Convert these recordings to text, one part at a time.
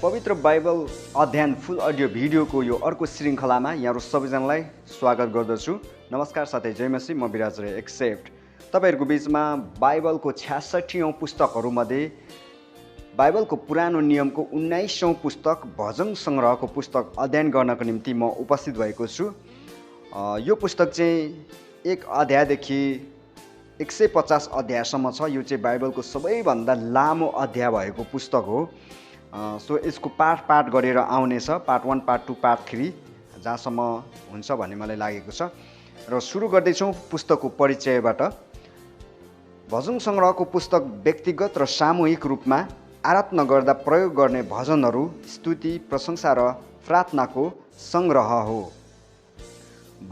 पवित्र बाइबल अध्ययन फुल अडियो भिडियोको यो अर्को श्रृङ्खलामा यहाँहरू सबैजनालाई स्वागत गर्दछु। नमस्कार साथै जय मसी, म विराज रे एक्सेप्ट तपाईहरुको बीचमा बाइबलको 66औं पुस्तकहरूमध्ये बाइबलको पुरानो नियमको 19औं पुस्तक भजन संग्रहको पुस्तक अध्ययन गर्नको निम्ति म उपस्थित भएको छु। यो पुस्तक चाहिँ 1 अध्यायदेखि 150 अध्यायसम्म छ। यो चाहिँ बाइबलको सबैभन्दा लामो अध्याय भएको पुस्तक हो। सो यसको पाठ गरेर आउनेछ, पार्ट 1, पार्ट 2, पार्ट 3 जहाँसम्म हुन्छ भन्ने मलाई लागेको छ। र सुरु गर्दैछौँ पुस्तकको परिचयबाट। भजन संग्रहको पुस्तक व्यक्तिगत र सामूहिक रूपमा आराधना गर्दा प्रयोग गर्ने भजनहरू, स्तुति, प्रशंसा र प्रार्थनाको सङ्ग्रह हो।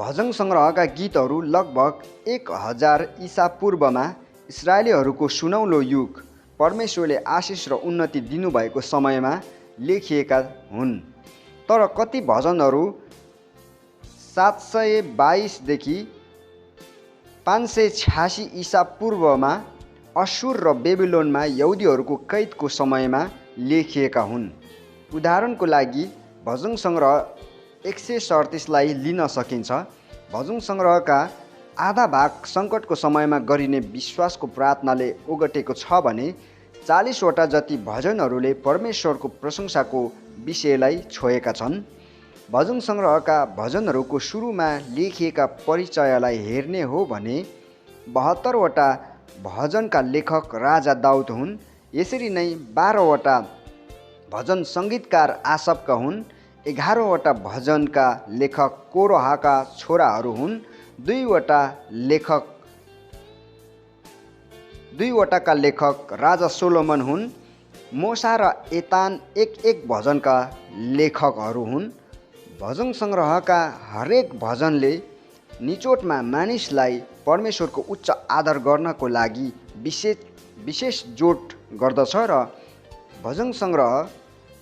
भजन संग्रहका गीतहरू लगभग 1000 ईसा पूर्वमा इस्राएलीहरूको सुनौलो युग परमेश्वरले आशिष र उन्नति दिनुभएको समयमा लेखिएका हुन्। तर कति भजनहरू 722 देखि 586 ईसा पूर्वमा असुर र बेबिलोनमा यहुदीहरूको कैदको समयमा लेखिएका हुन्। उदाहरणको लागि भजन सङ्ग्रह 137 लाई लिन सकिन्छ। भजन सङ्ग्रहका आधा भाग सङ्कटको समयमा गरिने विश्वासको प्रार्थनाले ओगटेको छ भने 40 वटा जति भजनहरूले परमेश्वरको प्रशंसाको विषयलाई छोएका छन्। भजन सङ्ग्रहका भजनहरूको सुरुमा लेखिएका परिचयलाई हेर्ने हो भने 72 वटा भजनका लेखक राजा दाउद हुन्। यसरी नै 12 वटा भजन सङ्गीतकार आसफका हुन्। 11 वटा भजनका लेखक कोरहका छोराहरू हुन्। 2 वटाका लेखक राजा सोलोमन हुन्। मोसा र एतान एक भजनका लेखकहरू हुन्। भजन सङ्ग्रहका हरेक भजनले निचोटमा मानिसलाई परमेश्वरको उच्च आदर गर्नको लागि विशेष जोड गर्दछ र भजन सङ्ग्रह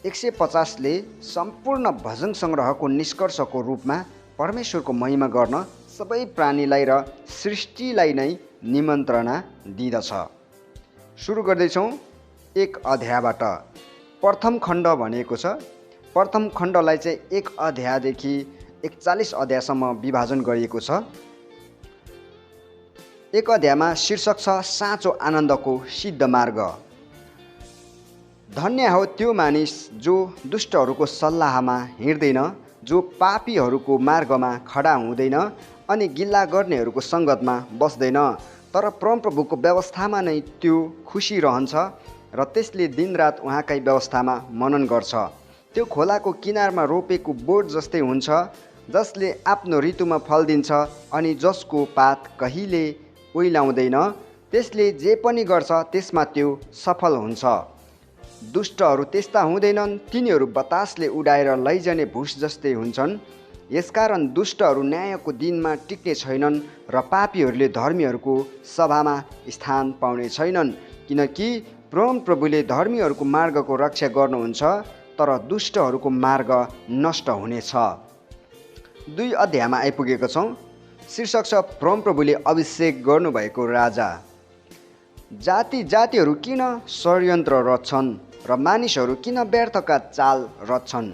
150 ले सम्पूर्ण भजन सङ्ग्रहको निष्कर्षको रूपमा परमेश्वरको महिमा गर्न सबै प्राणीलाई र सृष्टिलाई नै निमन्त्रणा दिँदछ। सुरु गर्दैछौँ 1 अध्यायबाट। प्रथम खण्ड भनेको छ। प्रथम खण्डलाई चाहिँ 1 अध्यायदेखि 41 अध्यायसम्म विभाजन गरिएको छ। 1 अध्यायमा शीर्षक छ साँचो आनन्दको सिद्ध मार्ग। धन्य हो त्यो मानिस जो दुष्टहरूको सल्लाहमा हिँड्दैन, जो पापीहरूको मार्गमा खडा हुँदैन अनि गिल्ला गर्नेहरूको सङ्गतमा बस्दैन, तर परमप्रभुको व्यवस्थामा नै त्यो खुसी रहन्छ र त्यसले दिनरात उहाँकै व्यवस्थामा मनन गर्छ। त्यो खोलाको किनारमा रोपेको बोट जस्तै हुन्छ, जसले आफ्नो ऋतुमा फल दिन्छ अनि जसको पात कहिले ओइलाउँदैन। त्यसले जे पनि गर्छ त्यसमा त्यो सफल हुन्छ। दुष्टहरू त्यस्ता हुँदैनन्, तिनीहरू बतासले उडाएर लैजाने भुस जस्तै हुन्छन्। यसकारण दुष्टहरू न्यायको दिनमा टिक्ने छैनन् र पापीहरूले धर्मीहरूको सभामा स्थान पाउने छैनन्, किनकि परमप्रभुले धर्मीहरूको मार्गको रक्षा गर्नुहुन्छ, तर दुष्टहरूको मार्ग नष्ट हुनेछ। 2 अध्यायमा आइपुगेका छौँ। शीर्षक छ परमप्रभुले अभिषेक गर्नुभएको राजा। जातिहरू किन षड्यन्त्र रच्छन् र मानिसहरू किन व्यर्थका चाल रच्छन्।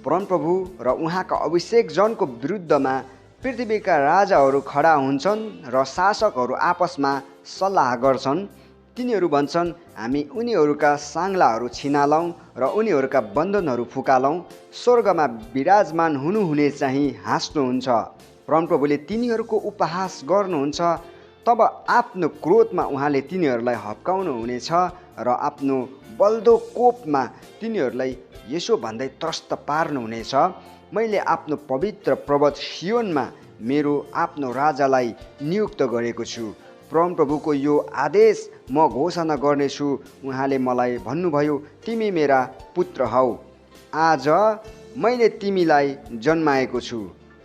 परमप्रभु र उहाँका अभिषेक जनको विरुद्धमा पृथ्वीका राजाहरू खडा हुन्छन् र शासकहरू आपसमा सल्लाह गर्छन्। तिनीहरू भन्छन्, हामी उनीहरूका साङ्लाहरू छिनालौँ र उनीहरूका बन्धनहरू फुकालौँ। स्वर्गमा विराजमान हुनुहुने चाहिँ हाँस्नुहुन्छ। परमप्रभुले तिनीहरूको उपहास गर्नुहुन्छ। तब आफ्नो क्रोधमा उहाँले तिनीहरूलाई हप्काउनु हुनेछ र आफ्नो बल्दो कोपमा तिनीहरूलाई यसो भन्दै त्रस्त पार्नुहुनेछ, मैले आफ्नो पवित्र पर्वत सियोनमा मेरो आफ्नो राजालाई नियुक्त गरेको छु। परमप्रभुको यो आदेश म घोषणा गर्नेछु। उहाँले मलाई भन्नुभयो, तिमी मेरा पुत्र हौ, आज मैले तिमीलाई जन्माएको छु।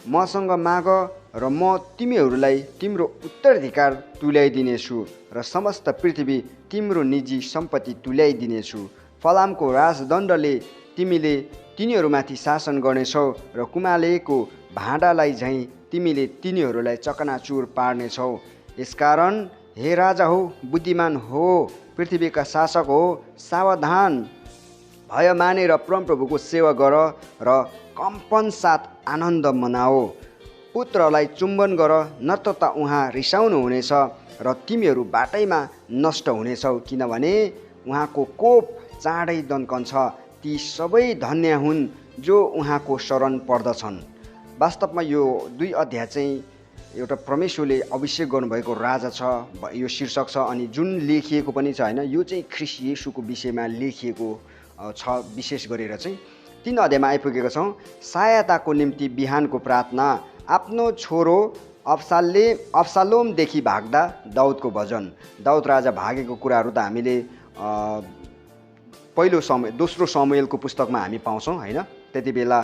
मसँग माग र म तिमीहरूलाई तिम्रो उत्तराधिकार तुल्याइदिनेछु र समस्त पृथ्वी तिम्रो निजी सम्पत्ति तुल्याइदिनेछु। फलामको राजदण्डले तिमीले तिनीहरूमाथि शासन गर्नेछौ र कुमालेको भाँडालाई झैँ तिमीले तिनीहरूलाई चकनाचुर पार्नेछौ। यसकारण हे राजा हो, बुद्धिमान हो, पृथ्वीका शासक हो, सावधान। भय मानेर परमप्रभुको सेवा गर र कम्पन साथ आनन्द मनाओ। पुत्रलाई चुम्बन गर नत्र त उहाँ रिसाउनु हुनेछ र तिमीहरू बाटैमा नष्ट हुनेछौ, किनभने उहाँको कोप चाँडै दन्कन्छ। ती सबै धन्य हुन् जो उहाँको शरण पर्दछन्। वास्तवमा यो 2 अध्याय चाहिँ एउटा परमेश्वरले अभिषेक गर्नुभएको राजा छ, यो शीर्षक छ। अनि जुन लेखिएको पनि छ होइन, यो चाहिँ ख्रीष्ट येशूको विषयमा लेखिएको छ। विशेष गरेर चाहिँ 3 अध्यायमा आइपुगेका छौँ। सहायताको निम्ति बिहानको प्रार्थना, आफ्नो छोरो अब्सालोमदेखि भाग्दा दाउदको भजन। दाउद राजा भागेको कुराहरू त हामीले दोस्रो समूएलको पुस्तकमा हामी पाउँछौँ होइन। त्यति बेला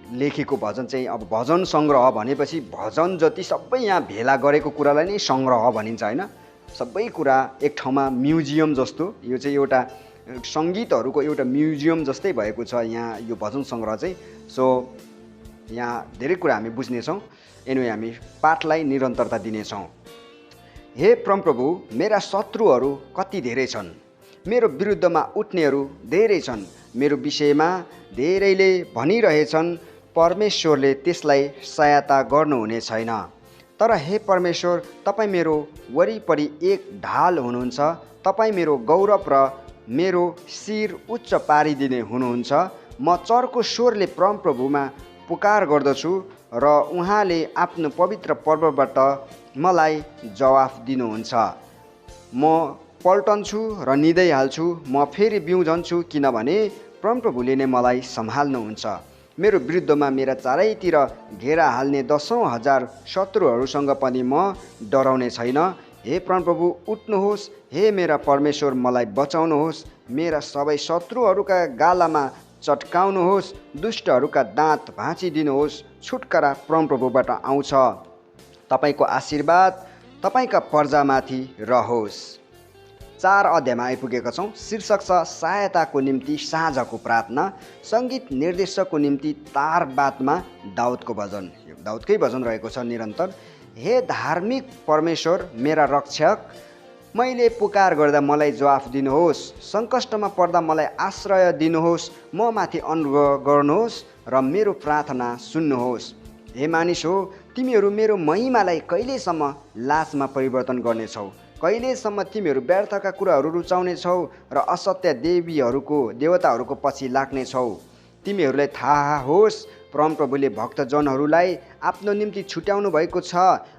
लेखेको भजन चाहिँ अब भजन सङ्ग्रह भनेपछि भजन जति सबै यहाँ भेला गरेको कुरालाई नै सङ्ग्रह भनिन्छ होइन। सबै कुरा एक ठाउँमा म्युजियम जस्तो, यो चाहिँ एउटा सङ्गीतहरूको एउटा म्युजियम जस्तै भएको छ यहाँ यो भजन सङ्ग्रह चाहिँ। सो यहाँ धेरै कुरा हामी बुझ्नेछौँ। एनिवे हामी पाठलाई निरन्तरता दिनेछौँ। हे परमप्रभु, मेरा शत्रुहरू कति धेरै छन्, मेरो विरुद्धमा उठ्नेहरू धेरै छन्। मेरो विषयमा धेरैले भनिरहेछन्, परमेश्वरले त्यसलाई सहायता गर्नुहुने छैन। तर हे परमेश्वर, तपाईँ मेरो वरिपरि एक ढाल हुनुहुन्छ। तपाईँ मेरो गौरव र मेरो शिर उच्च पारिदिने हुनुहुन्छ। म चर्को स्वरले परमप्रभुमा पुकार गर्दछु र उहाँले आफ्नो पवित्र पर्वबाट मलाई जवाफ दिनुहुन्छ। म पल्टन्छु र निदैहाल्छु, म फेरि बिउजन्छु, किनभने परमप्रभुले नै मलाई सम्हाल्नुहुन्छ। मेरो विरुद्धमा मेरा चारैतिर घेरा हाल्ने 10,000 शत्रुहरूसँग पनि म डराउने छैन। हे परमप्रभु, उठ्नुहोस्। हे मेरा परमेश्वर, मलाई बचाउनुहोस्। मेरा सबै शत्रुहरूका गालामा चट्काउनुहोस्, दुष्टहरूका दाँत भाँचिदिनुहोस्। छुटकारा परमप्रभुबाट आउँछ। तपाईँको आशीर्वाद तपाईँका प्रजामाथि रहोस्। 4 अध्यायमा आइपुगेका छौँ। शीर्षक छ सहायताको निम्ति साँझको प्रार्थना, सङ्गीत निर्देशकको निम्ति तारबातमा दाउदको भजन। यो दाउदकै भजन रहेको छ निरन्तर। हे धार्मिक परमेश्वर, मेरा रक्षक, मैले पुकार गर्दा मलाई जवाफ दिनुहोस्। सङ्कष्टमा पर्दा मलाई आश्रय दिनुहोस्। म माथि अनुग्रह गर्नुहोस् र मेरो प्रार्थना सुन्नुहोस्। हे मानिस हो, तिमीहरू मेरो महिमालाई कहिलेसम्म लाजमा परिवर्तन गर्नेछौ? कहिलेसम्म तिमीहरू व्यर्थका कुराहरू रुचाउनेछौ र असत्य देवताहरूको पछि लाग्नेछौ? तिमीहरूलाई थाहा होस्, परमप्रभुले भक्तजनहरूलाई आफ्नो निम्ति छुट्याउनु भएको छ।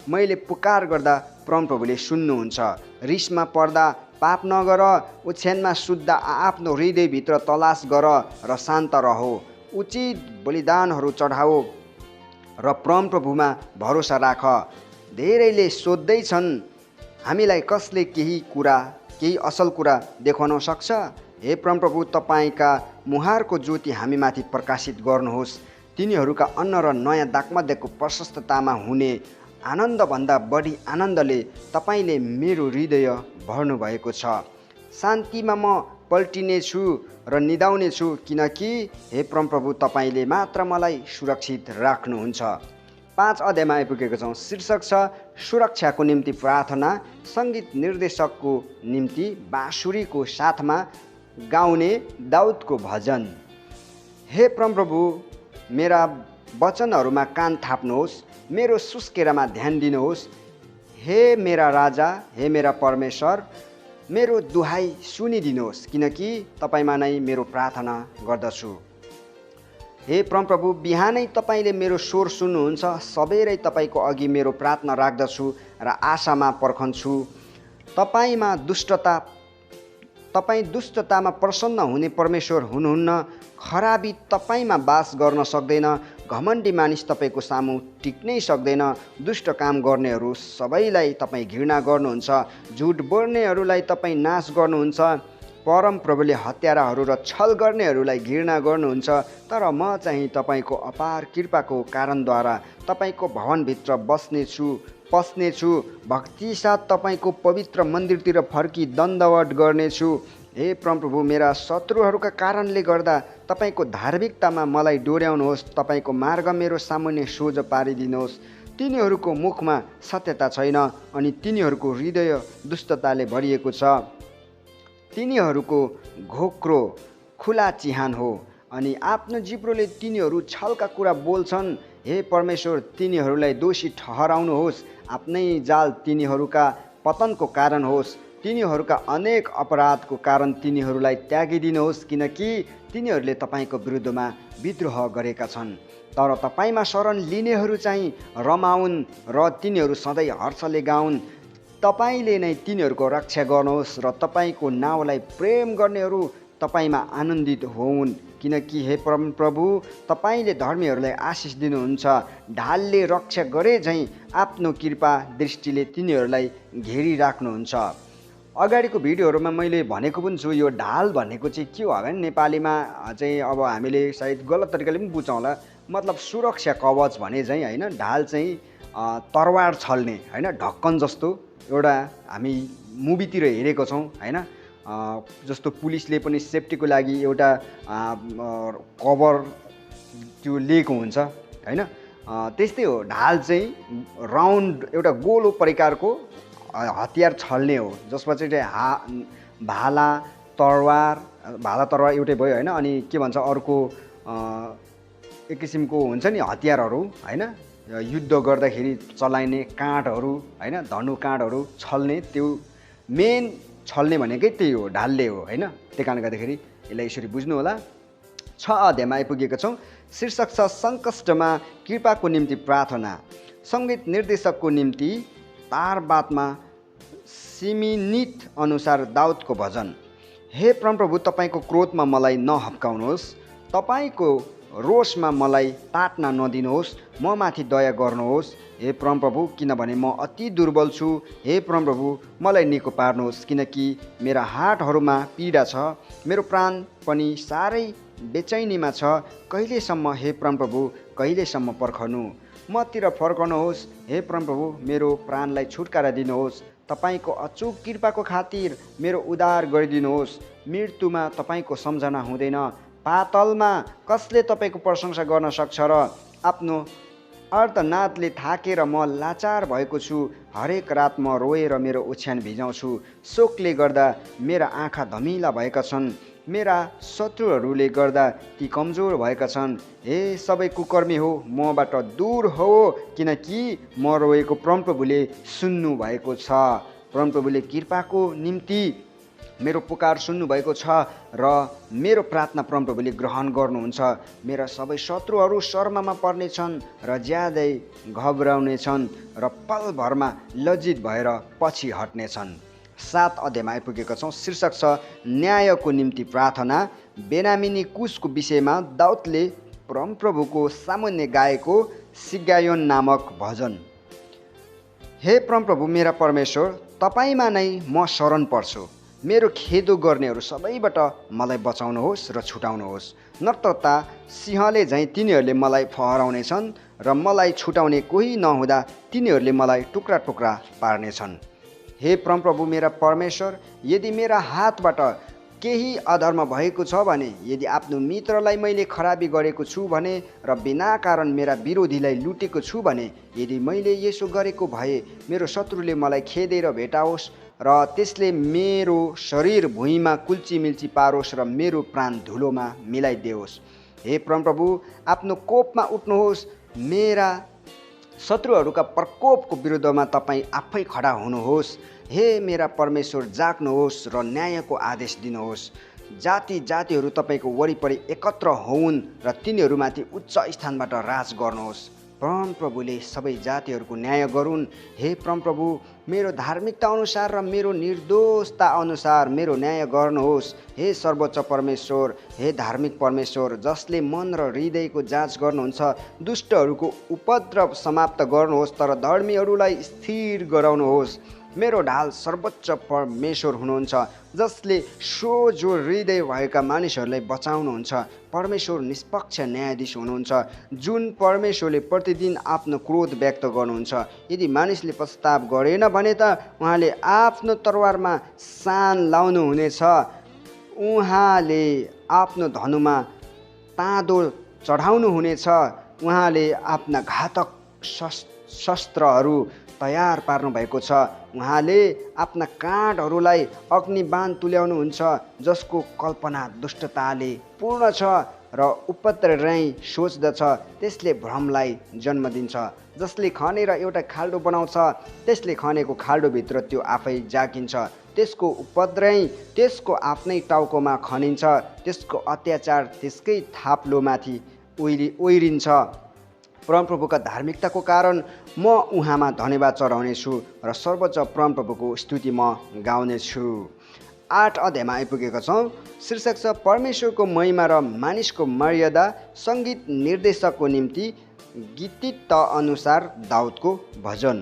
मैले पुकार गर्दा परमप्रभुले सुन्नुहुन्छ। रिसमा पर्दा पाप नगर, ओछ्यानमा सुत्दा आफ्नो हृदयभित्र तलास गर र शान्त रहो। उचित बलिदानहरू चढाओ र परमप्रभुमा भरोसा राख। धेरैले सोध्दैछन्, हामीलाई कसले केही असल कुरा देखाउन सक्छ? हे परमप्रभु, तपाईँका मुहारको ज्योति हामीमाथि प्रकाशित गर्नुहोस्। तिनीहरूका अन्न र नयाँ दागमध्येको प्रशस्ततामा हुने आनन्दभन्दा बढी आनन्दले तपाईँले मेरो हृदय भर्नुभएको छ। शान्तिमा म पल्टिनेछु र निदाउनेछु, किनकि हे परमप्रभु, तपाईँले मात्र मलाई सुरक्षित राख्नुहुन्छ। 5 अध्यायमा आइपुगेको छौँ। शीर्षक छ सुरक्षाको निम्ति प्रार्थना, सङ्गीत निर्देशकको निम्ति बाँसुरीको साथमा गाउने दाउदको भजन। हे परमप्रभु, मेरा वचनहरूमा कान थाप्नुहोस्, मेरो सुस्केरामा ध्यान दिनुहोस्। हे मेरा राजा, हे मेरा परमेश्वर, मेरो दुहाई सुनिदिनुहोस्, किनकि तपाईँमा नै मेरो प्रार्थना गर्दछु। हे परमप्रभु, बिहानै तपाईँले मेरो स्वर सुन्नुहुन्छ। सबेरै तपाईँको अघि मेरो प्रार्थना राख्दछु र आशामा पर्खन्छु। तपाईँ दुष्टतामा प्रसन्न हुने परमेश्वर हुनुहुन्न। खराबी तपाईँमा वास गर्न सक्दैन। घमण्डी मानिस तपाईँको सामु टिक्नै सक्दैन। दुष्ट काम गर्नेहरू सबैलाई तपाईँ घृणा गर्नुहुन्छ। झुट बोल्नेहरूलाई तपाईँ नाश गर्नुहुन्छ। परमप्रभुले हत्याराहरू र छल गर्नेहरूलाई घृणा गर्नुहुन्छ। तर म चाहिँ तपाईँको अपार कृपाको कारणद्वारा तपाईँको भवनभित्र पस्नेछु। भक्तिसाथ तपाईँको पवित्र मन्दिरतिर फर्की दण्डवत गर्नेछु। हे परमप्रभु, मेरा शत्रुहरूका कारणले गर्दा तपाईँको धार्मिकतामा मलाई डोर्याउनुहोस्। तपाईँको मार्ग मेरो सामुन्ने सोझो पारिदिनुहोस्। तिनीहरूको मुखमा सत्यता छैन अनि तिनीहरूको हृदय दुष्टताले भरिएको छ। तिनीहरूको घोक्रो खुला चिहान हो अनि आफ्नो जिब्रोले तिनीहरू छलका कुरा बोल्छन्। हे परमेश्वर, तिनीहरूलाई दोषी ठहराउनुहोस्। आफ्नै जाल तिनीहरूका पतनको कारण होस्। तिनीहरूका अनेक अपराधको कारण तिनीहरूलाई त्यागिदिनुहोस्, किनकि तिनीहरूले तपाईँको विरुद्धमा विद्रोह गरेका छन्। तर तपाईँमा शरण लिनेहरू चाहिँ रमाउन् र तिनीहरू सधैँ हर्षले गाउन्। तपाईँले नै तिनीहरूको रक्षा गर्नुहोस् र तपाईँको नाउँलाई प्रेम गर्नेहरू तपाईँमा आनन्दित होउन्, किनकि हे परमप्रभु, तपाईँले धर्मीहरूलाई आशिष दिनुहुन्छ। ढालले रक्षा गरे झैँ आफ्नो कृपा दृष्टिले तिनीहरूलाई घेरिराख्नुहुन्छ। अगाडिको भिडियोहरूमा मैले भनेको पनि छु, यो ढाल भनेको चाहिँ के हो भने नेपालीमा चाहिँ अब हामीले सायद गलत तरिकाले पनि बुझ्छौँ होला। मतलब सुरक्षा कवच भने चाहिँ होइन, ढाल चाहिँ तरवार छल्ने होइन, ढक्कन जस्तो एउटा हामी मुभीतिर हेरेको छौँ होइन। जस्तो पुलिसले पनि सेफ्टीको लागि एउटा कभर त्यो लिएको हुन्छ होइन। त्यस्तै हो, ढाल चाहिँ राउन्ड एउटा गोलो प्रकारको हतियार छल्ने हो, जसमा चाहिँ भाला तरवार एउटै भयो होइन। अनि के भन्छ अर्को एक किसिमको हुन्छ नि हतियारहरू होइन, युद्ध गर्दाखेरि चलाइने काँडहरू होइन, धनु काँडहरू छल्ने, त्यो मेन छल्ने भनेकै त्यही हो, ढालले हो होइन। त्यही कारणले गर्दाखेरि यसलाई यसरी बुझ्नु होला। 6 अध्यायमा आइपुगेका छौँ। शीर्षक छ सङ्कष्टमा कृपाको निम्ति प्रार्थना। सङ्गीत निर्देशकको निम्ति तारबातमा सिमिनित अनुसार दाउदको भजन। हे परमप्रभु, तपाईँको क्रोधमा मलाई नहप्काउनुहोस्, तपाईँको रोषमा मलाई ताट्न नदिनुहोस्, म माथि दया गर्नुहोस्। हे परमप्रभु, किनभने म अति दुर्बल छु। हे परमप्रभु, मलाई निको पार्नुहोस्, किनकि मेरा हाडहरूमा पीडा छ, मेरो प्राण पनि साह्रै बेचैनीमा छ। कहिलेसम्म हे परमप्रभु, कहिलेसम्म पर्खनु? मतिर फर्कनुहोस्। हे परमप्रभु, मेरो प्राणलाई छुटकारा दिनुहोस्। तपाईँको अचूक कृपाको खातिर मेरो उद्धार गरिदिनुहोस्। मृत्युमा तपाईँको सम्झना हुँदैन, पातलमा कसले तपाईँको प्रशंसा गर्न सक्छ र? आफ्नो अर्थनादले थाकेर म लाचार भएको छु। हरेक रात म रोएर मेरो ओछ्यान भिजाउँछु। शोकले गर्दा मेरा आँखा धमिला भएका छन्, मेरा शत्रुहरूले गर्दा ती कमजोर भएका छन्। हे सबै कुकर्मी हो, मबाट दूर हो, किनकि म रोएको परमप्रभुले सुन्नु भएको छ। परमप्रभुले कृपाको निम्ति मेरो पुकार सुन्नुभएको छ र मेरो प्रार्थना परमप्रभुले ग्रहण गर्नुहुन्छ। मेरा सबै शत्रुहरू शर्ममा पर्नेछन् र ज्यादै घबराउनेछन् र पलभरमा लज्जित भएर पछि हट्नेछन्। 7 अध्यायमा आइपुगेका छौँ। शीर्षक छ न्यायको निम्ति प्रार्थना। बेनामिनी कुशको विषयमा दाउदले परमप्रभुको सामुन्ने गाएको सिगायोन नामक भजन। हे परमप्रभु, मेरा परमेश्वर, तपाईँमा नै म शरण पर्छु। मेरो खेदो गर्नेहरू सबैबाट मलाई बचाउनुहोस् र छुटाउनुहोस्। नत्रता सिंहले झैँ तिनीहरूले मलाई फहराउनेछन् र मलाई छुटाउने कोही नहुँदा तिनीहरूले मलाई टुक्रा टुक्रा पार्नेछन्। हे परमप्रभु, मेरा परमेश्वर, यदि मेरा हातबाट केही अधर्म भएको छ भने, यदि आफ्नो मित्रलाई मैले खराबी गरेको छु भने र बिना कारण मेरा विरोधीलाई लुटेको छु भने, यदि मैले यसो गरेको भए मेरो शत्रुले मलाई खेदेर भेटाओस् र त्यसले मेरो शरीर भुइँमा कुल्ची मिल्ची पारोस् र मेरो प्राण धुलोमा मिलाइदियोस्। हे परमप्रभु, आफ्नो कोपमा उठ्नुहोस्। मेरा शत्रुहरूका प्रकोपको विरुद्धमा तपाईँ आफै खडा हुनुहोस्। हे मेरा परमेश्वर, जाग्नुहोस् र न्यायको आदेश दिनुहोस्। जातिहरू तपाईँको वरिपरि एकत्र होउन् र तिनीहरूमाथि उच्च स्थानबाट राज गर्नुहोस्। परमप्रभुले सबै जातिहरूको न्याय गरून्। हे परमप्रभु, मेरो धार्मिकता अनुसार र मेरो निर्दोषता अनुसार मेरो न्याय गर्नुहोस्। हे सर्वोच्च परमेश्वर, हे धार्मिक परमेश्वर, जसले मन र हृदयको जाँच गर्नुहुन्छ, दुष्टहरूको उपद्रव समाप्त गर्नुहोस् तर धर्मीहरूलाई स्थिर गराउनुहोस्। मेरो ढाल सर्वोच्च परमेश्वर हुनुहुन्छ, जसले सोझो हृदय भएका मानिसहरूलाई बचाउनुहुन्छ। परमेश्वर निष्पक्ष न्यायाधीश हुनुहुन्छ, जुन परमेश्वरले प्रतिदिन आफ्नो क्रोध व्यक्त गर्नुहुन्छ। यदि मानिसले पश्चाताप गरेन भने त उहाँले आफ्नो तरवारमा सान लाउनुहुनेछ। उहाँले आफ्नो धनुमा ताँदो चढाउनुहुनेछ। उहाँले आफ्ना घातक शस्त्रहरू तयार पार्नु भएको छ। उहाँले आफ्ना काँडहरूलाई अग्निबाण तुल्याउनुहुन्छ, जसको कल्पना दुष्टताले पूर्ण छ र उपद्रवै सोच्दछ त्यसले भ्रमलाई जन्म दिन्छ। जसले खनेर एउटा खाल्डो बनाउँछ त्यसले खनेको खाल्डोभित्र त्यो आफै जागिन्छ। त्यसको उपद्रवै त्यसको आफ्नै टाउकोमा खनिन्छ, त्यसको अत्याचार त्यसकै थाप्लोमाथि ओइरिन्छ। परमप्रभुका धार्मिकताको कारण म उहाँमा धन्यवाद चढाउनेछु र सर्वोच्च परमप्रभुको स्तुति म गाउनेछु। 8 अध्यायमा आइपुगेका छौँ। शीर्षक छ परमेश्वरको महिमा र मानिसको मर्यादा, सङ्गीत निर्देशकको निम्ति गीतित अनुसार दाउदको भजन।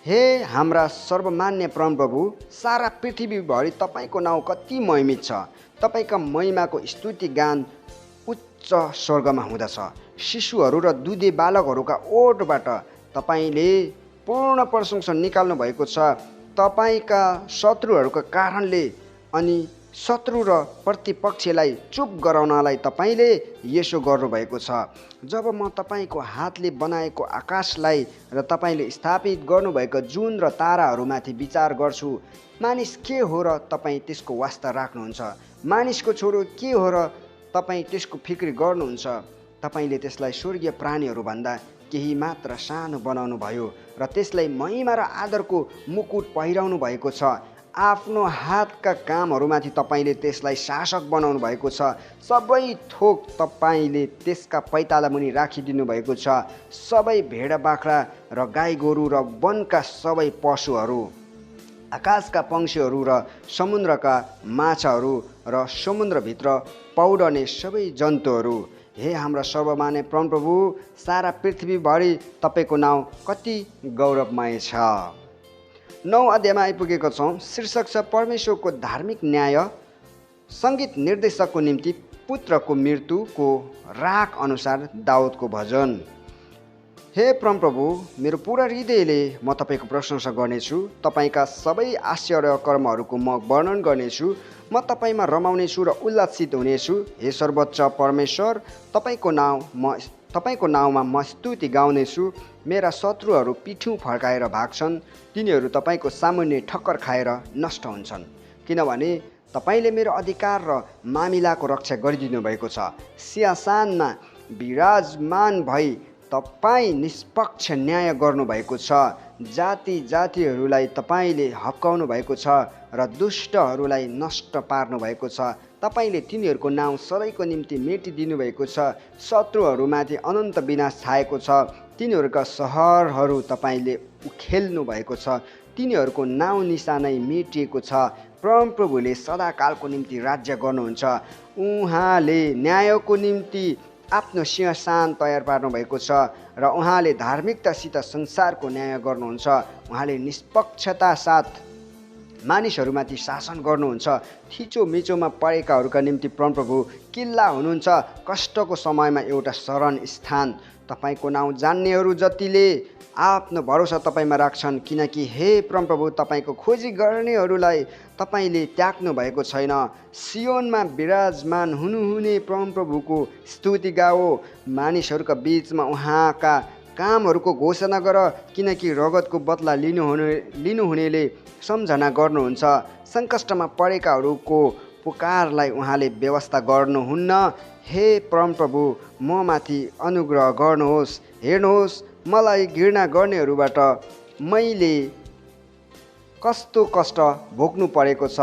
हे हाम्रा सर्वमान्य परमप्रभु, सारा पृथ्वीभरि तपाईँको नाउँ कति महिमित छ। तपाईँका महिमाको स्तुति गान उच्च स्वर्गमा हुँदछ। शिशुहरू र दुधे बालकहरूका ओठबाट तपाईँले पूर्ण प्रशंसा निकाल्नु भएको छ। तपाईँका शत्रुहरूका कारणले अनि शत्रु र प्रतिपक्षलाई चुप गराउनलाई तपाईँले यसो गर्नुभएको छ। जब म तपाईँको हातले बनाएको आकाशलाई र तपाईँले स्थापित गर्नुभएको जुन र ताराहरूमाथि विचार गर्छु, मानिस के हो र तपाईँ त्यसको वास्ता राख्नुहुन्छ? मानिसको छोरो के हो र तपाईँ त्यसको फिक्री गर्नुहुन्छ? तपाईँले त्यसलाई स्वर्गीय प्राणीहरूभन्दा केही मात्र सानो बनाउनु भयो र त्यसलाई महिमा र आदरको मुकुट पहिराउनु भएको छ। आफ्नो हातका कामहरूमाथि तपाईँले त्यसलाई शासक बनाउनु भएको छ। सबै थोक तपाईँले त्यसका पैताला मुनि राखिदिनु भएको छ। सबै भेडा बाख्रा र गाई गोरु र वनका सबै पशुहरू, आकाशका पंक्षीहरू र समुद्रका माछाहरू र समुद्रभित्र पौडने सबै जन्तुहरू। हे हाम्रा सर्वमान्य परमप्रभु, सारा पृथ्वीभरि तपाईँको नाउँ कति गौरवमय छ। 9 अध्यायमा आइपुगेका छौँ। शीर्षक छ परमेश्वरको धार्मिक न्याय, सङ्गीत निर्देशकको निम्ति पुत्रको मृत्युको राख अनुसार दाउदको भजन। हे परमप्रभु, मेरो पुरा हृदयले म तपाईँको प्रशंसा गर्नेछु। तपाईँका सबै आश्चर्य कर्महरूको म वर्णन गर्नेछु। म तपाईँमा रमाउनेछु र उल्लासित हुनेछु। हे सर्वोच्च परमेश्वर, तपाईँको नाउँमा म स्तुति गाउनेछु। मेरा शत्रुहरू पिठ्यौँ फर्काएर भाग्छन्, तिनीहरू तपाईँको सामुन्ने ठक्कर खाएर नष्ट हुन्छन्। किनभने तपाईँले मेरो अधिकार र मामिलाको रक्षा गरिदिनु भएको छ। सिंहासनमा विराजमान भई तपाईँ निष्पक्ष न्याय गर्नुभएको छ। जाति जातिहरूलाई तपाईँले हप्काउनु भएको छ र दुष्टहरूलाई नष्ट पार्नु भएको छ। तपाईँले तिनीहरूको नाउँ सधैँको निम्ति मेटिदिनु भएको छ। शत्रुहरूमाथि अनन्त विनाश छाएको छ। तिनीहरूका सहरहरू तपाईँले उखेल्नु भएको छ। तिनीहरूको नाउँ निशानै मेटिएको छ। परमप्रभुले सदाकालको निम्ति राज्य गर्नुहुन्छ। उहाँले न्यायको निम्ति आफ्नो सिंहासन तयार पार्नु भएको छ र उहाँले धार्मिकतासित संसारको न्याय गर्नुहुन्छ। उहाँले निष्पक्षता साथ मानिसहरूमाथि शासन गर्नुहुन्छ। थिचोमिचोमा परेकाहरूका निम्ति परमप्रभु किल्ला हुनुहुन्छ, कष्टको समयमा एउटा शरण स्थान। तपाईँको नाउँ जान्नेहरू जतिले आफ्नो भरोसा तपाईँमा राख्छन्, किनकि हे परमप्रभु, तपाईँको खोजी गर्नेहरूलाई तपाईँले त्याग्नु भएको छैन। सियोनमा विराजमान हुनुहुने परमप्रभुको स्तुति गाओ। मानिसहरूका बीचमा उहाँका कामहरूको घोषणा गर, किनकि रगतको बदला लिनुहुनेले सम्झना गर्नुहुन्छ। सङ्कष्टमा परेकाहरूको पुकारलाई उहाँले व्यवस्था गर्नुहुन्न। हे परमप्रभु, म माथि अनुग्रह गर्नुहोस्। हेर्नुहोस्, मलाई घृणा गर्नेहरूबाट मैले कस्तो कष्ट भोग्नु परेको छ।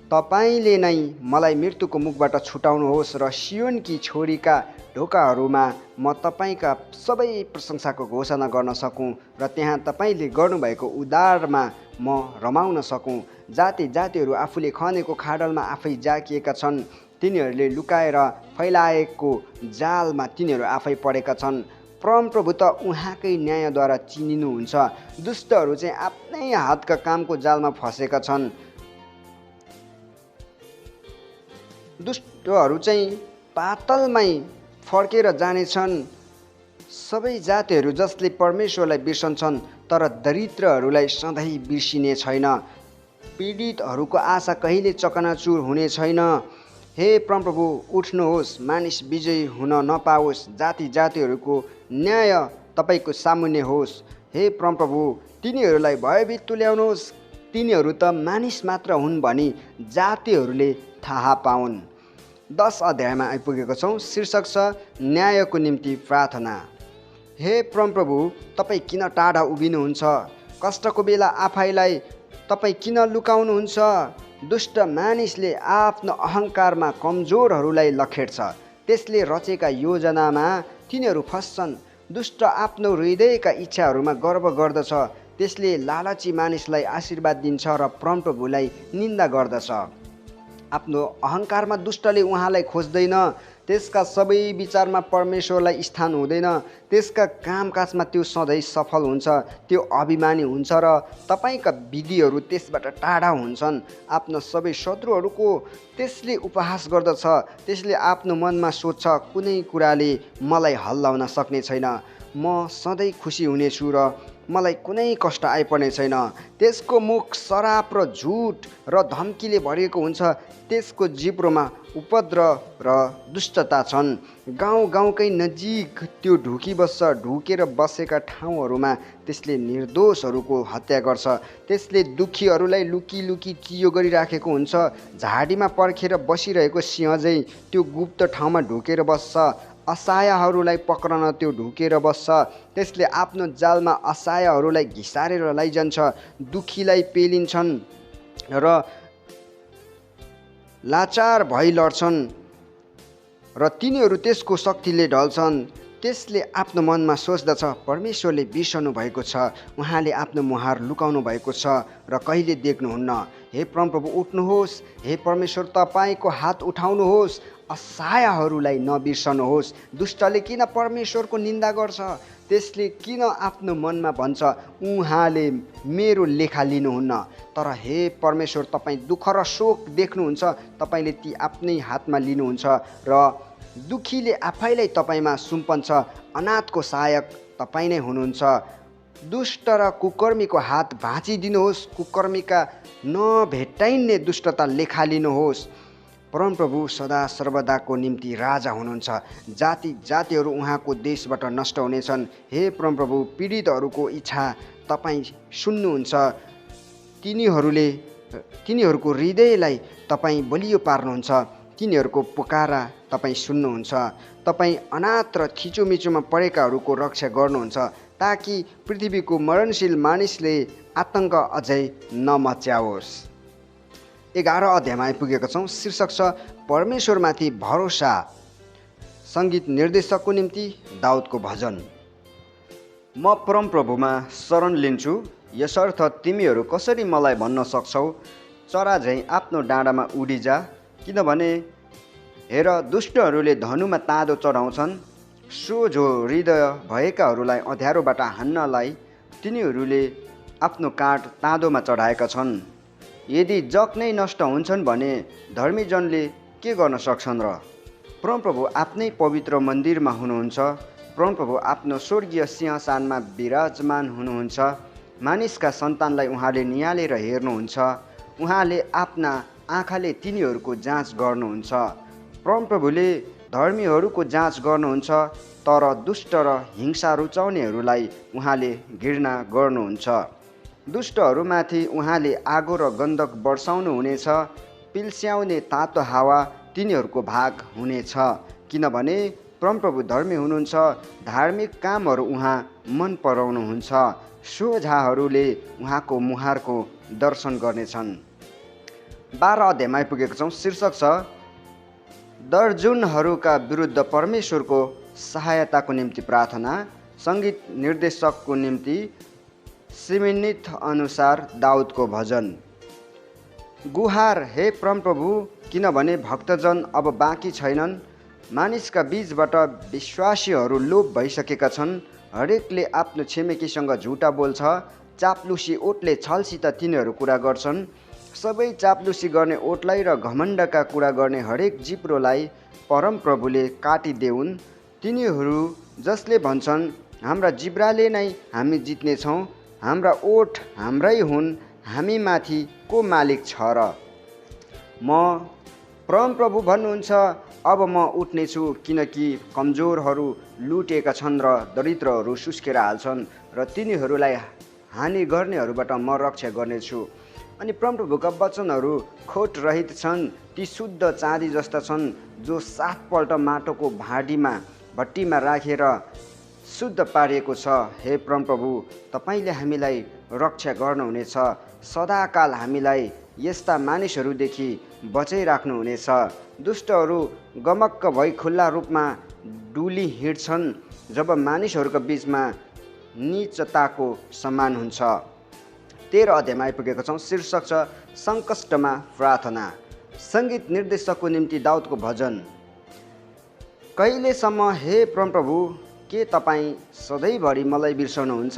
तपाईँले नै मलाई मृत्युको मुखबाट छुटाउनुहोस् र सियोनकी छोरीका ढोकाहरूमा म तपाईँका सबै प्रशंसाको घोषणा गर्न सकूँ र त्यहाँ तपाईँले गर्नुभएको उद्धारमा म रमाउन सकूँ। जाति जातिहरू आफूले खनेको खाडलमा आफै जाकिएका छन्। तिनीहरूले लुकाएर फैलाएको जालमा तिनीहरू आफै परेका छन्। परमप्रभु त उहाँकै न्यायद्वारा चिनिनुहुन्छ। दुष्टहरू चाहिँ आफ्नै हातका कामको जालमा फँसेका छन्। दुष्टहरू चाहिँ पातलमै फर्केर जानेछन्। सबै जातिहरू जसले परमेश्वरलाई बिर्सन्छन्, तर दरिद्रहरूलाई सधैँ बिर्सिने छैन। पीडितहरूको आशा कहिले चकनाचुर हुने छैन। हे परमप्रभु, उठ्नुहोस्, मानिस विजयी हुन नपाओस्। जाति जातिहरूको न्याय तपाईँको सामुन्ने होस्। हे परमप्रभु, तिनीहरूलाई भयभीत तुल्याउनुहोस्। तिनीहरू त मानिस मात्र हुन् भनी जातिहरूले थाहा पाउन्। 10 अध्यायमा आइपुगेको छौँ। शीर्षक छ न्यायको निम्ति प्रार्थना। हे परमप्रभु, तपाईँ किन टाढा उभिनुहुन्छ? कष्टको बेला आफैलाई तपाईँ किन लुकाउनुहुन्छ? दुष्ट मानिसले आफ्नो अहङ्कारमा कमजोरहरूलाई लखेट्छ। त्यसले रचेका योजनामा तिनीहरू फस्छन्। दुष्ट आफ्नो हृदयका इच्छाहरूमा गर्व गर्दछ। त्यसले लालची मानिसलाई आशीर्वाद दिन्छ र परमप्रभुलाई निन्दा गर्दछ। आफ्नो अहङ्कारमा दुष्टले उहाँलाई खोज्दैन। त्यसका सबै विचारमा परमेश्वरलाई स्थान हुँदैन। त्यसका कामकाजमा त्यो सधैँ सफल हुन्छ। त्यो अभिमानी हुन्छ र तपाईँका विधिहरू त्यसबाट टाढा हुन्छन्। आफ्ना सबै शत्रुहरूको त्यसले उपहास गर्दछ। त्यसले आफ्नो मनमा सोच्छ, कुनै कुराले मलाई हल्लाउन सक्ने छैन। म सधैँ खुसी हुनेछु र मलाई कुनै कष्ट आइपर्ने छैन। त्यसको मुख शराब र झुट र धम्कीले भरिएको हुन्छ। त्यसको जिब्रोमा उपद्रव र दुष्टता छन्। गाउँ गाउँकै नजिक त्यो ढुकिबस्छ। ढुकेर बसेका ठाउँहरूमा त्यसले निर्दोषहरूको हत्या गर्छ। त्यसले दुखीहरूलाई लुकी लुकी चियो गरिराखेको हुन्छ। झाडीमा पर्खेर बसिरहेको सिंह झैँ त्यो गुप्त ठाउँमा ढुकेर बस्छ। असहायहरूलाई पक्रन त्यो ढुकेर बस्छ। त्यसले आफ्नो जालमा असहायहरूलाई घिसारेर लैजान्छ। दुखीलाई पेलिन्छन् र लाचार भई लड्छन् र तिनीहरू त्यसको शक्तिले ढल्छन्। त्यसले आफ्नो मनमा सोच्दछ, परमेश्वरले बिर्सनु भएको छ। उहाँले आफ्नो मुहार लुकाउनु भएको छ र कहिले देख्नुहुन्न। हे परमप्रभु, उठ्नुहोस्। हे परमेश्वर, तपाईँको हात उठाउनुहोस्। असहायहरूलाई नबिर्सनुहोस्। दुष्टले किन परमेश्वरको निन्दा गर्छ? त्यसले किन आफ्नो मनमा भन्छ, उहाँले मेरो लेखा लिनुहुन्न? तर हे परमेश्वर, तपाईँ दुःख र शोक देख्नुहुन्छ। तपाईँले ती आफ्नै हातमा लिनुहुन्छ र दुखीले आफैलाई तपाईँमा सुम्पन्छ। अनाथको सहायक तपाईँ नै हुनुहुन्छ। दुष्ट र कुकर्मीको हात भाँचिदिनुहोस्। कुकर्मीका नभेट्टाइने दुष्टता लेखा लिनुहोस्। परमप्रभु सदा सर्वदाको निम्ति राजा हुनुहुन्छ। जाति जातिहरू उहाँको देशबाट नष्ट हुनेछन्। हे परमप्रभु, पीडितहरूको इच्छा तपाईँ सुन्नुहुन्छ। तिनीहरूको हृदयलाई तपाईँ बलियो पार्नुहुन्छ। तिनीहरूको पुकारा तपाईँ सुन्नुहुन्छ। तपाईँ अनाथ र थिचोमिचोमा परेकाहरूको रक्षा गर्नुहुन्छ, ताकि पृथ्वीको मरणशील मानिसले आतङ्क अझै नमच्याओस्। 11 अध्यायमा आइपुगेका छौँ। शीर्षक छ परमेश्वरमाथि भरोसा। सङ्गीत निर्देशकको निम्ति दाउदको भजन। म परमप्रभुमा शरण लिन्छु, यसर्थ तिमीहरू कसरी मलाई भन्न सक्छौ? चरा झैँ आफ्नो डाँडामा उडिजा। किनभने हेर, दुष्टहरूले धनुमा ताँदो चढाउँछन्। सोझो हृदय भएकाहरूलाई अँध्यारोबाट हान्नलाई तिनीहरूले आफ्नो काँड ताँदोमा चढाएका छन्। यदि जग नै नष्ट हुन्छन् भने धर्मीजनले के गर्न सक्छन् र? परमप्रभु आफ्नै पवित्र मन्दिरमा हुनुहुन्छ। परमप्रभु आफ्नो स्वर्गीय सिंहासनमा विराजमान हुनुहुन्छ। मानिसका सन्तानलाई उहाँले निहालेर हेर्नुहुन्छ। उहाँले आफ्ना आँखाले तिनीहरूको जाँच गर्नुहुन्छ। परमप्रभुले धर्मीहरूको जाँच गर्नुहुन्छ, तर दुष्ट र हिंसा रुचाउनेहरूलाई उहाँले घृणा गर्नुहुन्छ। दुष्टहरूमाथि उहाँले आगो र गन्धक वर्षाउनु हुनेछ। पिल्स्याउने तातो हावा तिनीहरूको भाग हुनेछ। किनभने परमप्रभु धर्मी हुनुहुन्छ। धार्मिक कामहरू उहाँ मन पराउनुहुन्छ। सोझाहरूले उहाँको मुहारको दर्शन गर्नेछन्। 12 अध्यायमा आइपुगेको छौँ। शीर्षक छ दर्जुनहरूका विरुद्ध परमेश्वरको सहायताको निम्ति प्रार्थना। सङ्गीत निर्देशकको निम्ति सिमिनिथ अनुसार दाउदको भजन। गुहार, हे परमप्रभु, किनभने भक्तजन अब बाँकी छैनन्। मानिसका बीचबाट विश्वासीहरू लोप भइसकेका छन्। हरेकले आफ्नो छिमेकीसँग झुटा बोल्छ। चाप्लुसी ओठले छलसित तिनीहरू कुरा गर्छन्। सबै चाप्लुसी गर्ने ओठलाई र घमण्डका कुरा गर्ने हरेक जिब्रोलाई परमप्रभुले काटिदेऊन्। तिनीहरू जसले भन्छन्, हाम्रा जिब्राले नै हामी जित्नेछौँ, हाम्रा ओठ हाम्रै हुन्, हामीमाथि को मालिक छ र? म परमप्रभु भन्नुहुन्छ, अब म उठ्नेछु, किनकि कमजोरहरू लुटेका छन् र दरिद्रहरू सुस्केर हाल्छन् र तिनीहरूलाई हानि गर्नेहरूबाट म रक्षा गर्नेछु। अनि परमप्रभुका वचनहरू खोट रहित छन्, ती शुद्ध चाँदी जस्ता छन् जो 7 पल्ट माटोको भट्टीमा राखेर शुद्ध पारिएको छ। हे परमप्रभु, तपाईँले हामीलाई रक्षा गर्नुहुनेछ, सदाकाल हामीलाई यस्ता मानिसहरूदेखि बचाइराख्नुहुनेछ। दुष्टहरू गमक्क भई खुल्ला रूपमा डुली हिँड्छन् जब मानिसहरूका बीचमा नीचताको सम्मान हुन्छ। 13 अध्यायमा आइपुगेका छौँ। शीर्षक छ सङ्कष्टमा प्रार्थना। सङ्गीत निर्देशकको निम्ति दाउदको भजन। कहिलेसम्म हे परमप्रभु, के तपाईँ सधैँभरि मलाई बिर्सनुहुन्छ?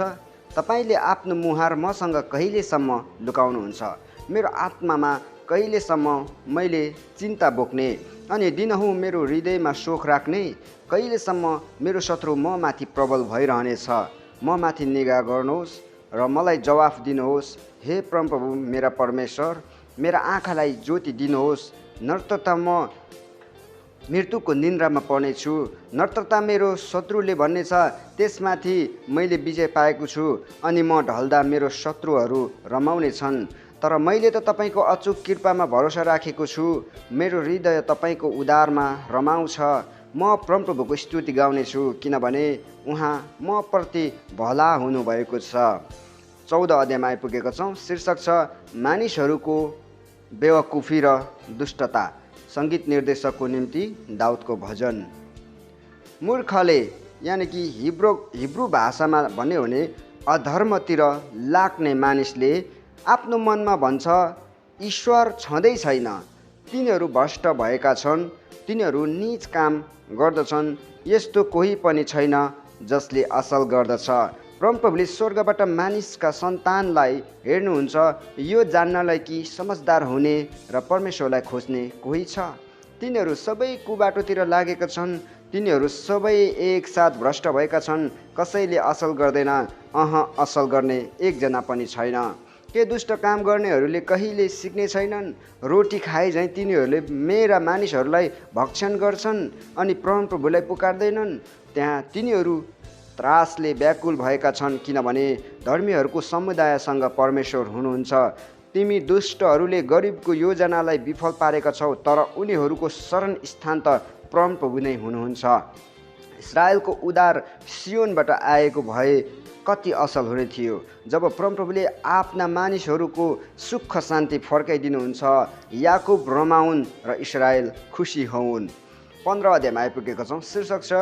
तपाईँले आफ्नो मुहार मसँग कहिलेसम्म लुकाउनुहुन्छ? मेरो आत्मामा कहिलेसम्म मैले चिन्ता बोक्ने अनि दिनहुँ मेरो हृदयमा शोक राख्ने? कहिलेसम्म मेरो शत्रु म माथि प्रबल भइरहनेछ? म माथि निगाह गर्नुहोस् र मलाई जवाफ दिनुहोस्। हे परमप्रभु मेरा परमेश्वर, मेरा आँखालाई ज्योति दिनुहोस्। नर्तता म मृत्युको निन्द्रामा पर्नेछु। नर्तता मेरो शत्रुले भन्नेछ, त्यसमाथि मैले विजय पाएको छु अनि म ढल्दा मेरो शत्रुहरू रमाउने छन्। तर मैले त तपाईँको अचूक कृपामा भरोसा राखेको छु। मेरो हृदय तपाईँको उद्धारमा रमाउँछ। म परमप्रभुको स्तुति गाउनेछु, किनभने उहाँ म प्रति भला हुनुभएको छ। 14 अध्यायमा आइपुगेका छौँ। शीर्षक छ मानिसहरूको बेवकुफी र दुष्टता। सङ्गीत निर्देशकको निम्ति दाउदको भजन। मूर्खले यानि कि हिब्रू भाषामा भन्यो भने अधर्मतिर लाग्ने मानिसले आफ्नो मनमा भन्छ, ईश्वर छँदै छैन। तिनीहरू भ्रष्ट भएका छन्, तिनीहरू नीच काम गर्दछन्, यस्तो कोही पनि छैन जसले असल गर्दछ। परमप्रभुले स्वर्गबाट मानिसका सन्तानलाई हेर्नुहुन्छ, यो जान्नलाई कि समझदार हुने र परमेश्वरलाई खोज्ने कोही छ। तिनीहरू सबै कुबाटोतिर लागेका छन्, तिनीहरू सबै एकसाथ भ्रष्ट भएका छन्, कसैले असल गर्दैन, असल गर्ने एकजना पनि छैन। के दुष्ट काम गर्नेहरूले कहिले सिक्ने छैनन्? रोटी खाए झैँ तिनीहरूले मेरा मानिसहरूलाई भक्षण गर्छन् अनि परमप्रभुलाई पुकार्दैनन्। त्यहाँ तिनीहरू त्रासले व्याकुल भएका छन्, किनभने धर्मीहरूको समुदायसँग परमेश्वर हुनुहुन्छ। तिमी दुष्टहरूले गरिबको योजनालाई विफल पारेका छौ, तर उनीहरूको शरण स्थान त परमप्रभु नै हुनुहुन्छ। इस्रायलको उद्धार सियोनबाट आएको भए कति असल हुने थियो। जब परमप्रभुले आफ्ना मानिसहरूको सुख शान्ति फर्काइदिनुहुन्छ, याकुब रमाउन् र इस्रायल खुसी होउन्। 15 अध्यायमा आइपुगेका छौँ। शीर्षक छ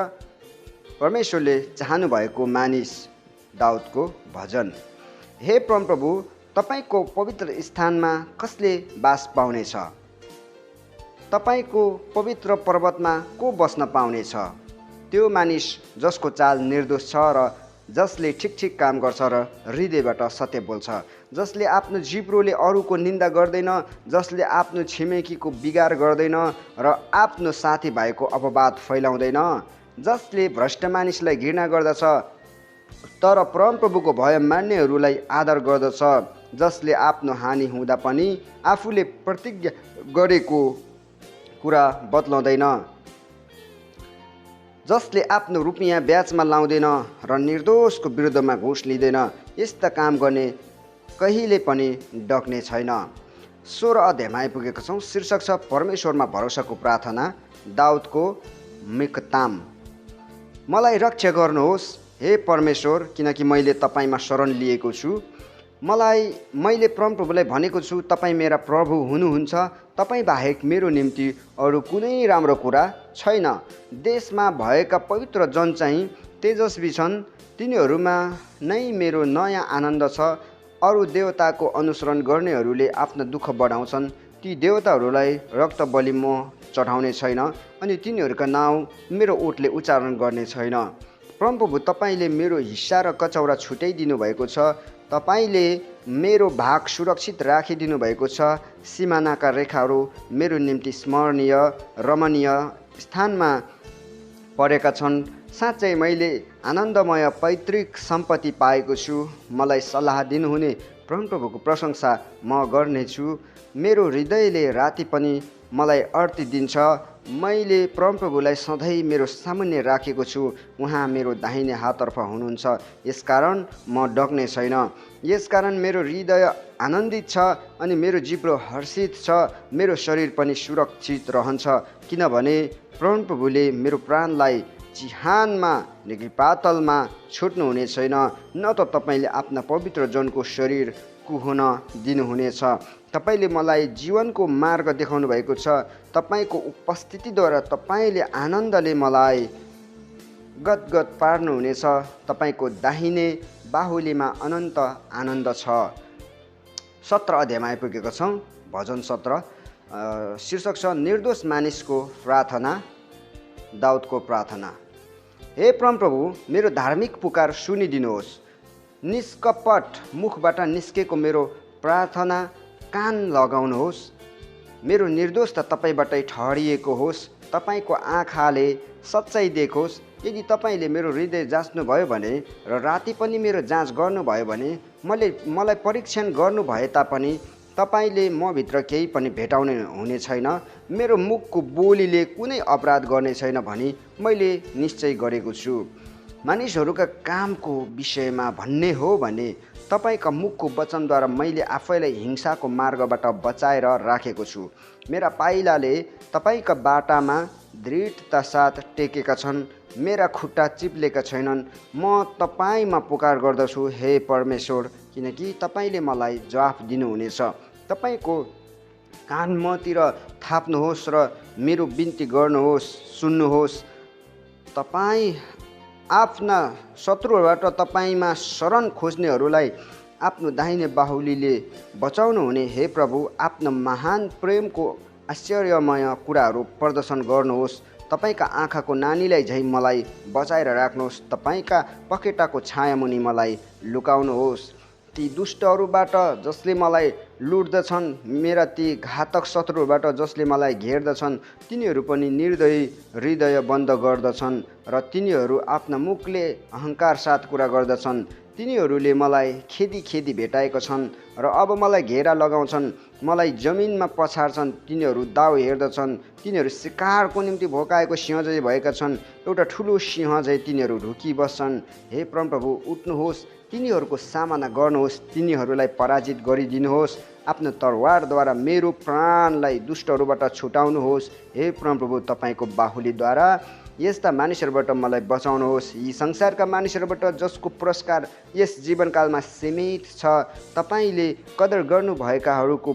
परमेश्वरले चाहनुभएको मानिस। दाउदको भजन। हे परमप्रभु, तपाईँको पवित्र स्थानमा कसले बास पाउनेछ? तपाईँको पवित्र पर्वतमा को बस्न पाउनेछ? त्यो मानिस जसको चाल निर्दोष छ र जसले ठिक काम गर्छ र हृदयबाट सत्य बोल्छ, जसले आफ्नो जिब्रोले अरूको निन्दा गर्दैन, जसले आफ्नो छिमेकीको बिगार गर्दैन र आफ्नो साथीभाइको अपवाद फैलाउँदैन, जसले भ्रष्ट मानिसलाई घृणा गर्दछ तर परमप्रभुको भय मान्नेहरूलाई आदर गर्दछ, जसले आफ्नो हानि हुँदा पनि आफूले प्रतिज्ञा गरेको कुरा बदलाउँदैन, जसले आफ्नो रुपियाँ ब्याजमा लाउँदैन र निर्दोषको विरुद्धमा घुस लिँदैन, यस्ता काम गर्ने कहिले पनि डक्ने छैन। 16 अध्यायमा आइपुगेका छौँ। शीर्षक छ परमेश्वरमा भरोसाको प्रार्थना। दाउदको मिकताम। मलाई रक्षा गर्नुहोस् हे परमेश्वर, किनकि मैले तपाईँमा शरण लिएको छु। मैले परमप्रभुलाई भनेको छु, तपाईँ मेरा प्रभु हुनुहुन्छ, तपाईँ बाहेक मेरो निम्ति अरू कुनै राम्रो कुरा छैन। देशमा भएका पवित्र जन चाहिँ तेजस्वी छन्, तिनीहरूमा नै मेरो नयाँ आनन्द छ। अरू देवताको अनुसरण गर्नेहरूले आफ्ना दुःख बढाउँछन्, ती देवताहरूलाई रक्त बलि म चढाउने छैन अनि तिनीहरूका नाउँ मेरो ओठले उच्चारण गर्ने छैन। परमप्रभु, तपाईँले मेरो हिस्सा र कचौरा छुट्याइदिनु भएको छ, तपाईँले मेरो भाग सुरक्षित राखिदिनु भएको छ। सिमानाका रेखाहरू मेरो निम्ति स्मरणीय रमणीय स्थानमा परेका छन्। साँच्चै मैले आनन्दमय पैतृक सम्पत्ति पाएको छु। मलाई सल्लाह दिनुहुने परमप्रभुको प्रशंसा म गर्नेछु। मेरो हृदयले राति पनि मलाई अर्ती दिन्छ। मैले परमप्रभुलाई सधैँ मेरो सामुन्ने राखेको छु। उहाँ मेरो दाहिने हाततर्फ हुनुहुन्छ, यसकारण म डग्ने छैन। यसकारण मेरो हृदय आनन्दित छ अनि मेरो जिब्रो हर्षित छ। मेरो शरीर पनि सुरक्षित रहन्छ, किनभने परमप्रभुले मेरो प्राणलाई चिहानमा कि पातलमा छुट्नुहुने छैन, न त तपाईँले आफ्ना पवित्र जनको शरीर कुहुन दिनुहुनेछ। तपाईँले मलाई जीवनको मार्ग देखाउनु भएको छ। तपाईँको उपस्थितिद्वारा तपाईँले आनन्दले मलाई गदगद पार्नुहुनेछ। तपाईँको दाहिने बाहुलीमा अनन्त आनन्द छ। 17 अध्यायमा आइपुगेका छौँ। भजन 17 शीर्षक छ निर्दोष मानिसको प्रार्थना। दाउदको प्रार्थना। हे परमप्रभु, मेरो धार्मिक पुकार सुनिदिनुहोस्। निष्कपट मुखबाट निस्केको मेरो प्रार्थना कान लगाउनुहोस्। मेरो निर्दोषता तपाईँबाटै ठहरिएको होस्। तपाईँको आँखाले सच्चाइ देखोस्। यदि तपाईँले मेरो हृदय जाँच्नुभयो भने र राति पनि मेरो जाँच गर्नुभयो भने, मलाई परीक्षण गर्नुभए तापनि तपाईँले मभित्र केही पनि भेटाउने हुने छैन। मेरो मुखको बोलीले कुनै अपराध गर्ने छैन भनी मैले निश्चय गरेको छु। मानिसहरूका कामको विषयमा भन्ने हो भने तपाईँका मुखको वचनद्वारा मैले आफैलाई हिंसाको मार्गबाट बचाएर राखेको छु। मेरा पाइलाले तपाईँका बाटामा दृढता साथ टेकेका छन्। मेरा खुट्टा चिप्लेका छैनन्। म तपाईँमा पुकार गर्दछु, हे परमेश्वर, किनकि तपाईँले मलाई जवाफ दिनुहुनेछ। तपाईँको कान मतिर थाप्नुहोस् र मेरो बिन्ती गर्नुहोस्, सुन्नुहोस्। तपाईँ आफ्ना शत्रुहरूबाट तपाईँमा शरण खोज्नेहरूलाई आफ्नो दाहिने बाहुलीले बचाउनुहुने हे प्रभु, आफ्नो महान प्रेमको आश्चर्यमय कुराहरू प्रदर्शन गर्नुहोस्। तपाईँका आँखाको नानीलाई झैँ मलाई बचाएर राख्नुहोस्। तपाईँका पखेटाको छायामुनि मलाई लुकाउनुहोस्। ती दुष्टहरूबाट जसले मलाई लुट्दछन्, मेरा ती घातक शत्रुहरूबाट जसले मलाई घेर्दछन्, तिनीहरू पनि निर्दयी हृदय बन्द गर्दछन् र तिनीहरू आफ्ना मुखले अहङ्कार साथ कुरा गर्दछन्। तिनीहरूले मलाई खेदी भेटाएका छन् र अब मलाई घेरा लगाउँछन्। मलाई जमिनमा पछार्छन्। तिनीहरू दाउ हेर्दछन्। तिनीहरू शिकारको निम्ति भोकाएको सिंह झैँ भएका छन्। एउटा ठुलो सिंह झैँ तिनीहरू ढुकिबस्छन्। हे परमप्रभु, उठ्नुहोस्, तिनीहरूको सामना गर्नुहोस्, तिनीहरूलाई पराजित गरिदिनुहोस्। आफ्नो तरवारद्वारा मेरो प्राणलाई दुष्टहरूबाट छुटाउनुहोस्। हे परमप्रभु, तपाईँको बाहुलीद्वारा यस्ता मानिसहरूबाट मलाई बचाउनुहोस्, यी संसारका मानिसहरूबाट जसको पुरस्कार यस जीवनकालमा सीमित छ। तपाईँले कदर गर्नुभएकाहरूको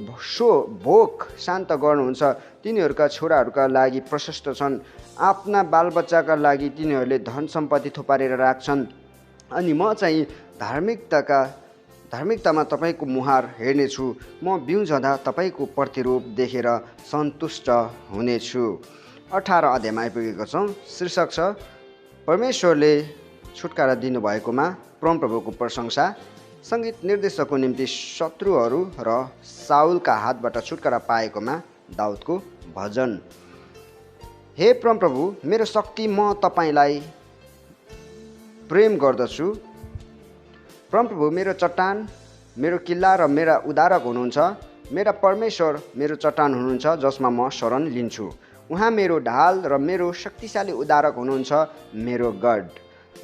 भोक शान्त गर्नुहुन्छ। तिनीहरूका छोराहरूका लागि प्रशस्त छन्। आफ्ना बालबच्चाका लागि तिनीहरूले धन सम्पत्ति थुपारेर राख्छन्। अनि म चाहिँ धार्मिकतामा तपाईँको मुहार हेर्नेछु। म बिउझँदा तपाईँको प्रतिरूप देखेर सन्तुष्ट हुनेछु। 18 अध्यायमा आइपुगेको छौँ। शीर्षक छ परमेश्वरले छुटकारा दिनुभएकोमा परमप्रभुको प्रशंसा। सङ्गीत निर्देशकको निम्ति शत्रुहरू र साउलका हातबाट छुटकारा पाएकोमा दाउदको भजन। हे परमप्रभु, मेरो शक्ति, म तपाईँलाई प्रेम गर्दछु। परमप्रभु मेरो चट्टान, मेरो किल्ला र मेरा उद्धारक हुनुहुन्छ। मेरा परमेश्वर मेरो चट्टान हुनुहुन्छ जसमा म शरण लिन्छु। उहाँ मेरो ढाल र मेरो शक्तिशाली उद्धारक हुनुहुन्छ, मेरो गढ।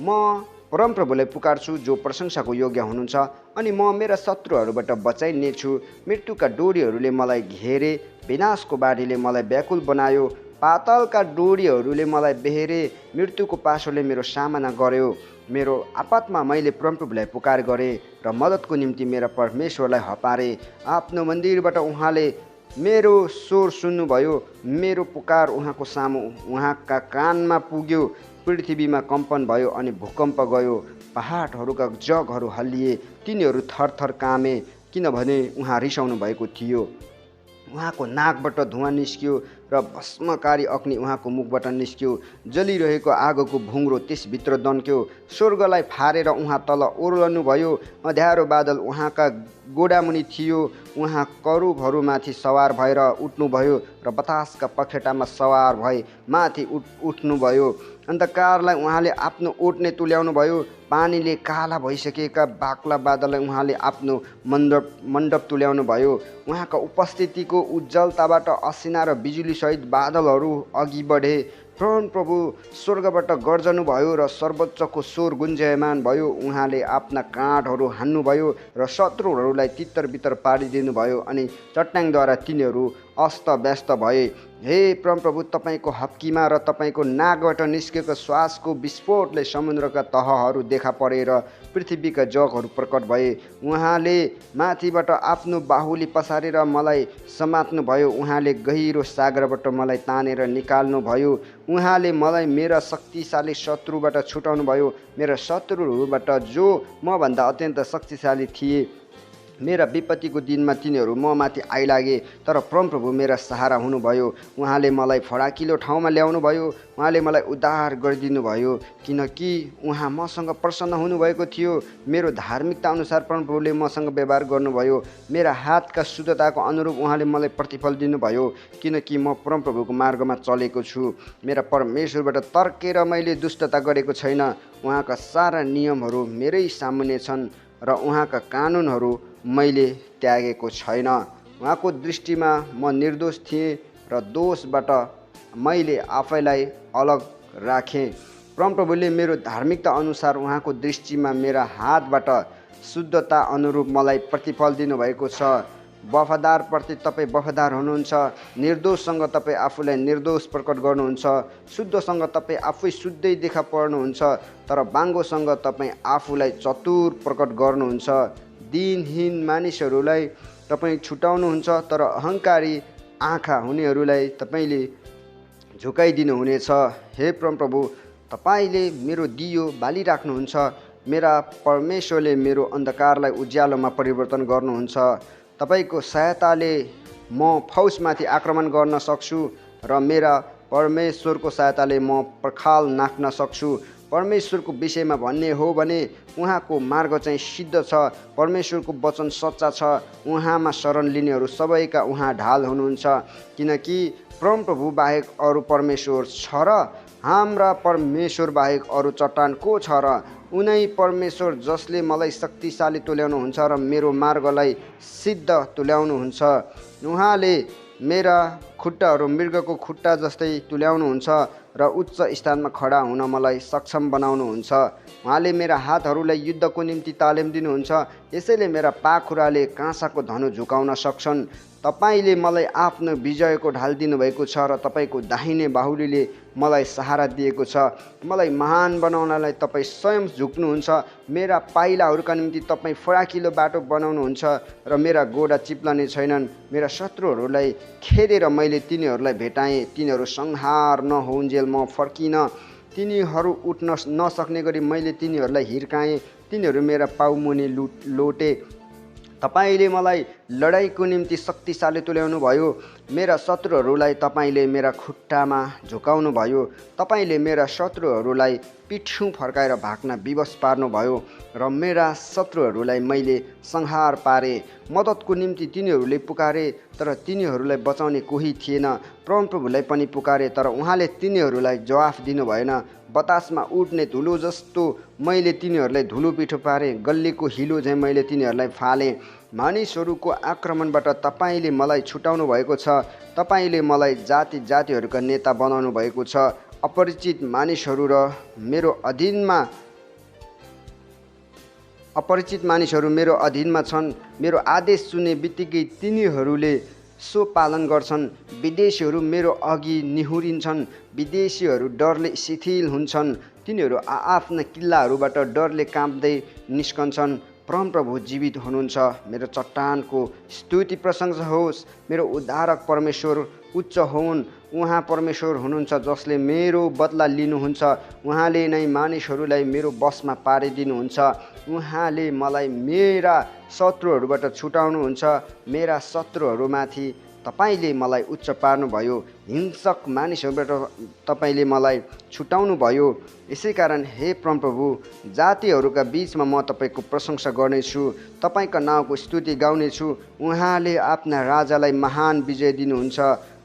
म परमप्रभुलाई पुकार्छु जो प्रशंसाको योग्य हुनुहुन्छ, अनि म मेरा शत्रुहरूबाट बचाइनेछु। मृत्युका डोरीहरूले मलाई घेरे, विनाशको बाढीले मलाई व्याकुल बनायो। पातालका डोरीहरूले मलाई बेहेरे, मृत्युको पासोले मेरो सामना गर्यो। मेरो आपतमा मैले परमप्रभुलाई पुकार गरेँ र मद्दतको निम्ति मेरा परमेश्वरलाई हपारेँ। आफ्नो मन्दिरबाट उहाँले मेरो स्वर सुन्नुभयो। मेरो पुकार उहाँको सामु उहाँका कानमा पुग्यो। पृथ्वीमा कम्पन भयो अनि भूकम्प गयो। पहाडहरूका जगहरू हल्लिए, तिनीहरू थरथर कामे, किनभने उहाँ रिसाउनु भएको थियो। उहाँको नाकबाट धुवाँ निस्क्यो र भस्मकारी अग्नि उहाँको मुखबाट निस्क्यो। जलिरहेको आगोको भुङ्रो त्यसभित्र दन्क्यो। स्वर्गलाई फारेर उहाँ तल ओर्लनुभयो। अँध्यारो बादल उहाँका गोडामुनि थियो। उहाँ करूबहरूमाथि सवार भएर उठ्नुभयो र बतासका पखेटामा सवार भए माथि उठ्नुभयो। अन्धकारलाई उहाँले आफ्नो ओटले तुल्याउनु भयो। पानीले काला भइसकेका बाक्ला बादललाई उहाँले आफ्नो मण्डप तुल्याउनु भयो। उहाँका उपस्थितिको उज्जवलताबाट असिना र बिजुलीसहित बादलहरू अघि बढे। परमप्रभु स्वर्गबाट गर्जनु भयो र सर्वोच्चको स्वर गुन्जयमान भयो। उहाँले आफ्ना काँधहरू हान्नुभयो र शत्रुहरूलाई तितर बितर पारिदिनु भयो अनि चट्याङद्वारा तिनीहरू अस्तव्यस्त भए। हे परमप्रभु, तपाईँको हप्कीमा र तपाईँको नाकबाट निस्केको श्वासको विस्फोटले समुद्रका तहहरू देखा परेर पृथ्वीका जगहरू प्रकट भए। उहाँले माथिबाट आफ्नो बाहुली पसारेर मलाई समात्नुभयो। उहाँले गहिरो सागरबाट मलाई तानेर निकाल्नुभयो। उहाँले मलाई मेरा शक्तिशाली शत्रुबाट छुटाउनु भयो, मेरा शत्रुहरूबाट जो मभन्दा अत्यन्त शक्तिशाली थिए। मेरा विपत्तिको दिनमा तिनीहरू ममाथि आइलागे, तर परमप्रभु मेरा सहारा हुनुभयो। उहाँले मलाई फराकिलो ठाउँमा ल्याउनुभयो। उहाँले मलाई उद्धार गरिदिनु भयो, किनकि उहाँ मसँग प्रसन्न हुनुभएको थियो। मेरो धार्मिकता अनुसार परमप्रभुले मसँग व्यवहार गर्नुभयो। मेरा हातका शुद्धताको अनुरूप उहाँले मलाई प्रतिफल दिनुभयो, किनकि म परमप्रभुको मार्गमा चलेको छु। मेरा परमेश्वरबाट तर्केर मैले दुष्टता गरेको छैन। उहाँका सारा नियमहरू मेरै सामुन्ने छन् र उहाँका कानुनहरू मैले त्यागेको छैन। उहाँको दृष्टिमा म निर्दोष थिएँ र दोषबाट मैले आफैलाई अलग राखेँ। परमप्रभुले मेरो धार्मिकता अनुसार उहाँको दृष्टिमा मेरा हातबाट शुद्धता अनुरूप मलाई प्रतिफल दिनुभएको छ। वफादारप्रति तपाईँ वफादार हुनुहुन्छ। निर्दोषसँग तपाईँ आफूलाई निर्दोष प्रकट गर्नुहुन्छ। शुद्धसँग तपाईँ आफै शुद्धै देखा पर्नुहुन्छ, तर बाङ्गोसँग तपाईँ आफूलाई चतुर प्रकट गर्नुहुन्छ। दिनहीन मानिसहरूलाई तपाईँ छुटाउनुहुन्छ, तर अहङ्कारी आँखा हुनेहरूलाई तपाईँले झुकाइदिनुहुनेछ। हे परमप्रभु, तपाईँले मेरो दियो बालिराख्नुहुन्छ। मेरा परमेश्वरले मेरो अन्धकारलाई उज्यालोमा परिवर्तन गर्नुहुन्छ। तपाईँको सहायताले म फौजमाथि आक्रमण गर्न सक्छु र मेरा परमेश्वरको सहायताले म पर्खाल नाख्न सक्छु। परमेश्वरको विषयमा भन्ने हो भने उहाँको मार्ग चाहिँ सिद्ध छ। परमेश्वरको वचन सच्चा छ। उहाँमा शरण लिनेहरू सबैका उहाँ ढाल हुनुहुन्छ। किनकि परमप्रभु बाहेक अरू परमेश्वर छ र हाम्रा परमेश्वर बाहेक अरू चट्टान को छ र? उनै परमेश्वर जसले मलाई शक्तिशाली तुल्याउनुहुन्छ र मेरो मार्गलाई सिद्ध तुल्याउनुहुन्छ। उहाँले मेरा खुट्टाहरू मृगको खुट्टा जस्तै तुल्याउनुहुन्छ र उच्च स्थानमा खडा हुन मलाई सक्षम बनाउनुहुन्छ। उहाँले मेरा हातहरूलाई युद्धको निम्ति तालिम दिनुहुन्छ, यसैले मेरा पाखुराले काँसाको धनु झुकाउन सक्छन्। तपाईँले मलाई आफ्नो विजयको ढाल दिनुभएको छ र तपाईँको दाहिने बाहुलीले मलाई सहारा दिएको छ। मलाई महान बनाउनलाई तपाईँ स्वयं झुक्नुहुन्छ। मेरा पाइलाहरूका निम्ति तपाईँ फराकिलो बाटो बनाउनुहुन्छ र मेरा गोडा चिप्लने छैनन्। मेरा शत्रुहरूलाई खेदेर मैले तिनीहरूलाई भेटाएँ। तिनीहरू संहार नहोउन्जेल म फर्किनँ। तिनीहरू उठ्न नसक्ने गरी मैले तिनीहरूलाई हिर्काएँ। तिनीहरू मेरा पाउमुनि लोटे। तपाईँले मलाई लडाइँको निम्ति शक्तिशाली तुल्याउनु भयो। मेरा शत्रुहरूलाई तपाईँले मेरा खुट्टामा झुकाउनु भयो। तपाईँले मेरा शत्रुहरूलाई पिठ्यौँ फर्काएर भाग्न विवश पार्नुभयो र मेरा शत्रुहरूलाई मैले संहार पारेँ। मद्दतको निम्ति तिनीहरूले पुकारे, तर तिनीहरूलाई बचाउने कोही थिएन। परमप्रभुलाई पनि पुकारे, तर उहाँले तिनीहरूलाई जवाफ दिनु भएन। बतासमा उड्ने धुलो जस्तो मैले तिनीहरूलाई धुलो पिठो पारेँ। गल्लीको हिलो झैँ मैले तिनीहरूलाई फालेँ। मानिसहरूको आक्रमणबाट तपाईँले मलाई छुटाउनु भएको छ। तपाईँले मलाई जाति जातिहरूका नेता बनाउनु भएको छ। अपरिचित मानिसहरू मेरो अधीनमा छन्। मेरो आदेश सुन्ने बित्तिकै तिनीहरूले सो पालन गर्छन्। विदेशीहरू मेरो अघि निहुरिन्छन्। विदेशीहरू डरले शिथिल हुन्छन्। तिनीहरू आफ्ना किल्लाहरूबाट डरले काँप्दै निस्कन्छन्। परमप्रभु जीवित हुनुहुन्छ। मेरो चट्टानको स्तुति प्रशंसा होस्। मेरो उद्धारक परमेश्वर उच्च हुन्। उहाँ परमेश्वर हुनुहुन्छ जसले मेरो बदला लिनुहुन्छ। उहाँले नै मानिसहरूलाई मेरो बसमा पारिदिनुहुन्छ। उहाँले मलाई मेरा शत्रुहरूबाट छुटाउनुहुन्छ। मेरा शत्रुहरूमाथि तपाईँले मलाई उच्च पार्नुभयो, हिंसक मानिसहरूबाट तपाईँले मलाई छुटाउनुभयो। यसै कारण हे परमप्रभु, जातिहरूका बीचमा म तपाईँको प्रशंसा गर्नेछु, तपाईँका नाउँको स्तुति गाउनेछु। उहाँले आफ्ना राजालाई महान विजय दिनुहुन्छ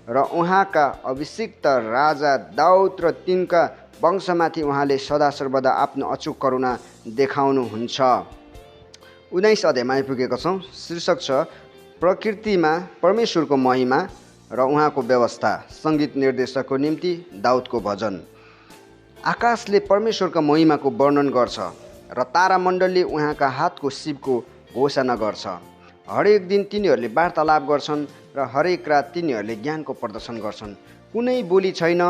र उहाँका अभिषिक्त राजा दाउद र तिनका वंशमाथि उहाँले सदा सर्वदा आफ्नो अचूक करुणा देखाउनुहुन्छ। 19 अध्यायमा आइपुगेका छौँ। शीर्षक छ प्रकृतिमा परमेश्वरको महिमा र उहाँको व्यवस्था। सङ्गीत निर्देशकको निम्ति दाउदको भजन। आकाशले परमेश्वरको महिमाको वर्णन गर्छ र तारामण्डलले उहाँका हातको सिपको घोषणा गर्छ। हरेक दिन तिनीहरूले वार्तालाप गर्छन् र हरेक रात तिनीहरूले ज्ञानको प्रदर्शन गर्छन्। कुनै बोली छैन,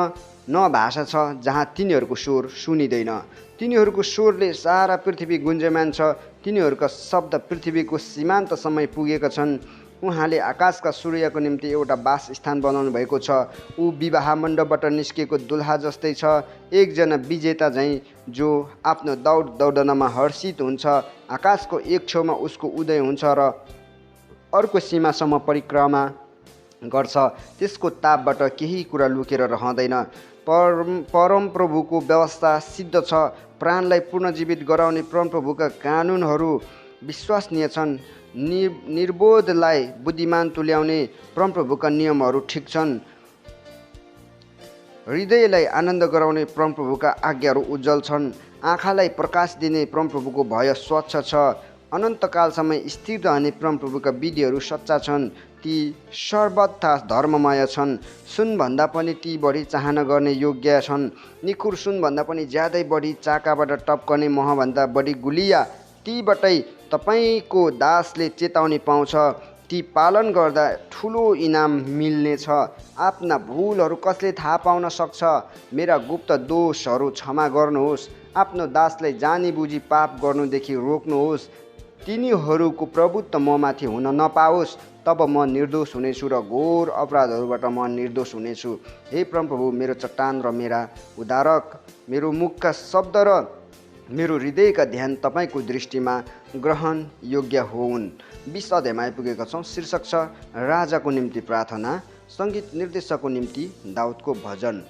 न भाषा छ जहाँ तिनीहरूको स्वर सुनिँदैन। तिनीहरूको स्वरले सारा पृथ्वी गुन्जयमान छ। तिनीहरूका शब्द पृथ्वीको सीमान्तसम्म पुगेका छन्। उहाँले आकाशका सूर्यको निम्ति एउटा वासस्थान बनाउनु भएको छ। ऊ विवाह मण्डपबाट निस्केको दुल्हा जस्तै छ, एकजना विजेता झैँ जो आफ्नो दौडनमा हर्षित हुन्छ। आकाशको एक छेउमा उसको उदय हुन्छ र अर्को सीमासम्म परिक्रमा गर्छ। त्यसको तापबाट केही कुरा लुकेर रहँदैन। परमप्रभुको व्यवस्था सिद्ध छ, प्राणलाई पुनर्जीवित गराउने परमप्रभुका कानुनहरू विश्वसनीय छन्। निर्बोधलाई बुद्धिमान तुल्याउने परमप्रभुका नियमहरू ठिक छन्। हृदयलाई आनन्द गराउने परमप्रभुका आज्ञाहरू उज्जवल छन्। आँखालाई प्रकाश दिने परमप्रभुको भय स्वच्छ छ। अनन्तकालसम्म स्थिर रहने परमप्रभुका विधिहरू सच्चा छन्। ती सर्वथा धर्ममय छन्। सुनभन्दा पनि ती बढी चाहना गर्ने योग्य छन्। निखुर सुनभन्दा पनि ज्यादै बढी चाकाबाट टप्कने महभन्दा बढी गुलिया तीबाटै तपाईँको दासले चेतावनी पाउँछ। ती पालन गर्दा ठुलो इनाम मिल्नेछ। आफ्ना भुलहरू कसले थाहा पाउन सक्छ? मेरा गुप्त दोषहरू क्षमा गर्नुहोस्। आफ्नो दासलाई जानी बुझी पाप गर्नुदेखि रोक्नुहोस्। तिनीहरूको प्रभुत्व ममाथि हुन नपाओस्। तब म निर्दोष हुनेछु र घोर अपराधहरूबाट म निर्दोष हुनेछु। हे परमप्रभु, मेरो चट्टान र मेरा उद्धारक, मेरो मुखका शब्द र मेरो हृदयका ध्यान तपाईँको दृष्टिमा ग्रहण योग्य हुन्। 20 अध्यायमा आइपुगेका छौँ। शीर्षक छ राजाको निम्ति प्रार्थना। सङ्गीत निर्देशकको निम्ति दाउदको भजन।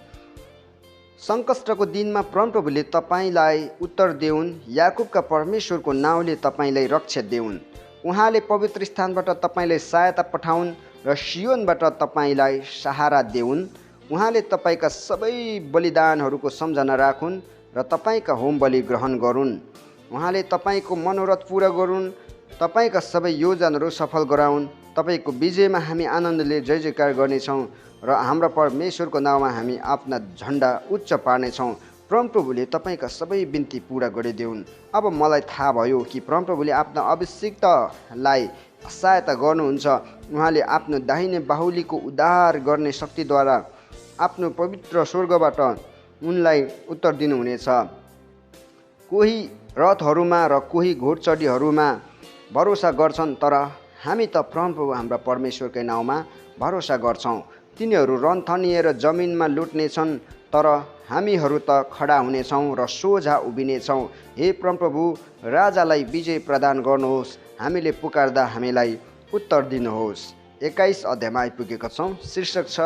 सङ्कष्टको दिनमा परमप्रभुले तपाईँलाई उत्तर देऊन्। याकुबका परमेश्वरको नाउँले तपाईँलाई रक्षा देऊन्। उहाँले पवित्र स्थानबाट तपाईँलाई सहायता पठाउन् र सियोनबाट तपाईँलाई सहारा देऊन्। उहाँले तपाईँका सबै बलिदानहरूको सम्झना राखुन् र तपाईँका होम बलि ग्रहण गरून्। उहाँले तपाईँको मनोरथ पुरा गरून्, तपाईँका सबै योजनाहरू सफल गराउन्। तपाईँको विजयमा हामी आनन्दले जय जयकार गर्नेछौँ र हाम्रा परमेश्वरको नाउँमा हामी आफ्ना झन्डा उच्च पार्नेछौँ। परमप्रभुले तपाईँका सबै बिन्ती पुरा गरिदेऊन्। अब मलाई थाहा भयो कि परमप्रभुले आफ्ना अभिषिक्तलाई सहायता गर्नुहुन्छ। उहाँले आफ्नो दाहिने बाहुलीको उद्धार गर्ने शक्तिद्वारा आफ्नो पवित्र स्वर्गबाट उनलाई उत्तर दिनुहुनेछ। कोही रथहरूमा र कोही घोडचढीहरूमा भरोसा गर्छन्, तर हामी त परमप्रभु हाम्रा परमेश्वरकै नाउँमा भरोसा गर्छौँ। तिनीहरू रन थनिएर जमिनमा लुट्नेछन्, तर हामीहरू त खडा हुनेछौँ र सोझा उभिनेछौँ। हे परमप्रभु, राजालाई विजय प्रदान गर्नुहोस्। हामीले पुकार्दा हामीलाई उत्तर दिनुहोस्। 21 अध्यायमा आइपुगेका छौँ। शीर्षक छ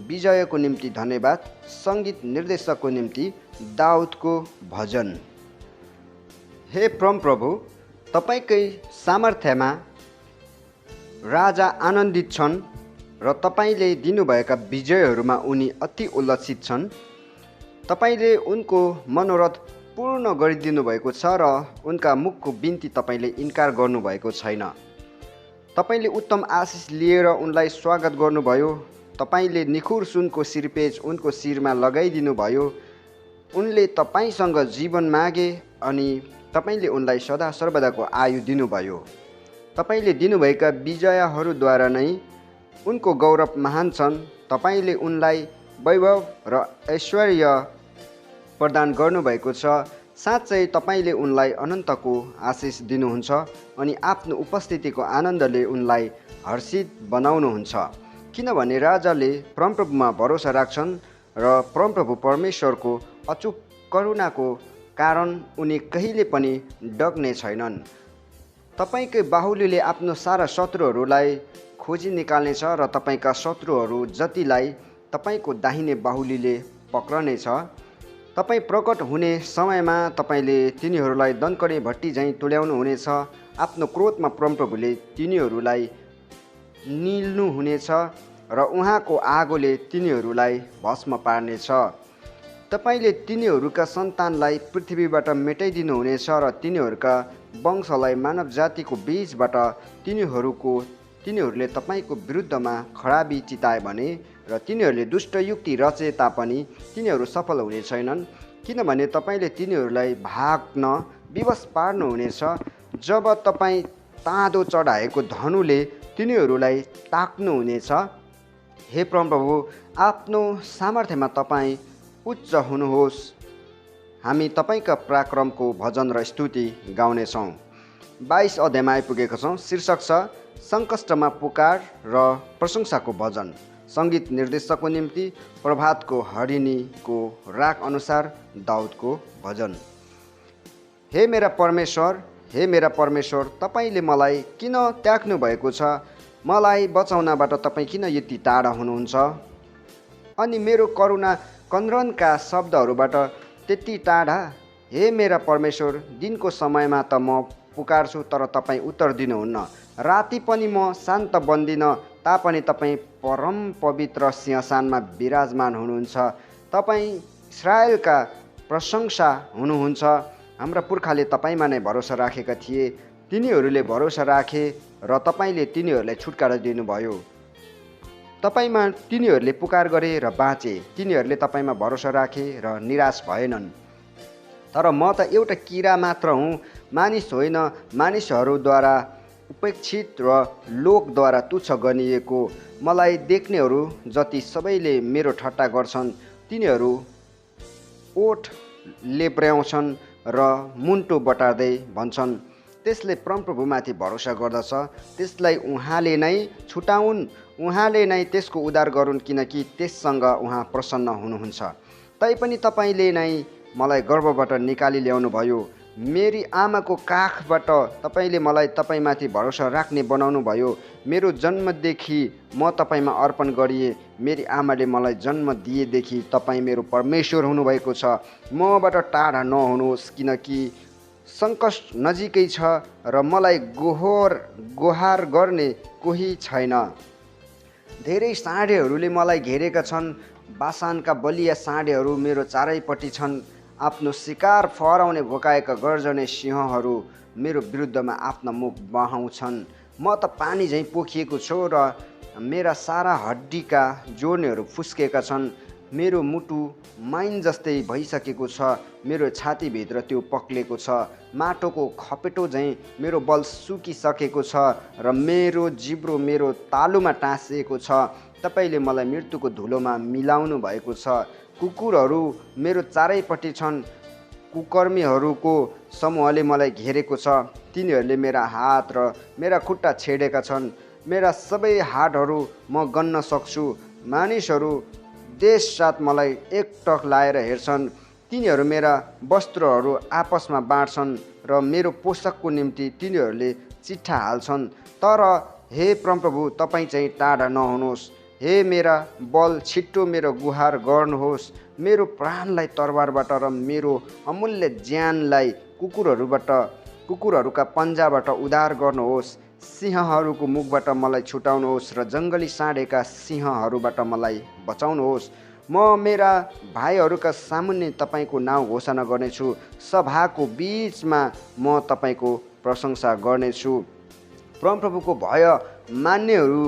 विजयको निम्ति धन्यवाद। सङ्गीत निर्देशकको निम्ति दाउदको भजन। हे परमप्रभु, तपाईँकै सामर्थ्यमा राजा आनन्दित छन् र तपाईँले दिनुभएका विजयहरूमा उनी अति उल्लसित छन्। तपाईँले उनको मनोरथ पूर्ण गरिदिनु भएको छ र उनका मुखको बिन्ती तपाईँले इन्कार गर्नुभएको छैन। तपाईँले उत्तम आशिष लिएर उनलाई स्वागत गर्नुभयो। तपाईँले निखुर सुनको सिरपेज उनको शिरमा लगाइदिनु भयो। उनले तपाईँसँग जीवन मागे अनि तपाईँले उनलाई सदा सर्वदाको आयु दिनुभयो। तपाईँले दिनुभएका विजयहरूद्वारा नै उनको गौरव महान छन्। तपाईँले उनलाई वैभव र ऐश्वर्य प्रदान गर्नुभएको छ। साँच्चै तपाईँले उनलाई अनन्तको आशिष दिनुहुन्छ अनि आफ्नो उपस्थितिको आनन्दले उनलाई हर्षित बनाउनुहुन्छ। किनभने राजाले परमप्रभुमा भरोसा राख्छन् र परमप्रभु परमेश्वरको अचूक करुणाको कारण उनी कहिले पनि डग्ने छैनन्। तपाईँकै बाहुलीले आफ्नो सारा शत्रुहरूलाई खोजी निकाल्नेछ र तपाईँका शत्रुहरू जतिलाई तपाईँको दाहिने बाहुलीले पक्रनेछ। तपाईँ प्रकट हुने समयमा तपाईँले तिनीहरूलाई दन्कने भट्टी झैँ तुल्याउनु हुनेछ। आफ्नो क्रोधमा परमप्रभुले तिनीहरूलाई निल्नुहुनेछ र उहाँको आगोले तिनीहरूलाई भस्म पार्नेछ। तपाईँले तिनीहरूका सन्तानलाई पृथ्वीबाट मेटाइदिनुहुनेछ र तिनीहरूका वंशलाई मानव जातिको बीचबाट तिनीहरूले तपाईँको विरुद्धमा खराबी चिताए भने र तिनीहरूले दुष्ट युक्ति रचे तापनि तिनीहरू सफल हुने छैनन्, किनभने तपाईँले तिनीहरूलाई भाग्न विवश पार्नुहुनेछ। जब तपाईँ ताँदो चढाएको धनुले तिनीहरूलाई ताक्नुहुनेछ। हे परमप्रभु, आफ्नो सामर्थ्यमा तपाईँ उच्च हुनुहोस्। हामी तपाईँका पराक्रमको भजन र स्तुति गाउनेछौँ। 22 अध्यायमा आइपुगेका छौँ। शीर्षक छ सङ्कष्टमा पुकार र प्रशंसाको भजन। सङ्गीत निर्देशकको निम्ति प्रभातको हरिणीको राग अनुसार दाउदको भजन। हे मेरा परमेश्वर, तपाईँले मलाई किन त्याग्नु भएको छ? मलाई बचाउनबाट तपाईँ किन यति टाढा हुनुहुन्छ? अनि मेरो करुणा कन्द्रनका शब्दहरूबाट त्यति टाढा? हे मेरा परमेश्वर, दिनको समयमा त म पुकार्छु तर तपाईँ उत्तर दिनुहुन्न। राति पनि म शान्त बन्दिन तापनि तपाईँ परम पवित्र सिंहासनमा विराजमान हुनुहुन्छ। तपाईँ इस्राएलका प्रशंसा हुनुहुन्छ। हाम्रा पुर्खाले तपाईँमा नै भरोसा राखेका थिए। तिनीहरूले भरोसा राखे र तपाईँले तिनीहरूलाई छुटकारा दिनुभयो। तपाईँमा तिनीहरूले पुकार गरे र बाँचे। तिनीहरूले तपाईँमा भरोसा राखे र निराश भएनन्। तर म त एउटा किरा मात्र हुँ, मानिस होइन, मानिसहरूद्वारा उपेक्षित र लोकद्वारा तुच्छ गरिएको। मलाई देख्नेहरू जति सबैले मेरो ठट्टा गर्छन्। तिनीहरू ओठ लेब्र्याउँछन् र मुन्टो बटार्दै भन्छन्, त्यसले परमप्रभुमाथि भरोसा गर्दछ, त्यसलाई उहाँले नै छुटाउन्, उहाँले नै त्यसको उद्धार गरून्, किनकि त्यससँग उहाँ प्रसन्न हुनुहुन्छ। तैपनि तपाईँले नै मलाई गर्भबाट निकाली ल्याउनुभयो। मेरी आमाको काखबाट तपाईँले मलाई तपाईँमाथि भरोसा राख्ने बनाउनु भयो। मेरो जन्मदेखि म तपाईँमा अर्पण गरिएँ। मेरी आमाले मलाई जन्म दिएदेखि तपाईँ मेरो परमेश्वर हुनुभएको छ। मबाट टाढा नहुनुहोस्, किनकि सङ्कट नजिकै छ र मलाई गुहार गर्ने कोही छैन। धेरै साँढेहरूले मलाई घेरेका छन्। बासानका बलिया साँढेहरू मेरो चारैपट्टि छन्। आफ्नो शिकार फहराउने भोकाएका गर्जने सिंहहरू मेरो विरुद्धमा आफ्ना मुख बहाउँछन्। म त पानी झैँ पोखिएको छु र मेरा सारा हड्डीका जोड्नेहरू फुस्केका छन्। मेरो मुटु माइन जस्तै भइसकेको छ। मेरो छातीभित्र त्यो पक्लेको छ। माटोको खपेटो झैँ मेरो बल सुकिसकेको छ र मेरो जिब्रो मेरो तालुमा टाँसिएको छ। तपाईँले मलाई मृत्युको धुलोमा मिलाउनु भएको छ। कुकुरहरू मेरो चारैपट्टि छन्। कुकर्मीहरूको समूहले मलाई घेरेको छ। तिनीहरूले मेरा हात र मेरा खुट्टा छेडेका छन्। मेरा सबै हाडहरू म गन्न सक्छु। मानिसहरू देश साथ मलाई एकटक लाएर हेर्छन्। तिनीहरू मेरा वस्त्रहरू आपसमा बाँड्छन् र मेरो पोसाकको निम्ति तिनीहरूले चिट्ठा हाल्छन्। तर हे परमप्रभु, तपाईँ चाहिँ टाढा नहुनुहोस्। हे मेरा बल, छिट्टो मेरो गुहार गर्नुहोस्। मेरो प्राणलाई तरवारबाट र मेरो अमूल्य ज्यानलाई कुकुरहरूका पन्जाबाट उद्धार गर्नुहोस्। सिंहहरूको मुखबाट मलाई छुटाउनुहोस् र जङ्गली साँढेका सिंहहरूबाट मलाई बचाउनुहोस्। म मेरा भाइहरूका सामुन्ने तपाईँको नाउँ घोषणा गर्नेछु। सभाको बिचमा म तपाईँको प्रशंसा गर्नेछु। परमप्रभुको भय मान्नेहरू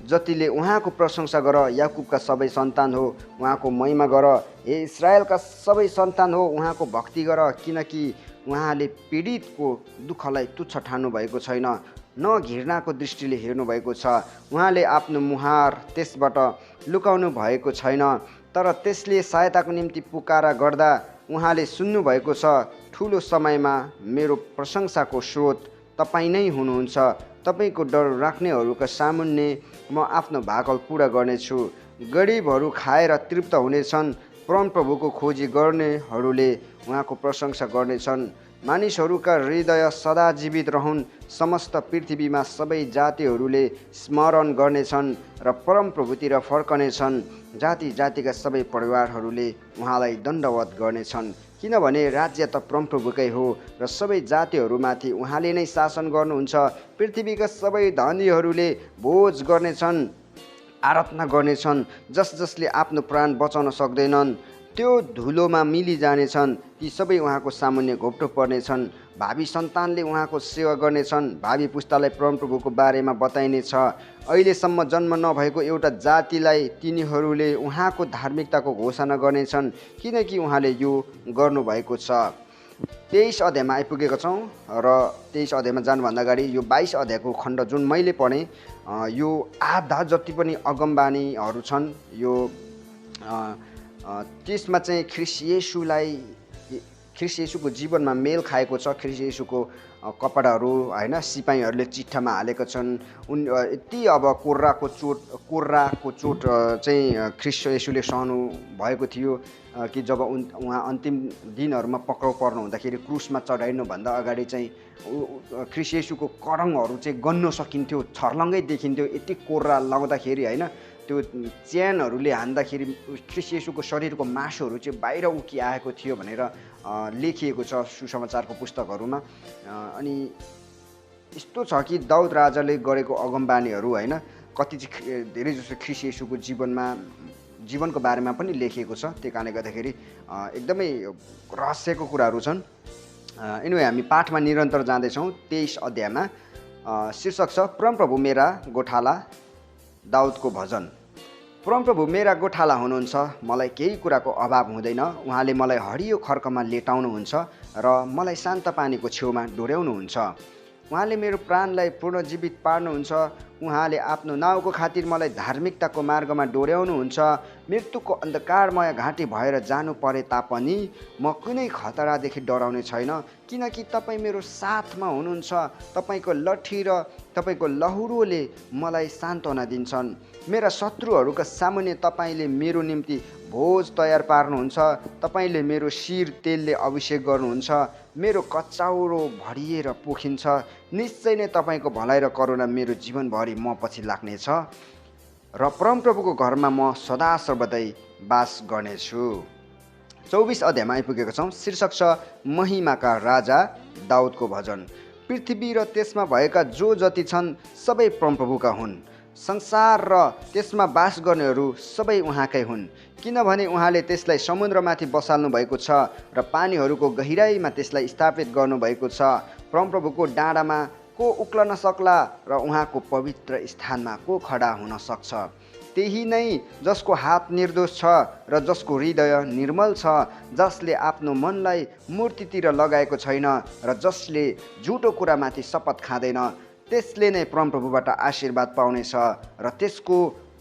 जतिले उहाँको प्रशंसा गर। याकुबका सबै सन्तान हो, उहाँको महिमा गर। हे इस्राएलका सबै सन्तान हो, उहाँको भक्ति गर, किनकि उहाँले पीडितको दुःखलाई तुच्छ ठान्नु भएको छैन, न घृणाको दृष्टिले हेर्नु भएको छ। उहाँले आफ्नो मुहार त्यसबाट लुकाउनु भएको छैन, तर त्यसले सहायताको निम्ति पुकारा गर्दा उहाँले सुन्नुभएको छ। ठुलो समयमा मेरो प्रशंसाको स्रोत तपाईँ नै हुनुहुन्छ। तपाईँको डर राख्नेहरूका सामुन्ने म आफ्नो भाकल पुरा गर्नेछु। गरिबहरू खाएर तृप्त हुनेछन्। परमप्रभुको खोजी गर्नेहरूले उहाँको प्रशंसा गर्नेछन्। मानिसहरूका हृदय सदा जीवित रहन्। समस्त पृथ्वीमा सबै जातिहरूले स्मरण गर्नेछन् र परमप्रभुतिर फर्कनेछन्। जाति जातिका सबै परिवारहरूले उहाँलाई दण्डवत गर्नेछन्, किनभने राज्य त परमप्रभुकै हो र सबै जातिहरूमाथि उहाँले नै शासन गर्नुहुन्छ। पृथ्वीका सबै धनीहरूले भोज गर्नेछन्, आराधना गर्नेछन्। जसले आफ्नो प्राण बचाउन सक्दैनन् त्यो धुलोमा मिली जानेछन्। ती सबै उहाँको सामुन्ने घोप्टो पर्नेछन्। भावी सन्तानले उहाँको सेवा गर्नेछन्। भावी पुस्तालाई परमप्रभुको बारेमा बताइनेछ। अहिलेसम्म जन्म नभएको एउटा जातिलाई तिनीहरूले उहाँको धार्मिकताको घोषणा गर्नेछन्, किनकि उहाँले यो गर्नुभएको छ। 23 अध्यायमा आइपुगेका छौँ र 23 अध्यायमा जानुभन्दा अगाडि यो 22 अध्यायको खण्ड जुन मैले पढेँ, यो आधा जति पनि अगमबानीहरू छन्। यो त्यसमा चाहिँ ख्रिस्ट येशूको जीवनमा मेल खाएको छ। ख्रिस्ट येशूको कपडाहरू होइन सिपाहीहरूले चिट्ठामा हालेका छन्। यति अब कोर्राको चोट चाहिँ ख्रिस्ट येशूले सहनु भएको थियो कि जब उहाँ अन्तिम दिनहरूमा पक्राउ पर्नु हुँदाखेरि क्रुसमा चढाइनुभन्दा अगाडि चाहिँ ख्रिस्ट येशूको करङहरू चाहिँ गन्न सकिन्थ्यो, छर्लङ्गै देखिन्थ्यो। यति कोर्रा लाउँदाखेरि होइन त्यो च्यानहरूले हान्दाखेरि ख्रिस्ट येशूको शरीरको मासुहरू चाहिँ बाहिर उकिआएको थियो भनेर लेखिएको छ सुसमाचारको पुस्तकहरूमा। अनि यस्तो छ कि दाउद राजाले गरेको अगमबानीहरू होइन कति चाहिँ धेरै जसो ख्रिस्ट येशूको जीवनको बारेमा पनि लेखिएको छ। त्यो कारणले गर्दाखेरि एकदमै रहस्यको कुराहरू छन्। एनिवे हामी पाठमा निरन्तर जाँदैछौँ। 23 अध्यायमा शीर्षक छ परमप्रभु मेरा गोठाला, दाउदको भजन। परमप्रभु मेरा गोठाला हुनुहुन्छ, मलाई केही कुराको अभाव हुँदैन। उहाँले मलाई हरियो खर्कमा लेटाउनुहुन्छ र मलाई शान्त पानीको छेउमा डोर्याउनुहुन्छ। उहाँले मेरो प्राणलाई पुनर्जीवित पार्नुहुन्छ। उहाँले आफ्नो नाउँको खातिर मलाई धार्मिकताको मार्गमा डोर्याउनुहुन्छ। मृत्युको अन्धकारमय घाँटी भएर जानु परे तापनि म कुनै खतरादेखि डराउने छैन, किनकि तपाईँ मेरो साथमा हुनुहुन्छ। तपाईँको लट्ठी र तपाईँको लहुरोले मलाई सान्त्वना दिन्छन्। मेरा शत्रुहरूका सामुन्ने तपाईँले मेरो निम्ति भोज तयार पार्नुहुन्छ। तपाईँले मेरो शिर तेलले अभिषेक गर्नुहुन्छ। मेरो कचाउरो भरिएर पोखिन्छ। निश्चय नै तपाईँको भलाइ र करुणा मेरो जीवनभरि म पछि लाग्नेछ र परमप्रभुको घरमा म सदा सर्वदै बास गर्नेछु। 24 अध्यायमा आइपुगेका छौँ। शीर्षक छ महिमाका राजा, दाउदको भजन। पृथ्वी र त्यसमा भएका जो जति छन् सबै परमप्रभुका हुन्। संसार र त्यसमा बास गर्नेहरू सबै उहाँकै हुन्, किनभने उहाँले त्यसलाई समुद्रमाथि बसाल्नु भएको छ र पानीहरूको गहिराईमा त्यसलाई स्थापित गर्नुभएको छ। परमप्रभुको डाँडामा को उक्लन सक्ला र उहाँको पवित्र स्थानमा को खडा हुन सक्छ? त्यही नै जसको हात निर्दोष छ र जसको हृदय निर्मल छ, जसले आफ्नो मनलाई मूर्तितिर लगाएको छैन र जसले झुटो कुरामाथि शपथ खाँदैन, त्यसले नै परमप्रभुबाट आशीर्वाद पाउनेछ र त्यसको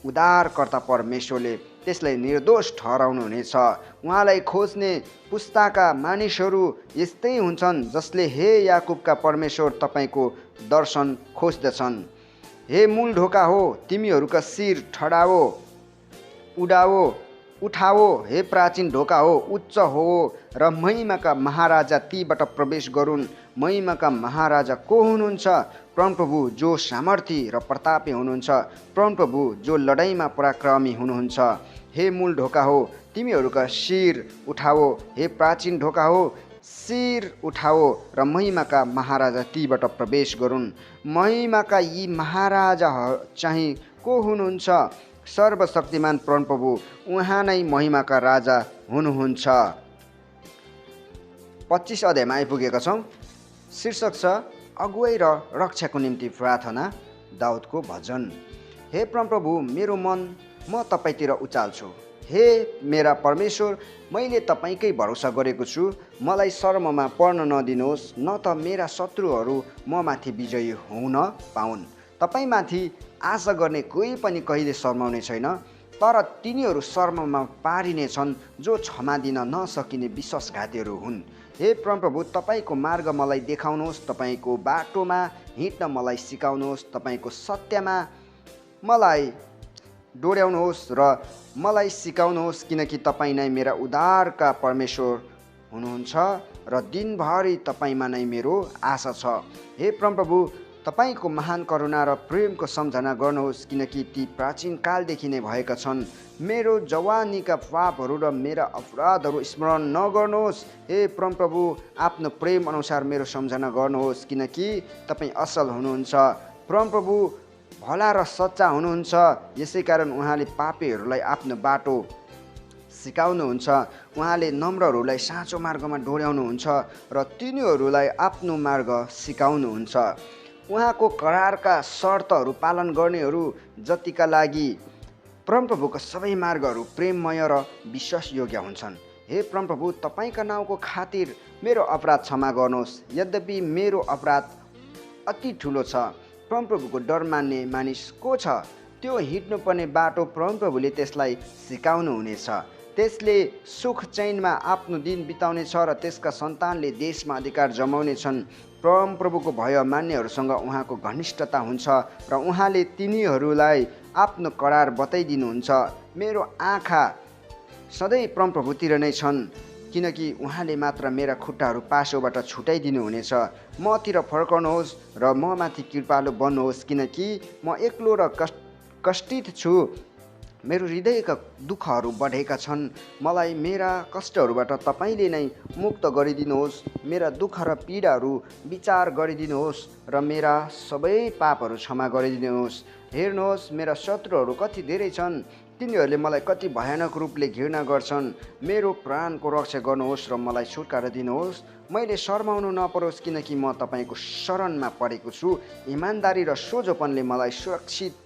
उद्धारकर्ता परमेश्वरले त्यसलाई निर्दोष ठहराउनुहुनेछ। उहाँलाई खोज्ने पुस्ताका मानिसहरू यस्तै हुन्छन्, जसले हे याकुबका परमेश्वर तपाईँको दर्शन खोज्दछन्। हे मूल ढोका हो, तिमीहरूका शिर ठडाओ, उठाओ। हे प्राचीन ढोका हो, उच्च हो र महिमाका महाराजा तीबाट प्रवेश गरून्। महिमाका महाराजा को हुनुहुन्छ? परमप्रभु जो सामर्थी र प्रतापी हुनुहुन्छ, परमप्रभु जो लडाइँमा पराक्रमी हुनुहुन्छ। हे मूल ढोका हो, तिमीहरूका शिर उठाओ। हे प्राचीन ढोका हो, शिर उठाओ र महिमाका महाराजा तीबाट प्रवेश गरून्। महिमाका यी महाराजा चाहिँ को हुनुहुन्छ? सर्वशक्तिमान परमप्रभु, उहाँ नै महिमाका राजा हुनुहुन्छ। 25 अध्यायमा आइपुगेका छौँ। शीर्षक छ अगुवाई र रक्षाको निम्ति प्रार्थना, दाउदको भजन। हे परमप्रभु, मेरो मन म तपाईँतिर उचाल्छु। हे मेरा परमेश्वर, मैले तपाईँकै भरोसा गरेको छु। मलाई शर्ममा पर्न नदिनुहोस्, न त मेरा शत्रुहरू म माथि विजयी हुन पाउन्। तपाईँमाथि आशा गर्ने कोही पनि कहिले शर्माउने छैन, तर तिनीहरू शर्ममा पारिनेछन् जो क्षमा दिन नसकिने विश्वासघातीहरू हुन्। हे परमप्रभु, तपाईँको मार्ग मलाई देखाउनुहोस्। तपाईँको बाटोमा हिँड्न मलाई सिकाउनुहोस्। तपाईँको सत्यमा मलाई डोर्याउनुहोस् र मलाई सिकाउनुहोस्, किनकि तपाईँ नै मेरा उद्धारका परमेश्वर हुनुहुन्छ र दिनभरि तपाईँमा नै मेरो आशा छ। हे परमप्रभु, तपाईँको महान करुणा र प्रेमको सम्झना गर्नुहोस्, किनकि ती प्राचीन कालदेखि नै भएका छन्। मेरो जवानीका पापहरू र मेरा अपराधहरू स्मरण नगर्नुहोस्। हे परमप्रभु, आफ्नो प्रेम अनुसार मेरो सम्झना गर्नुहोस्, किनकि तपाईँ असल हुनुहुन्छ। परमप्रभु भला र सच्चा हुनुहुन्छ, यसै कारण उहाँले पापीहरूलाई आफ्नो बाटो सिकाउनुहुन्छ। उहाँले नम्रहरूलाई साँचो मार्गमा डोर्याउनुहुन्छ र तिनीहरूलाई आफ्नो मार्ग सिकाउनुहुन्छ। उहाँको करारका शर्तहरू पालन गर्नेहरू जतिका लागि परमप्रभुका सबै मार्गहरू प्रेममय र विश्वासयोग्य हुन्छन्। हे परमप्रभु, तपाईँका नाउँको खातिर मेरो अपराध क्षमा गर्नुहोस्। यद्यपि मेरो अपराध अति ठुलो छ, परमप्रभुको डर मान्ने मानिस को छ? त्यो हिँड्नुपर्ने बाटो परमप्रभुले त्यसलाई सिकाउनुहुनेछ। त्यसले सुख चैनमा आफ्नो दिन बिताउनेछ र त्यसका सन्तानले देशमा अधिकार जमाउनेछन्। परमप्रभुको भय मान्नेहरूसँग उहाँको घनिष्ठता हुन्छ र उहाँले तिनीहरूलाई आफ्नो करार बताइदिनुहुन्छ। मेरो आँखा सधैँ परमप्रभुतिर नै छन्, किनकि उहाँले मात्र मेरा खुट्टाहरू पासोबाट छुटाइदिनुहुनेछ। मतिर फर्कनुहोस् र ममाथि कृपालु बन्नुहोस्, किनकि म एक्लो र कष्टित छु। मेरो हृदयका दुःखहरू बढेका छन्। मलाई मेरा कष्टहरूबाट तपाईँले नै मुक्त गरिदिनुहोस्। मेरा दुःख र पीडाहरू विचार गरिदिनुहोस् र मेरा सबै पापहरू क्षमा गरिदिनुहोस्। हेर्नुहोस्, मेरा शत्रुहरू कति धेरै छन्, तिनीहरूले मलाई कति भयानक रूपले घृणा गर्छन्। मेरो प्राणको रक्षा गर्नुहोस् र मलाई छुटकारा दिनुहोस्। मैले शर्माउनु नपरोस्, किनकि म तपाईँको शरणमा परेको छु। इमान्दारी र सोझोपनले मलाई सुरक्षित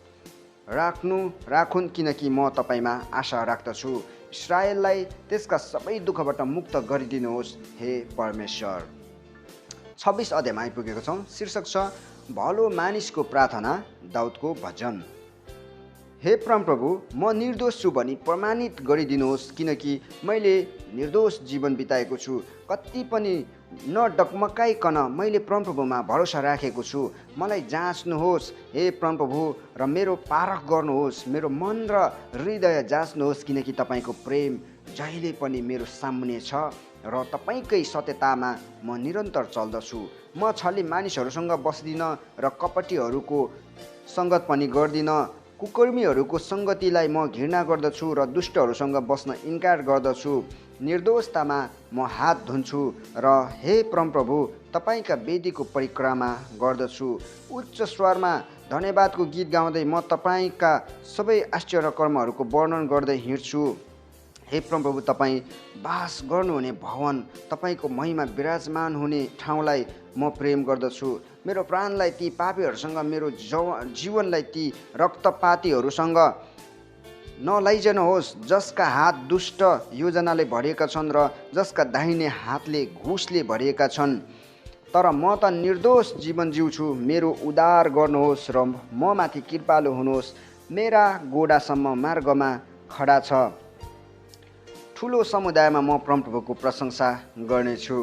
राखुन्, किनकि म तपाईँमा आशा राख्दछु। इस्राएललाई त्यसका सबै दुःखबाट मुक्त गरिदिनुहोस्, हे परमेश्वर। 26 अध्यायमा आइपुगेको छौँ। शीर्षक छ भलो मानिसको प्रार्थना, दाउदको भजन। हे परमप्रभु, म निर्दोष छु भनी प्रमाणित गरिदिनुहोस्, किनकि मैले निर्दोष जीवन बिताएको छु। कति पनि नडकमकाइकन मैले परमप्रभुमा भरोसा राखेको छु। मलाई जाँच्नुहोस् हे परमप्रभु र मेरो पारख गर्नुहोस्। मेरो मन र हृदय जाँच्नुहोस्, किनकि तपाईँको प्रेम जहिले पनि मेरो सामुन्ने छ र तपाईँकै सत्यतामा म निरन्तर चल्दछु। म छली मानिसहरूसँग बस्दिनँ र कपटीहरूको सङ्गत पनि गर्दिनँ। कुकर्मीहरूको सङ्गतिलाई म घृणा गर्दछु र दुष्टहरूसँग बस्न इन्कार गर्दछु। निर्दोषतामा म हात धुन्छु र हे परमप्रभु, तपाईँका वेदीको परिक्रमा गर्दछु। उच्च स्वरमा धन्यवादको गीत गाउँदै म तपाईँका सबै आश्चर्यकर्महरूको वर्णन गर्दै हिँड्छु। हे परमप्रभु, तपाईँ बास गर्नुहुने भवन, तपाईँको महिमा विराजमान हुने ठाउँलाई म प्रेम गर्दछु। मेरो प्राणलाई ती पापीहरूसँग, मेरो जीवनलाई ती रक्तपातीहरूसँग नलैजानुहोस्, जसका हात दुष्ट योजनाले भरिएका छन् र जसका दाहिने हातले घुसले भरिएका छन्। तर म त निर्दोष जीवन जिउँछु। मेरो उद्धार गर्नुहोस् र म माथि कृपालु हुनुहोस्। मेरा गोडासम्म मार्गमा खडा छ। ठुलो समुदायमा म परमप्रभुको प्रशंसा गर्नेछु।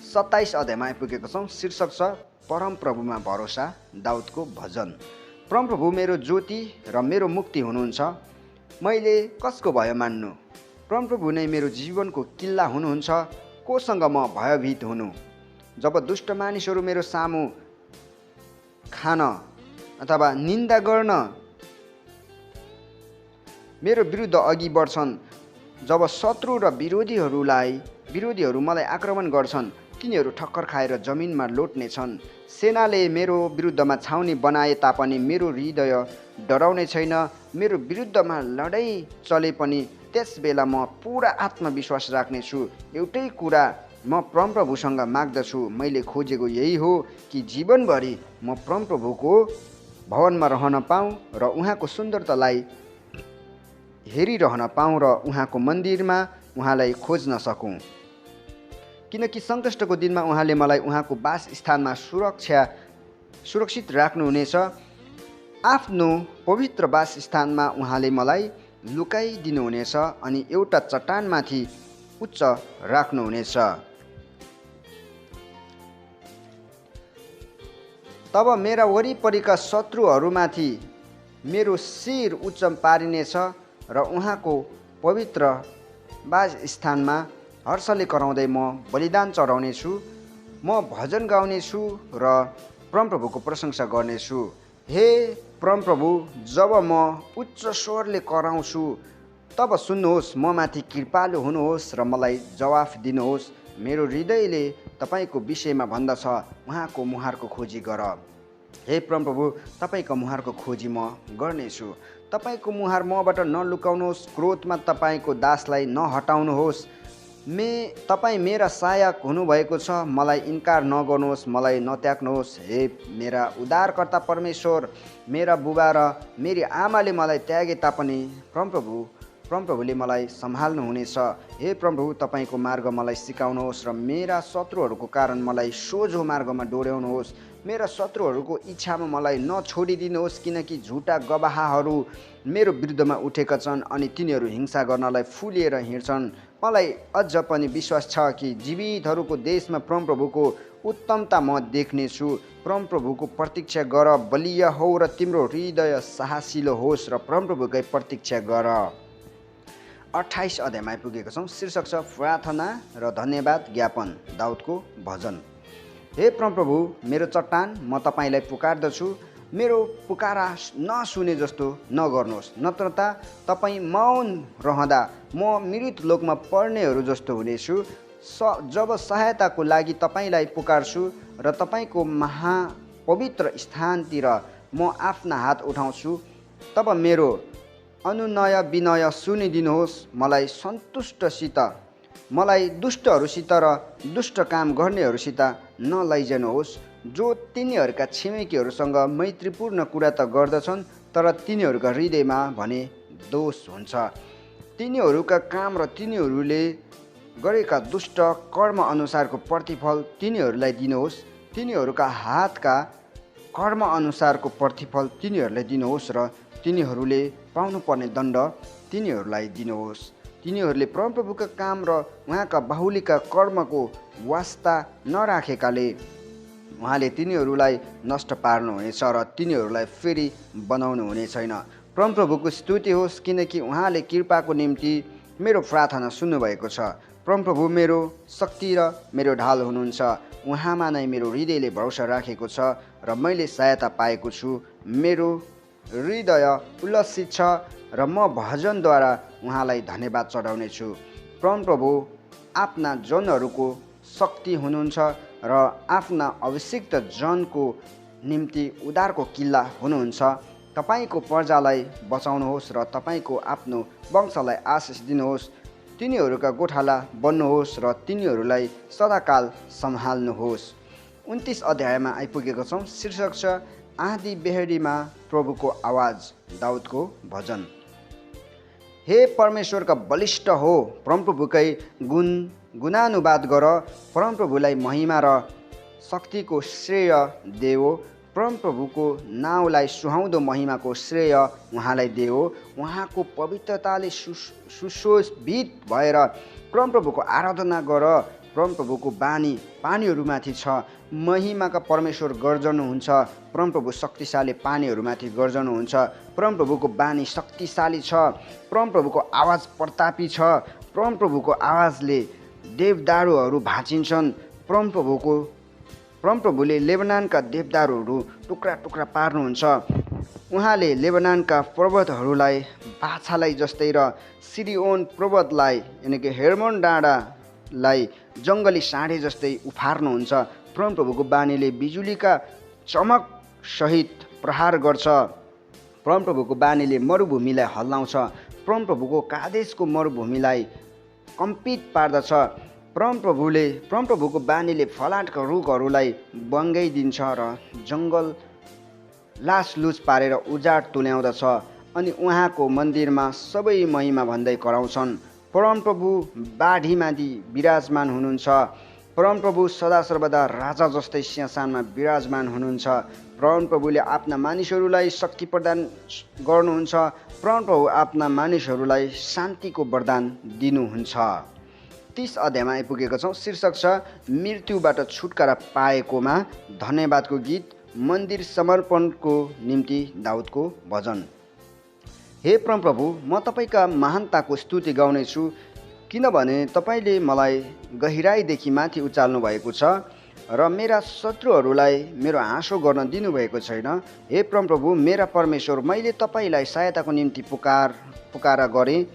27 अध्यायमा आइपुगेको छौँ। शीर्षक छ परमप्रभुमा भरोसा, दाउदको भजन। परमप्रभु मेरो ज्योति र मेरो मुक्ति हुनुहुन्छ। मैले कसको भय मान्नु? परमप्रभु नै मेरो जीवनको किल्ला हुनुहुन्छ। कोसँग म भयभीत हुनु? जब दुष्ट मानिसहरू मेरो सामु खान अथवा निन्दा गर्न मेरो विरुद्ध अघि बढ्छन्, जब शत्रु र विरोधीहरू मलाई आक्रमण गर्छन्, तिनीहरू ठक्कर खाएर जमिनमा लोट्नेछन्। सेनाले मेरो विरुद्धमा छाउनी बनाए तापनि मेरो हृदय डराउने छैन। मेरो विरुद्धमा लडाइँ चले पनि त्यस बेला म पुरा आत्मविश्वास राख्नेछु। एउटै कुरा म परमप्रभुसँग माग्दछु, मैले खोजेको यही हो कि जीवनभरि म परमप्रभुको भवनमा रहन पाऊँ र उहाँको सुन्दरतालाई हेरिरहन पाऊँ र उहाँको मन्दिरमा उहाँलाई खोज्न सकूँ। किनकि सङ्कष्टको दिनमा उहाँले मलाई उहाँको वासस्थानमा सुरक्षित राख्नुहुनेछ। आफ्नो पवित्र वासस्थानमा उहाँले मलाई लुकाइदिनुहुनेछ अनि एउटा चट्टानमाथि उच्च राख्नुहुनेछ। तब मेरा वरिपरिका शत्रुहरूमाथि मेरो शिर उच्च पारिनेछ र उहाँको पवित्र वासस्थानमा हर्षले कराउँदै म बलिदान चढाउनेछु, म भजन गाउनेछु र परमप्रभुको प्रशंसा गर्नेछु। हे परमप्रभु, जब म उच्च स्वरले कराउँछु तब सुन्नुहोस्, म माथि कृपालु हुनुहोस् र मलाई जवाफ दिनुहोस्। मेरो हृदयले तपाईँको विषयमा भन्दछ, उहाँको मुहारको खोजी गर। हे परमप्रभु, तपाईँको मुहारको खोजी म गर्नेछु। तपाईँको मुहार मबाट नलुकाउनुहोस्, क्रोधमा तपाईँको दासलाई नहटाउनुहोस्। तपाईँ मेरा सहायक हुनुभएको छ, मलाई इन्कार नगर्नुहोस्, मलाई नत्याग्नुहोस्। हे मेरा उद्धारकर्ता परमेश्वर, मेरा बुबा र मेरी आमाले मलाई त्यागे तापनि परमप्रभुले मलाई सम्हाल्नुहुनेछ। हे प्रभु, तपाईँको मार्ग मलाई सिकाउनुहोस् र मेरा शत्रुहरूको कारण मलाई सोझो मार्गमा डोर्याउनुहोस्। मेरा शत्रुहरूको इच्छामा मलाई नछोडिदिनुहोस्, किनकि झुटा गवाहहरू मेरो विरुद्धमा उठेका छन् अनि तिनीहरू हिंसा गर्नलाई फुलिएर हिँड्छन्। मलाई अझ पनि विश्वास छ कि जीवितहरूको देशमा परमप्रभुको उत्तमता म देख्नेछु। परमप्रभुको प्रतीक्षा गर, बलिया हौ र तिम्रो हृदय साहसिलो होस् र परमप्रभुकै प्रतीक्षा गर। 28 अध्यायमा आइपुगेका छौँ। शीर्षक छ प्रार्थना र धन्यवाद ज्ञापन, दाउदको भजन। हे परमप्रभु, मेरो चट्टान, म तपाईँलाई पुकार्दछु। मेरो पुकारा नसुने जस्तो नगर्नुहोस्, नत्र त तपाईँ मौन रहँदा म मृत लोकमा पर्नेहरू जस्तो हुनेछु। जब सहायताको लागि तपाईँलाई पुकार्छु र तपाईँको महापवित्र स्थानतिर म आफ्ना हात उठाउँछु, तब मेरो अनुनय विनय सुनिदिनुहोस्। मलाई दुष्टहरूसित र दुष्ट काम गर्नेहरूसित नलैजानुहोस्, जो तिनीहरूका छिमेकीहरूसँग मैत्रीपूर्ण कुरा त गर्दछन्, तर तिनीहरूका हृदयमा भने दोष हुन्छ। तिनीहरूका काम र तिनीहरूले गरेका दुष्ट कर्म अनुसारको प्रतिफल तिनीहरूलाई दिनुहोस्। तिनीहरूका हातका कर्म अनुसारको प्रतिफल तिनीहरूलाई दिनुहोस् र तिनीहरूले पाउनुपर्ने दण्ड तिनीहरूलाई दिनुहोस्। तिनीहरूले परमप्रभुका काम र उहाँका बाहुलीका कर्मको वास्ता नराखेकाले उहाँले तिनीहरूलाई नष्ट पार्नुहुनेछ र तिनीहरूलाई फेरि बनाउनु हुने छैन। परमप्रभुको स्तुति होस्, किनकि उहाँले कृपाको निम्ति मेरो प्रार्थना सुन्नुभएको छ। परमप्रभु मेरो शक्ति र मेरो ढाल हुनुहुन्छ। उहाँमा नै मेरो हृदयले भरोसा राखेको छ र मैले सहायता पाएको छु। मेरो हृदय उल्लसित छ र म भजनद्वारा उहाँलाई धन्यवाद चढाउनेछु। परमप्रभु आफ्ना जनहरूको शक्ति हुनुहुन्छ र आफ्ना अभिषिक्त जनको निम्ति उद्धारको किल्ला हुनुहुन्छ। तपाईँको प्रजालाई बचाउनुहोस् र तपाईँको आफ्नो वंशलाई आशिष दिनुहोस्। तिनीहरूका गोठाला बन्नुहोस् र तिनीहरूलाई सदाकाल सम्हाल्नुहोस्। 29 अध्यायमा आइपुगेको छौँ। शीर्षक छ आँधी बेहरीमा प्रभुको आवाज, दाउदको भजन। हे परमेश्वरका बलिष्ठ हो, परमप्रभुकै गुणानुवाद गर। परमप्रभुलाई महिमा र शक्तिको श्रेय देऊ। परमप्रभुको नाउँलाई सुहाउँदो महिमाको श्रेय उहाँलाई देऊ। उहाँको पवित्रताले सुशोभित भएर परमप्रभुको आराधना गर। परमप्रभुको बानी पानीहरूमाथि छ। महिमाका परमेश्वर गर्जनुहुन्छ। परमप्रभु शक्तिशाली पानीहरूमाथि गर्जनुहुन्छ। परमप्रभुको बानी शक्तिशाली छ। परमप्रभुको आवाज प्रतापी छ। परमप्रभुको आवाजले देवदारुहरू भाँचिन्छन्। परमप्रभुले लेबनानका देवदारुहरू टुक्रा टुक्रा पार्नुहुन्छ। उहाँले लेबनानका पर्वतहरूलाई बाछालाई जस्तै र सिरियोन पर्वतलाई यानि कि हेर्मोन डाँडालाई जङ्गली साँढे जस्तै उफार्नुहुन्छ। परमप्रभुको बानीले बिजुलीका चमक सहित प्रहार गर्छ। परमप्रभुको बानीले मरुभूमिलाई हल्लाउँछ। परमप्रभुको कादेशको मरुभूमिलाई कम्पित पार्दछ। परमप्रभुको बानीले फलाटका रुखहरूलाई बङ्गाइदिन्छ र जङ्गल लासलुस पारेर उजाड तुल्याउँदछ। अनि उहाँको मन्दिरमा सबै महिमा भन्दै कराउँछन्। परमप्रभु बाढीमाथि विराजमान हुनुहुन्छ। परमप्रभु सदा सर्वदा राजा जस्तै सिंहासनमा विराजमान हुनुहुन्छ। परमप्रभुले आफ्ना मानिसहरूलाई शक्ति प्रदान गर्नुहुन्छ। परमप्रभु आफ्ना मानिसहरूलाई शान्तिको वरदान दिनुहुन्छ। 30 अध्यायमा आइपुगेका छौँ। शीर्षक छ मृत्युबाट छुटकारा पाएकोमा धन्यवादको गीत, मन्दिर समर्पणको निम्ति दाउदको भजन। हे परमप्रभु, म तपाईँका महानताको स्तुति गाउनेछु। किनभने तपाईँले मलाई गहिराइदेखि माथि उचाल्नु भएको छ र मेरा शत्रुहरूलाई मेरो हाँसो गर्न दिनुभएको छैन। हे परमप्रभु मेरा परमेश्वर, मैले तपाईँलाई सहायताको निम्ति पुकारा गरेँ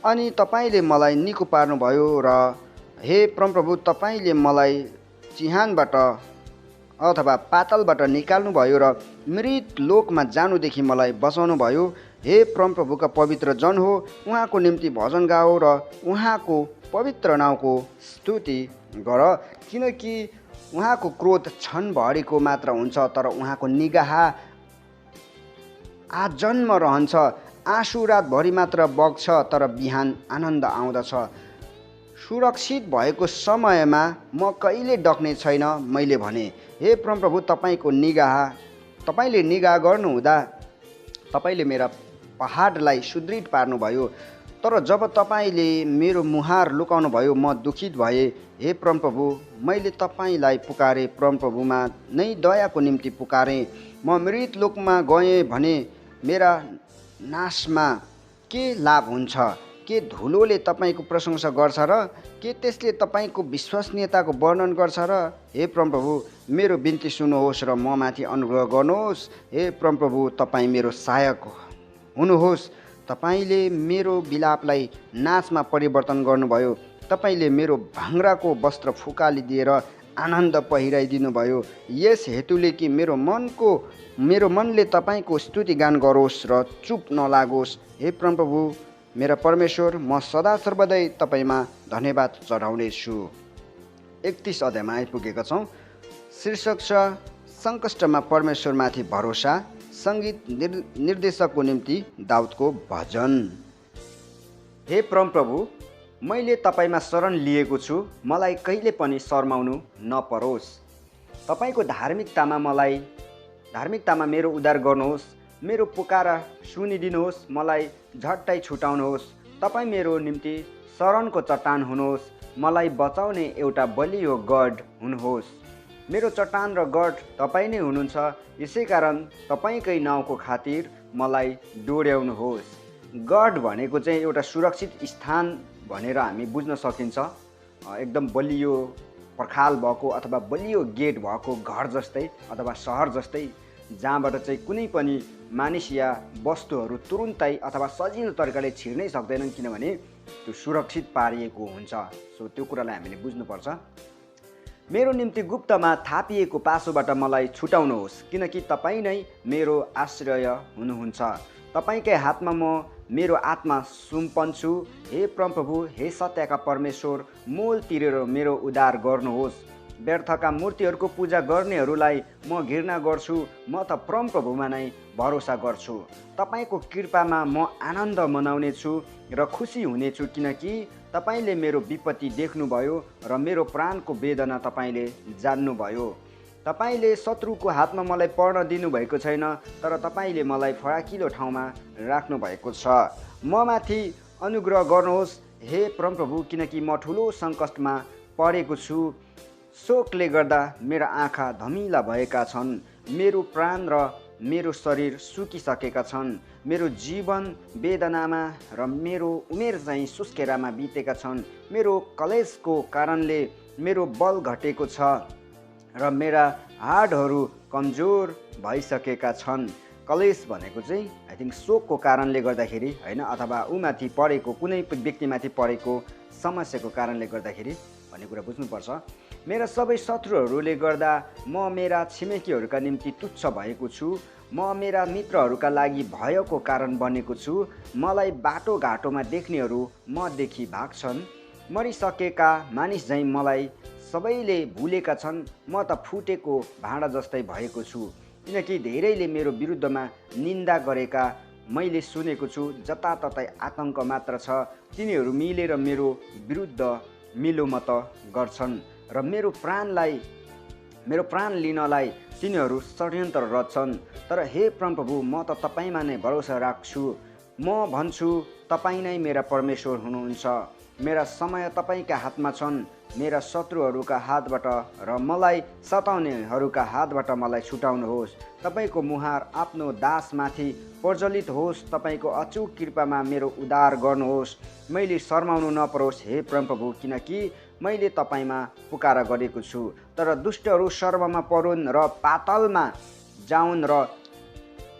अनि तपाईँले मलाई निको पार्नुभयो। र हे परमप्रभु तपाईँले मलाई चिहानबाट अथवा पातालबाट निकाल्नुभयो र मृत लोकमा जानुदेखि मलाई बचाउनुभयो। हे परमप्रभुका पवित्र जन हो, उहाँको निम्ति भजन गाओ र उहाँको पवित्र नाउँको स्तुति गर, किनकि उहाँको क्रोध क्षणभरिको मात्र हुन्छ तर उहाँको निगाह आजन्म रहन्छ। आँसु रातभरि मात्र बग्छ तर बिहान आनन्द आउँदछ। सुरक्षित भएको समयमा म कहिले डक्ने छैन मैले भने। हे परमप्रभु तपाईँले निगाह गर्नुहुँदा तपाईँले मेरा पहाडलाई सुदृढ पार्नुभयो। तर जब तपाईँले मेरो मुहार लुकाउनुभयो म दुखित भएँ। हे परमप्रभु मैले तपाईँलाई पुकारेँ, परमप्रभुमा नै दयाको निम्ति पुकारेँ। म मृत लोकमा गएँ भने मेरा नाशमा के लाभ हुन्छ? के धुलोले तपाईँको प्रशंसा गर्छ र के त्यसले तपाईँको विश्वसनीयताको वर्णन गर्छ र? हे परमप्रभु मेरो बिन्ती सुन्नुहोस् र म माथि अनुग्रह गर्नुहोस्। हे परमप्रभु तपाईँ मेरो सहायक हुनुहोस्। तपाईँले मेरो विलापलाई नाचमा परिवर्तन गर्नुभयो। तपाईँले मेरो भाङ्राको वस्त्र फुकालिदिएर आनन्द पहिराइदिनु भयो। यस हेतुले कि मेरो मनले तपाईँको स्तुति गान गरोस् र चुप नलागोस्। हे परमप्रभु मेरा परमेश्वर, म सदा सर्वदै तपाईँमा धन्यवाद चढाउनेछु। 31 अध्यायमा आइपुगेका छौँ। शीर्षक छ सङ्कष्टमा परमेश्वरमाथि भरोसा। सङ्गीत निर्देशकको निम्ति दाउदको भजन। हे परमप्रभु मैले तपाईँमा शरण लिएको छु, मलाई कहिले पनि शर्माउनु नपरोस्। तपाईँको धार्मिकतामा मेरो उद्धार गर्नुहोस्। मेरो पुकारा सुनिदिनुहोस्, मलाई झट्टै छुटाउनुहोस्। तपाईँ मेरो निम्ति शरणको चट्टान हुनुहोस्, मलाई बचाउने एउटा बलियो गढ हुनुहोस्। मेरो चट्टान र गढ तपाईँ नै हुनुहुन्छ, यसै कारण तपाईँकै नाउँको खातिर मलाई डोर्याउनुहोस्। गढ भनेको चाहिँ एउटा सुरक्षित स्थान भनेर हामी बुझ्न सकिन्छ। एकदम बलियो पर्खाल भएको अथवा बलियो गेट भएको घर जस्तै अथवा सहर जस्तै, जहाँबाट चाहिँ कुनै पनि मानिस या वस्तुहरू तुरुन्तै अथवा सजिलो तरिकाले छिर्नै सक्दैनन्, किनभने त्यो सुरक्षित पारिएको हुन्छ। सो त्यो कुरालाई हामीले बुझ्नुपर्छ। मेरो निम्ति गुप्तमा थापिएको पासोबाट मलाई छुटाउनुहोस्, किनकि तपाईँ नै मेरो आश्रय हुनुहुन्छ। तपाईँकै हातमा म मेरो आत्मा सुम्पन्छु। हे परमप्रभु, हे सत्यका परमेश्वर, मोल तिरेर मेरो उद्धार गर्नुहोस्। व्यर्थका मूर्तिहरूको पूजा गर्नेहरूलाई म घृणा गर्छु। म त परमप्रभुमा नै भरोसा गर्छु। तपाईँको कृपामा म आनन्द मनाउनेछु र खुसी हुनेछु, किनकि तपाईँले मेरो विपत्ति देख्नुभयो र मेरो प्राणको वेदना तपाईँले जान्नुभयो। तपाईँले शत्रुको हातमा मलाई पर्न दिनुभएको छैन, तर तपाईँले मलाई फराकिलो ठाउँमा राख्नुभएको छ। म माथि अनुग्रह गर्नुहोस् हे परमप्रभु, किनकि म ठुलो सङ्कटमा परेको छु। शोकले गर्दा मेरा आँखा धमिला भएका छन्। मेरो प्राण र मेरो शरीर सुकिसकेका छन्। मेरो जीवन वेदनामा र मेरो उमेर चाहिँ सुस्केरामा बितेका छन्। मेरो कलेजको कारणले मेरो बल घटेको छ र मेरा हाडहरू कमजोर भइसकेका छन्। कलेज भनेको चाहिँ आई थिङ्क शोकको कारणले गर्दाखेरि होइन, अथवा ऊमाथि परेको कुनै व्यक्तिमाथि परेको समस्याको कारणले गर्दाखेरि भन्ने कुरा बुझ्नुपर्छ। मेरा सबै शत्रुहरूले गर्दा म मेरा छिमेकीहरूका निम्ति तुच्छ भएको छु। म मेरा मित्रहरूका लागि भयको कारण बनेको छु। मलाई बाटोघाटोमा देख्नेहरू मदेखि भाग्छन्। मरिसकेका मानिस झैँ मलाई सबैले भुलेका छन्। म त फुटेको भाँडा जस्तै भएको छु, किनकि धेरैले मेरो विरुद्धमा निन्दा गरेका मैले सुनेको छु। जताततै आतङ्क मात्र छ। तिनीहरू मिलेर मेरो विरुद्ध मिलोमत गर्छन् र मेरो प्राण लिनलाई तिनीहरू षड्यन्त्र रच्छन्। तर हे परमप्रभु, म त तपाईँमा नै भरोसा राख्छु। म भन्छु तपाईँ नै मेरा परमेश्वर हुनुहुन्छ। मेरा समय तपाईँका हातमा छन्। मेरा शत्रुहरूका हातबाट र मलाई सताउनेहरूका हातबाट मलाई छुटाउनुहोस्। तपाईँको मुहार आफ्नो दासमाथि प्रज्वलित होस्। तपाईँको अचूक कृपामा मेरो उद्धार गर्नुहोस्। मैले शर्माउनु नपरोस् हे परमप्रभु, किनकि मैले तपाईँमा पुकारा गरेको छु। तर दुष्टहरू सर्वमा परुन् र पातालमा जाउन् र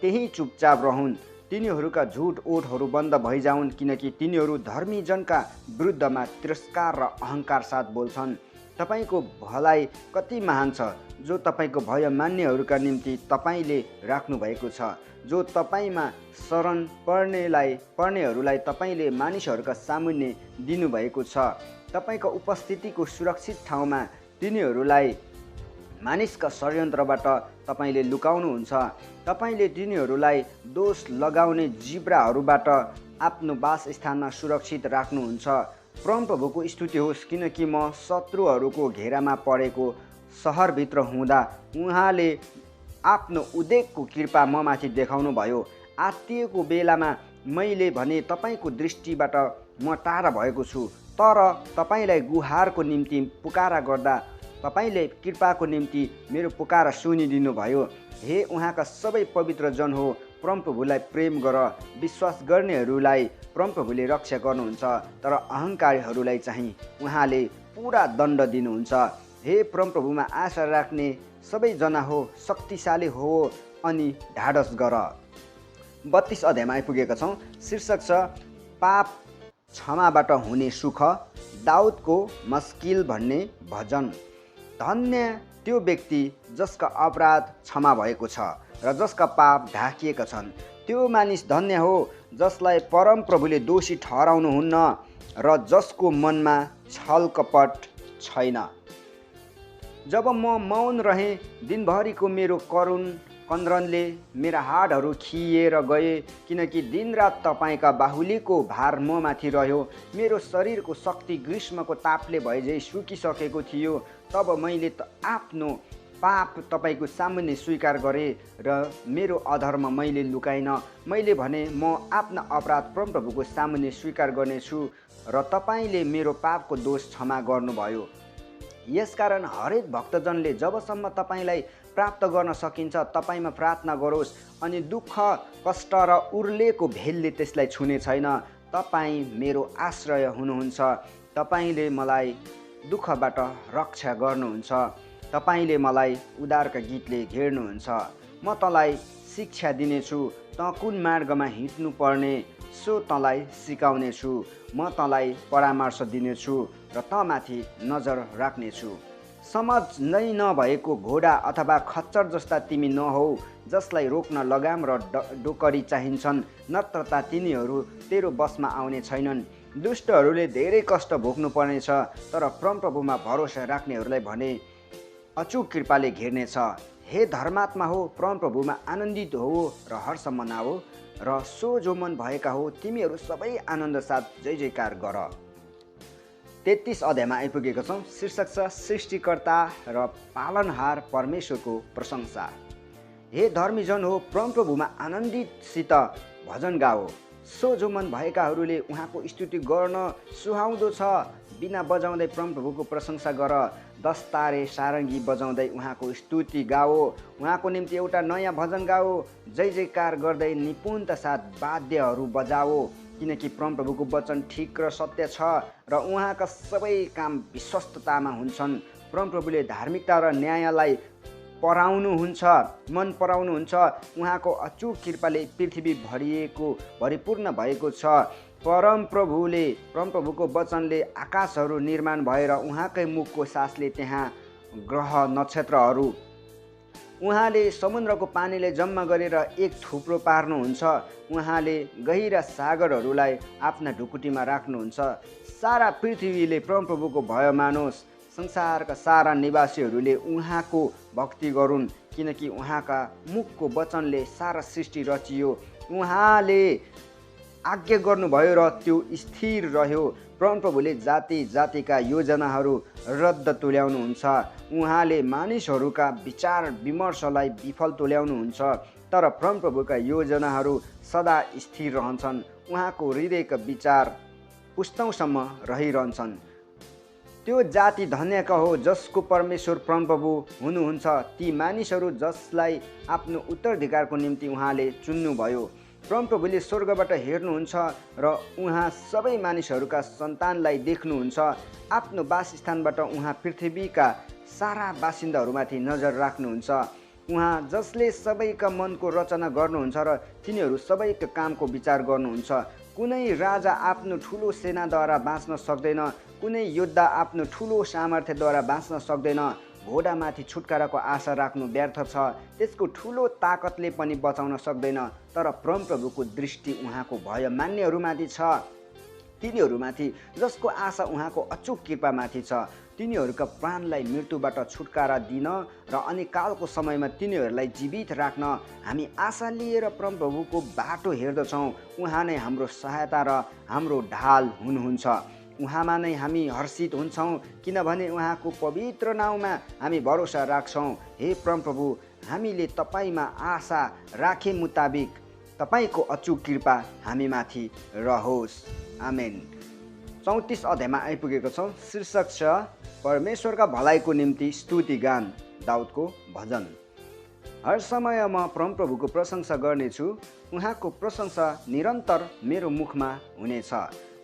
त्यही चुपचाप रहन्। तिनीहरूका झुट ओठहरू बन्द भइजाउन्, किनकि तिनीहरू धर्मी जनका विरुद्धमा तिरस्कार र अहङ्कार साथ बोल्छन्। तपाईँको भलाइ कति महान छ, जो तपाईँको भय मान्नेहरूका निम्ति तपाईँले राख्नुभएको छ। जो तपाईँमा शरण पर्नेहरूलाई तपाईँले मानिसहरूका सामुन्ने दिनुभएको छ। तपाईँको उपस्थितिको सुरक्षित ठाउँमा तिनीहरूलाई मानिसका षड्यन्त्रबाट तपाईँले लुकाउनुहुन्छ। तपाईँले तिनीहरूलाई दोष लगाउने जिब्राहरूबाट आफ्नो वासस्थानमा सुरक्षित राख्नुहुन्छ। परमप्रभुको स्तुति होस्, किनकि म शत्रुहरूको घेरामा परेको सहरभित्र हुँदा उहाँले आफ्नो उद्वेगको कृपा ममाथि देखाउनु भयो। आत्तिएको बेलामा मैले भने तपाईँको दृष्टिबाट म टाढा भएको छु, तर तपाईँलाई गुहारको निम्ति पुकारा गर्दा तपाईँले कृपाको निम्ति मेरो पुकारा सुनिदिनु भयो। हे उहाँका सबै पवित्र जन हो, परमप्रभुलाई प्रेम गर। विश्वास गर्नेहरूलाई परमप्रभुले रक्षा गर्नुहुन्छ, तर अहङ्कारीहरूलाई चाहिँ उहाँले पुरा दण्ड दिनुहुन्छ। हे परमप्रभुमा आशा राख्ने सबैजना हो, शक्तिशाली हो अनि ढाडस गर। 32 अध्यायमा आइपुगेका छौँ। शीर्षक छ पाप क्षमाबाट हुने सुख, दाउदको मस्किल भन्ने भजन। धन्य त्यो व्यक्ति जसका अपराध क्षमा भएको छ र जसका पाप ढाकिएका छन्। त्यो मानिस धन्य हो जसलाई परमप्रभुले दोषी ठहराउनुहुन्न र जसको मनमा छल कपट छैन। जब म मौन रहेँ, दिनभरिको मेरो करुण कन्द्रनले मेरा हाडहरू खिएर गए, किनकि दिनरात तपाईँका बाहुलीको भार ममाथि रह्यो। मेरो शरीरको शक्ति ग्रीष्मको तापले भएझै सुकिसकेको थियो। तब मैले आफ्नो पाप तपाईँको सामुन्ने स्वीकार गरेँ र मेरो अधर्म मैले लुकाइन। मैले भने म आफ्ना अपराध परमप्रभुको सामुन्ने स्वीकार गर्नेछु र तपाईँले मेरो पापको दोष क्षमा गर्नुभयो। यसकारण हरेक भक्तजनले जबसम्म तपाईँलाई प्राप्त गर्न सकिन्छ तपाईँमा प्रार्थना गरोस्, अनि दुःख कष्ट र उर्लेको भेलले त्यसलाई छुने छैन। तपाईँ मेरो आश्रय हुनुहुन्छ। तपाईँले मलाई दुःखबाट रक्षा गर्नुहुन्छ। तपाईँले मलाई उद्धारका गीतले घेर्नुहुन्छ। म तँलाई शिक्षा दिनेछु, तँ कुन मार्गमा हिँड्नुपर्ने सो तँलाई सिकाउनेछु। म तँलाई परामर्श दिनेछु र तँमाथि नजर राख्नेछु। समझ नै नभएको घोडा अथवा खच्चर जस्ता तिमी नहौ, जसलाई रोक्न लगाम र डोकरी चाहिन्छन्, नत्रता तिनीहरू तेरो बसमा आउने छैनन्। दुष्टहरूले धेरै कष्ट भोग्नु पर्नेछ, तर परमप्रभुमा भरोसा राख्नेहरूलाई भने अचूक कृपाले घेर्नेछ। हे धर्मात्मा हो, परमप्रभुमा आनन्दित हो र हर्ष मनाओ, र सोझो मन भएका हो तिमीहरू सबै आनन्द साथ जय जयकार गर। 33 अध्यायमा आइपुगेका छौँ। शीर्षक छ सृष्टिकर्ता र पालनहार परमेश्वरको प्रशंसा। हे धर्मीजन हो, परमप्रभुमा आनन्दितसित भजन गाओ। सोझो मन भएकाहरूले उहाँको स्तुति गर्न सुहाउँदो छ। बिना बजाउँदै परमप्रभुको प्रशंसा गर। दस्तारे सारङ्गी बजाउँदै उहाँको स्तुति गाओ। उहाँको निम्ति एउटा नयाँ भजन गाओ। जय जयकार गर्दै निपुणता साथ वाद्यहरू बजाओ, किनकि परमप्रभुको वचन ठिक र सत्य छ र उहाँका सबै काम विश्वस्ततामा हुन्छन्। परमप्रभुले धार्मिकता र न्यायलाई मन पराउनुहुन्छ। उहाँको अचूक कृपाले पृथ्वी भरिपूर्ण भएको छ। परमप्रभुको वचनले आकाशहरू निर्माण भएर उहाँकै मुखको सासले त्यहाँ ग्रह नक्षत्रहरू, उहाँले समुद्रको पानीले जम्मा गरेर एक थुप्रो पार्नुहुन्छ। उहाँले गहिरा सागरहरूलाई आफ्ना ढुकुटीमा राख्नुहुन्छ। सारा पृथ्वीले परमप्रभुको भय मानोस्। संसारका सारा निवासीहरूले उहाँको भक्ति गरून्, किनकि उहाँका मुखको वचनले सारा सृष्टि रचियो। उहाँले आज्ञा गर्नुभयो र त्यो स्थिर रह्यो। परमप्रभुले जाति जातिका योजनाहरू रद्द तुल्याउनुहुन्छ। उहाँले मानिसहरूका विचार विमर्शलाई विफल तुल्याउनुहुन्छ, तर परमप्रभुका योजनाहरू सदा स्थिर रहन्छन्। उहाँको हृदयका विचार पुस्तौँसम्म रहिरहन्छन्। त्यो जाति धन्यका हो जसको परमेश्वर परमप्रभु हुनुहुन्छ। ती मानिसहरू जसलाई आफ्नो उत्तराधिकारको निम्ति उहाँले चुन्नुभयो। परमप्रभुले स्वर्गबाट हेर्नुहुन्छ र उहाँ सबै मानिसहरूका सन्तानलाई देख्नुहुन्छ। आफ्नो वासस्थानबाट उहाँ पृथ्वीका सारा बासिन्दाहरूमाथि नजर राख्नुहुन्छ। उहाँ जसले सबैका मनको रचना गर्नुहुन्छ र तिनीहरू सबैका कामको विचार गर्नुहुन्छ। कुनै राजा आफ्नो ठुलो सेनाद्वारा बाँच्न सक्दैन, कुनै योद्धा आफ्नो ठुलो सामर्थ्यद्वारा बाँच्न सक्दैन। घोडामाथि छुटकाराको आशा राख्नु व्यर्थ छ, त्यसको ठुलो ताकतले पनि बचाउन सक्दैन। तर परमप्रभुको दृष्टि उहाँको भय मान्नेहरूमाथि छ, तिनीहरूमाथि जसको आशा उहाँको अचूक कृपामाथि छ। तिनीहरूका प्राणलाई मृत्युबाट छुटकारा दिन र अनिकालको समयमा तिनीहरूलाई जीवित राख्न हामी आशा लिएर परमप्रभुको बाटो हेर्दछौँ। उहाँ नै हाम्रो सहायता र हाम्रो ढाल हुनुहुन्छ। उहाँमा नै हामी हर्षित हुन्छौँ, किनभने उहाँको पवित्र नाउँमा हामी भरोसा राख्छौँ। हे परमप्रभु, हामीले तपाईँमा आशा राखे मुताबिक तपाईँको अचूक कृपा हामीमाथि रहोस्। आमेन। 34 अध्यायमा आइपुगेको छौँ। शीर्षक छ परमेश्वरका भलाइको निम्ति स्तुति गान, दाउदको भजन। हर समय म परमप्रभुको प्रशंसा गर्नेछु, उहाँको प्रशंसा निरन्तर मेरो मुखमा हुनेछ।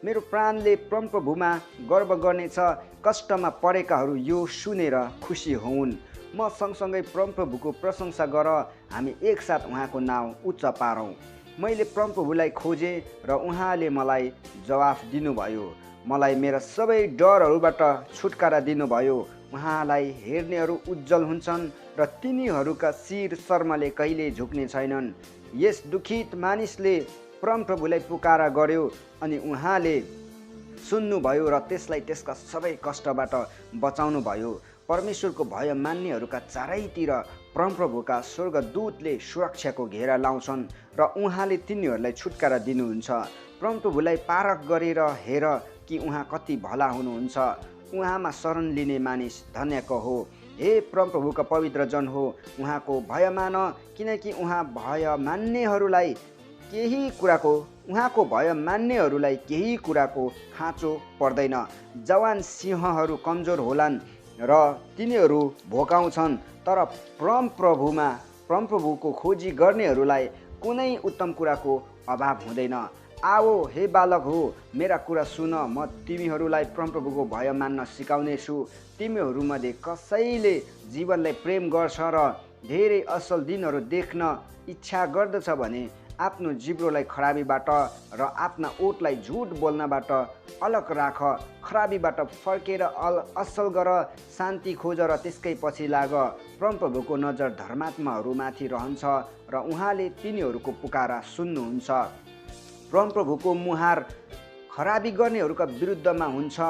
मेरो प्राणले परमप्रभुमा गर्व गर्नेछ। कष्टमा परेकाहरू यो सुनेर खुसी हुन्। म सँगसँगै परमप्रभुको प्रशंसा गर, हामी एकसाथ उहाँको नाउँ उच्च पारौँ। मैले परमप्रभुलाई खोजेँ र उहाँले मलाई जवाफ दिनुभयो। मलाई मेरा सबै डरहरूबाट छुटकारा दिनुभयो। उहाँलाई हेर्नेहरू उज्जवल हुन्छन् र तिनीहरूका शिर शर्मले कहिले झुक्ने छैनन्। यस दुखित मानिसले परमप्रभुलाई पुकारा गर्यो अनि उहाँले सुन्नुभयो र त्यसलाई त्यसका सबै कष्टबाट बचाउनुभयो। परमेश्वरको भय मान्नेहरूका चारैतिर परमप्रभुका स्वर्गदूतले सुरक्षाको घेरा लाउँछन् र उहाँले तिनीहरूलाई छुटकारा दिनुहुन्छ। परमप्रभुलाई पारख गरेर हेर कि उहाँ कति भला हुनुहुन्छ। उहाँमा शरण लिने मानिस धन्यको हो। हे परमप्रभुका पवित्र जन हो, उहाँको भय मान, किनकि उहाँको भय मान्नेहरूलाई केही कुराको खाँचो पर्दैन। जवान सिंहहरू कमजोर होलान् र तिनीहरू भोकाउँछन्, तर परमप्रभुको खोजी गर्नेहरूलाई कुनै उत्तम कुराको अभाव हुँदैन। आओ हे बालक हो, मेरा कुरा सुन, म तिमीहरूलाई परमप्रभुको भय मान्न सिकाउनेछु। तिमीहरूमध्ये कसैले जीवनलाई प्रेम गर्छ र धेरै असल दिनहरू देख्न इच्छा गर्दछ भने आफ्नो जिब्रोलाई खराबीबाट र आफ्ना ओठलाई झुट बोल्नबाट अलग राख। खराबीबाट फर्केर असल गर, शान्ति खोज र त्यसकै पछि लाग। परमप्रभुको नजर धर्मात्माहरूमाथि रहन्छ र उहाँले तिनीहरूको पुकारा सुन्नुहुन्छ। परमप्रभुको मुहार खराबी गर्नेहरूका विरुद्धमा हुन्छ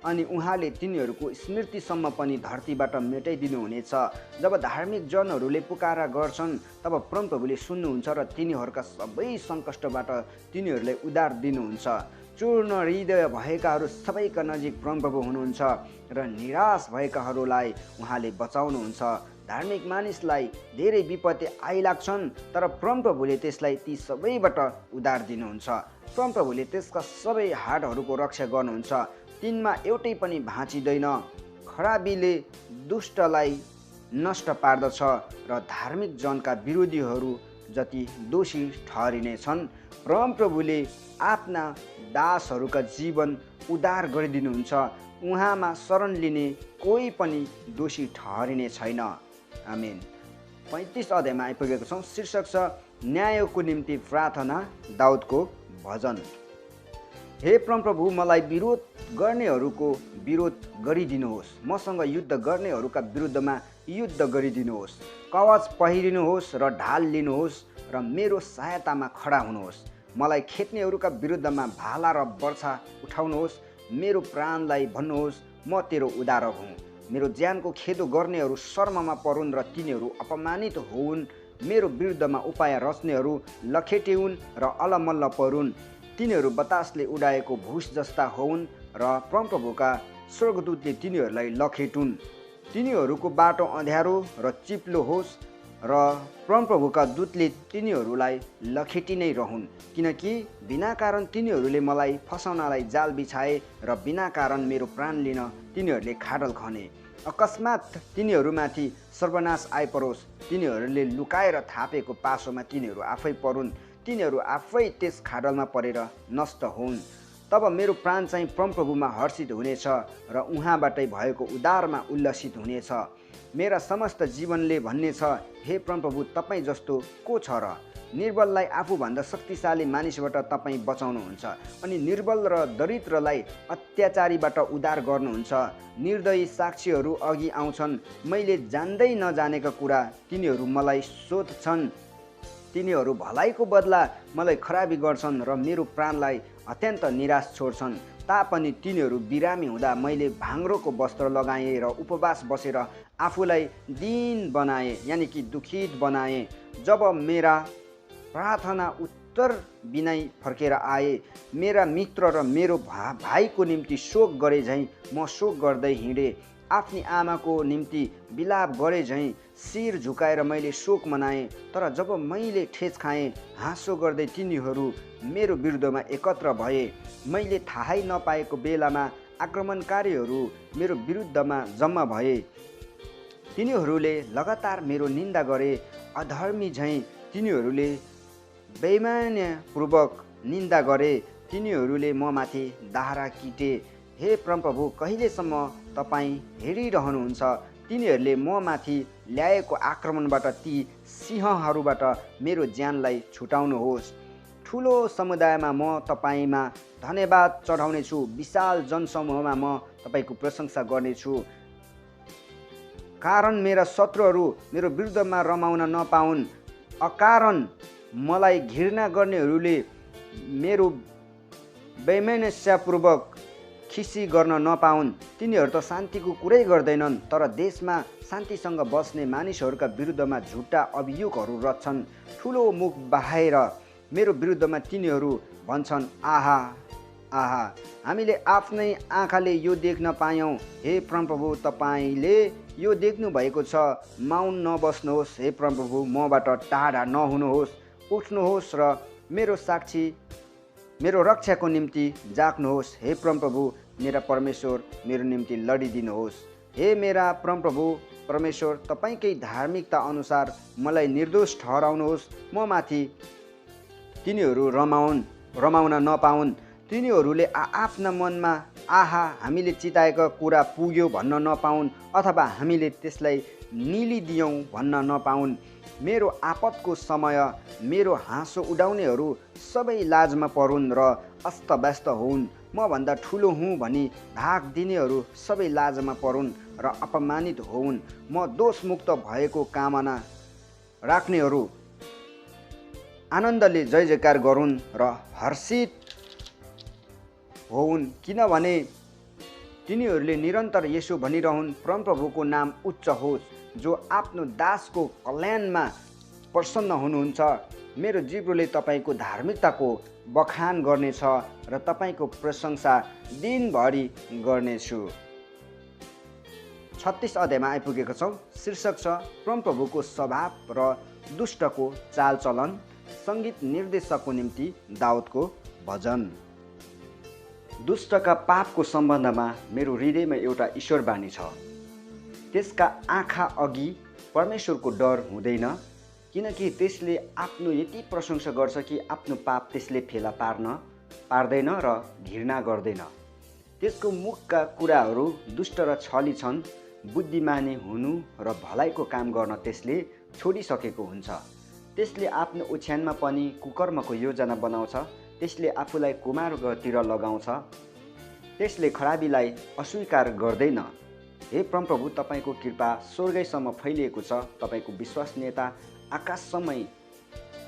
अनि उहाँले तिनीहरूको स्मृतिसम्म पनि धरतीबाट मेटाइदिनुहुनेछ। जब धार्मिक जनहरूले पुकारा गर्छन् तब परमप्रभुले सुन्नुहुन्छ र तिनीहरूका सबै सङ्कष्टबाट तिनीहरूलाई उद्धार दिनुहुन्छ। चूर्ण हृदय भएकाहरू सबैका नजिक परमप्रभु हुनुहुन्छ र निराश भएकाहरूलाई उहाँले बचाउनुहुन्छ। धार्मिक मानिसलाई धेरै विपत्ति आइलाग्छन्, तर परमप्रभुले त्यसलाई ती सबैबाट उद्धार दिनुहुन्छ। परमप्रभुले त्यसका सबै हाडहरूको रक्षा गर्नुहुन्छ, तिनमा एउटै पनि भाँचिँदैन। खराबीले दुष्टलाई नष्ट पार्दछ र धार्मिक जनका विरोधीहरू जति दोषी ठहरिनेछन्। परमप्रभुले आफ्ना दासहरूका जीवन उद्धार गरिदिनुहुन्छ। उहाँमा शरण लिने कोही पनि दोषी ठहरिने छैन। आमेन। 35 अध्यायमा आइपुगेको छौँ। शीर्षक छ न्यायको निम्ति प्रार्थना, दाउदको भजन। हे परमप्रभु, मलाई विरोध गर्नेहरूको विरोध गरिदिनुहोस्। मसँग युद्ध गर्नेहरूका विरुद्धमा युद्ध गरिदिनुहोस्। कवच पहिरिनुहोस् र ढाल लिनुहोस् र मेरो सहायतामा खडा हुनुहोस्। मलाई खेद्नेहरूका विरुद्धमा भाला र वर्षा उठाउनुहोस्। मेरो प्राणलाई भन्नुहोस्, म तेरो उद्धारक हुँ। मेरो ज्यानको खेदो गर्नेहरू शर्ममा परुन् र तिनीहरू अपमानित होउन्। मेरो विरुद्धमा उपाय रच्नेहरू लखेट्युन् र अलमल्ल परुन्। तिनीहरू बतासले उडाएको भुस जस्ता होउन् र परमप्रभुका स्वर्गदूतले तिनीहरूलाई लखेटुन्। तिनीहरूको बाटो अँध्यारो र चिप्लो होस्, र परमप्रभुका दूतले तिनीहरूलाई लखेटी नै रहन्, किनकि बिना कारण तिनीहरूले मलाई फसाउनलाई जाल बिछाए र बिना कारण मेरो प्राण लिन तिनीहरूले खाडल खने। अकस्मात तिनीहरूमाथि सर्वनाश आइपरोस्, तिनीहरूले लुकाएर थापेको पासोमा तिनीहरू आफै परुन्, तिनीहरू आफै त्यस खाडलमा परेर नष्ट हुन्। तब मेरो प्राण चाहिँ परमप्रभुमा हर्षित हुनेछ र उहाँबाटै भएको उद्धारमा उल्लसित हुनेछ। मेरा समस्त जीवनले भन्नेछ, हे परमप्रभु, तपाईँ जस्तो को छ र? निर्बललाई आफूभन्दा शक्तिशाली मानिसबाट तपाईँ बचाउनुहुन्छ अनि निर्बल र दरिद्रलाई अत्याचारीबाट उद्धार गर्नुहुन्छ। निर्दयी साक्षीहरू अघि आउँछन्, मैले जान्दै नजानेका कुरा तिनीहरू मलाई सोध्छन्। तिनीहरू भलाइको बदला मलाई खराबी गर्छन् र मेरो प्राणलाई अत्यन्त निराश छोड्छन्। तापनि तिनीहरू बिरामी हुँदा मैले भाङ्रोको वस्त्र लगाएँ र उपवास बसेर आफूलाई दीन बनाएँ, यानि कि दुखित बनाएँ। जब मेरा प्रार्थना उत्तर बिनै फर्केर आए, मेरा मित्र र मेरो भाइको निम्ति शोक गरे झैँ म शोक गर्दै हिँडेँ। आफ्नी आमाको निम्ति विलाप गरे झैँ शिर झुकाएर मैले शोक मनाएँ। तर जब मैले ठेस खाएँ, हाँसो गर्दै तिनीहरू मेरो विरुद्धमा एकत्र भए। मैले थाहै नपाएको बेलामा आक्रमणकारीहरू मेरो विरुद्धमा जम्मा भए। तिनीहरूले लगातार मेरो निन्दा गरे। अधर्मी झैँ तिनीहरूले बेइमानीपूर्वक निन्दा गरे। तिनीहरूले ममाथि दाहरा किटे। हे परमप्रभु, कहिलेसम्म तपाईँ हेरिरहनुहुन्छ? तिनीहरूले ममाथि ल्याएको आक्रमणबाट ती सिंहहरूबाट मेरो ज्यानलाई छुटाउनुहोस्। ठुलो समुदायमा म तपाईँमा धन्यवाद चढाउनेछु, विशाल जनसमूहमा म तपाईँको प्रशंसा गर्नेछु। कारण मेरा शत्रुहरू मेरो विरुद्धमा रमाउन नपाउन्। अकारण मलाई घृणा गर्नेहरूले मेरो वैमनस्यपूर्वक खिसी गर्न नपाउन्। तिनीहरू त शान्तिको कुरै गर्दैनन्, तर देशमा शान्तिसँग बस्ने मानिसहरूका विरुद्धमा झुटा अभियोगहरू रच्छन्। ठुलो मुख बहाएर मेरो विरुद्धमा तिनीहरू भन्छन्, आहा आहा, हामीले आफ्नै आँखाले यो देख्न पायौँ। हे परमप्रभु, तपाईँले यो देख्नु भएको छ। मौन नबस्नुहोस्। हे परमप्रभु, मबाट टाढा नहुनुहोस्। उठ्नुहोस् र मेरो रक्षाको निम्ति जाग्नुहोस्। हे परमप्रभु, मेरा परमेश्वर, मेरो निम्ति लडिदिनुहोस्। हे मेरा परमप्रभु परमेश्वर, तपाईँकै धार्मिकता अनुसार मलाई निर्दोष ठहराउनुहोस्। म माथि तिनीहरू रमाउन नपाउन्। तिनीहरूले आफ्ना मनमा आहा, हामीले चिताएका कुरा पुग्यो भन्न नपाउन्, अथवा हामीले त्यसलाई निलिदियौँ भन्न नपाउन्। मेरो आपतको समय मेरो हाँसो उडाउनेहरू सबै लाजमा परुन् र अस्तव्यस्त हुन्। मभन्दा ठुलो हुँ भनी धाक दिनेहरू सबै लाजमा परुन् र अपमानित होउन्। म दोषमुक्त भएको कामना राख्नेहरू आनन्दले जय जयकार गरून् र हर्षित होउन्, किनभने तिनीहरूले निरन्तर यसो भनिरहन्, परमप्रभुको नाम उच्च होस्, जो आफ्नो दासको कल्याणमा प्रसन्न हुनुहुन्छ। मेरो जिब्रोले तपाईँको धार्मिकताको बखान गर्नेछ र तपाईँको प्रशंसा दिनभरि गर्नेछु। 36 अध्यायमा आइपुगेका छौँ। शीर्षक छ परमप्रभुको स्वभाव र दुष्टको चालचलन। सङ्गीत निर्देशकको निम्ति दाउदको भजन। दुष्टका पापको सम्बन्धमा मेरो हृदयमा एउटा ईश्वरवाणी छ। त्यसका आँखा अघि परमेश्वरको डर हुँदैन, किनकि त्यसले आफ्नो यति प्रशंसा गर्छ कि आफ्नो पाप त्यसले फेला पार्दैन र घृणा गर्दैन। त्यसको मुखका कुराहरू दुष्ट र छली छन्। बुद्धिमानी हुनु र भलाइको काम गर्न त्यसले छोडिसकेको हुन्छ। त्यसले आफ्नो ओछ्यानमा पनि कुकर्मको योजना बनाउँछ। त्यसले आफूलाई कुमार्गतिर लगाउँछ। त्यसले खराबीलाई अस्वीकार गर्दैन। हे परमप्रभु, तपाईँको कृपा स्वर्गैसम्म फैलिएको छ। तपाईँको विश्वसनीयता आकाशसम्मै।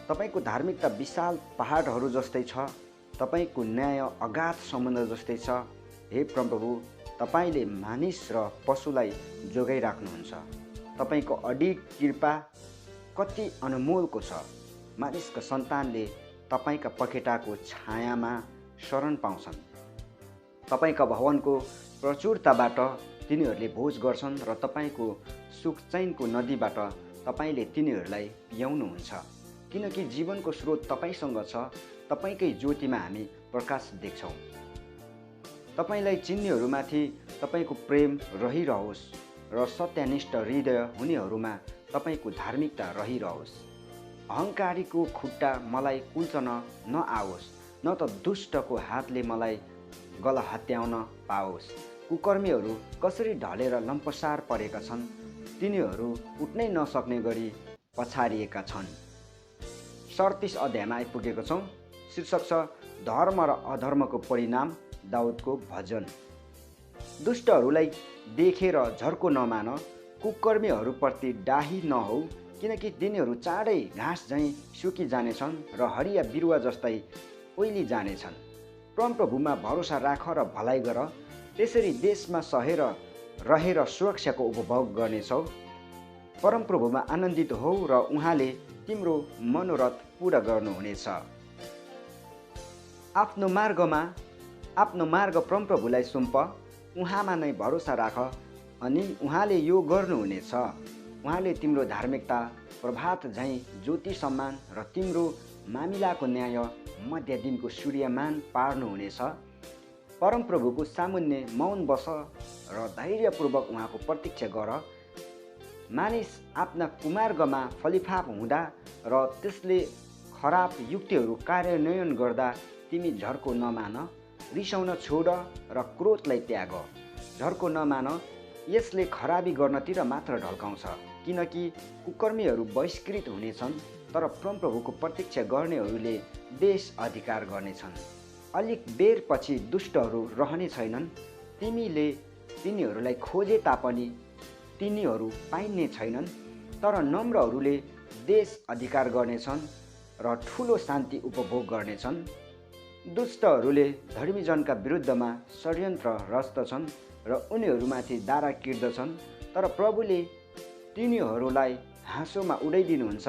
तपाईँको धार्मिकता विशाल पहाडहरू जस्तै छ। तपाईँको न्याय अगाध समुद्र जस्तै छ। हे परमप्रभु, तपाईँले मानिस र पशुलाई जोगाइराख्नुहुन्छ। तपाईँको अडिग कृपा कति अनमोलको छ। मानिसका सन्तानले तपाईँका पखेटाको छायामा शरण पाउँछन्। तपाईँका भवनको प्रचुरताबाट तिनीहरूले भोज गर्छन् र तपाईँको सुखचैनको नदीबाट तपाईँले तिनीहरूलाई पियाउनुहुन्छ, किनकि जीवनको स्रोत तपाईँसँग छ। तपाईँकै ज्योतिमा हामी प्रकाश देख्छौँ। तपाईँलाई चिन्नेहरूमाथि तपाईँको प्रेम रहिरहोस् र सत्यनिष्ठ हृदय हुनेहरूमा तपाईँको धार्मिकता रहिरहोस्। अहङ्कारीको खुट्टा मलाई कुल्चन नआओस्, न त दुष्टको हातले मलाई गला हत्याउन पाओस्। कुकर्मीहरू कसरी ढलेर लम्पसार परेका छन्, तिनीहरू उठ्नै नसक्ने गरी पछारिएका छन्। 37 अध्यायमा आइपुगेको छौँ। शीर्षक छ धर्म र अधर्मको परिणाम, दाउदको भजन। दुष्टहरूलाई देखेर झर्को नमान, कुकर्मीहरूप्रति डाही नहौ, किनकि तिनीहरू चाँडै घाँस झैँ सुकी जानेछन् र हरिया बिरुवा जस्तै ओइली जानेछन्। परमप्रभुमा भरोसा राख र भलाइ गर, त्यसरी देशमा सहेर रहेर सुरक्षाको उपभोग गर्नेछौ। परमप्रभुमा आनन्दित हौ र उहाँले तिम्रो मनोरथ पुरा गर्नुहुनेछ। आफ्नो मार्ग परमप्रभुलाई सुम्प, उहाँमा नै भरोसा राख अनि उहाँले यो गर्नुहुनेछ। उहाँले तिम्रो धार्मिकता प्रभात झैँ ज्योति समान र तिम्रो मामिलाको न्याय मध्य दिनको सूर्यमान पार्नुहुनेछ। परमप्रभुको सामुन्ने मौन बस र धैर्यपूर्वक उहाँको प्रतीक्षा गर। मानिस आफ्ना कुमार्गमा फलिफाप हुँदा र त्यसले खराब युक्तिहरू कार्यान्वयन गर्दा तिमी झर्को नमान, रिसाउन छोड र क्रोधलाई त्याग। झर्को नमान, यसले खराबी गर्नतिर मात्र ढल्काउँछ, किनकि कुकर्मीहरू बहिष्कृत हुनेछन् तर परमप्रभुको प्रतीक्षा गर्नेहरूले देश अधिकार गर्नेछन्। अलिक बेरपछि दुष्टहरू रहने छैनन्, तिमीले तिनीहरूलाई खोजे तापनि तिनीहरू पाइने छैनन्, तर नम्रहरूले देश अधिकार गर्नेछन् र ठुलो शान्ति उपभोग गर्नेछन्। दुष्टहरूले धर्मीजनका विरुद्धमा षड्यन्त्र रच्दछन् र उनीहरूमाथि दारा किर्दछन्, तर प्रभुले तिनीहरूलाई हाँसोमा उडाइदिनुहुन्छ,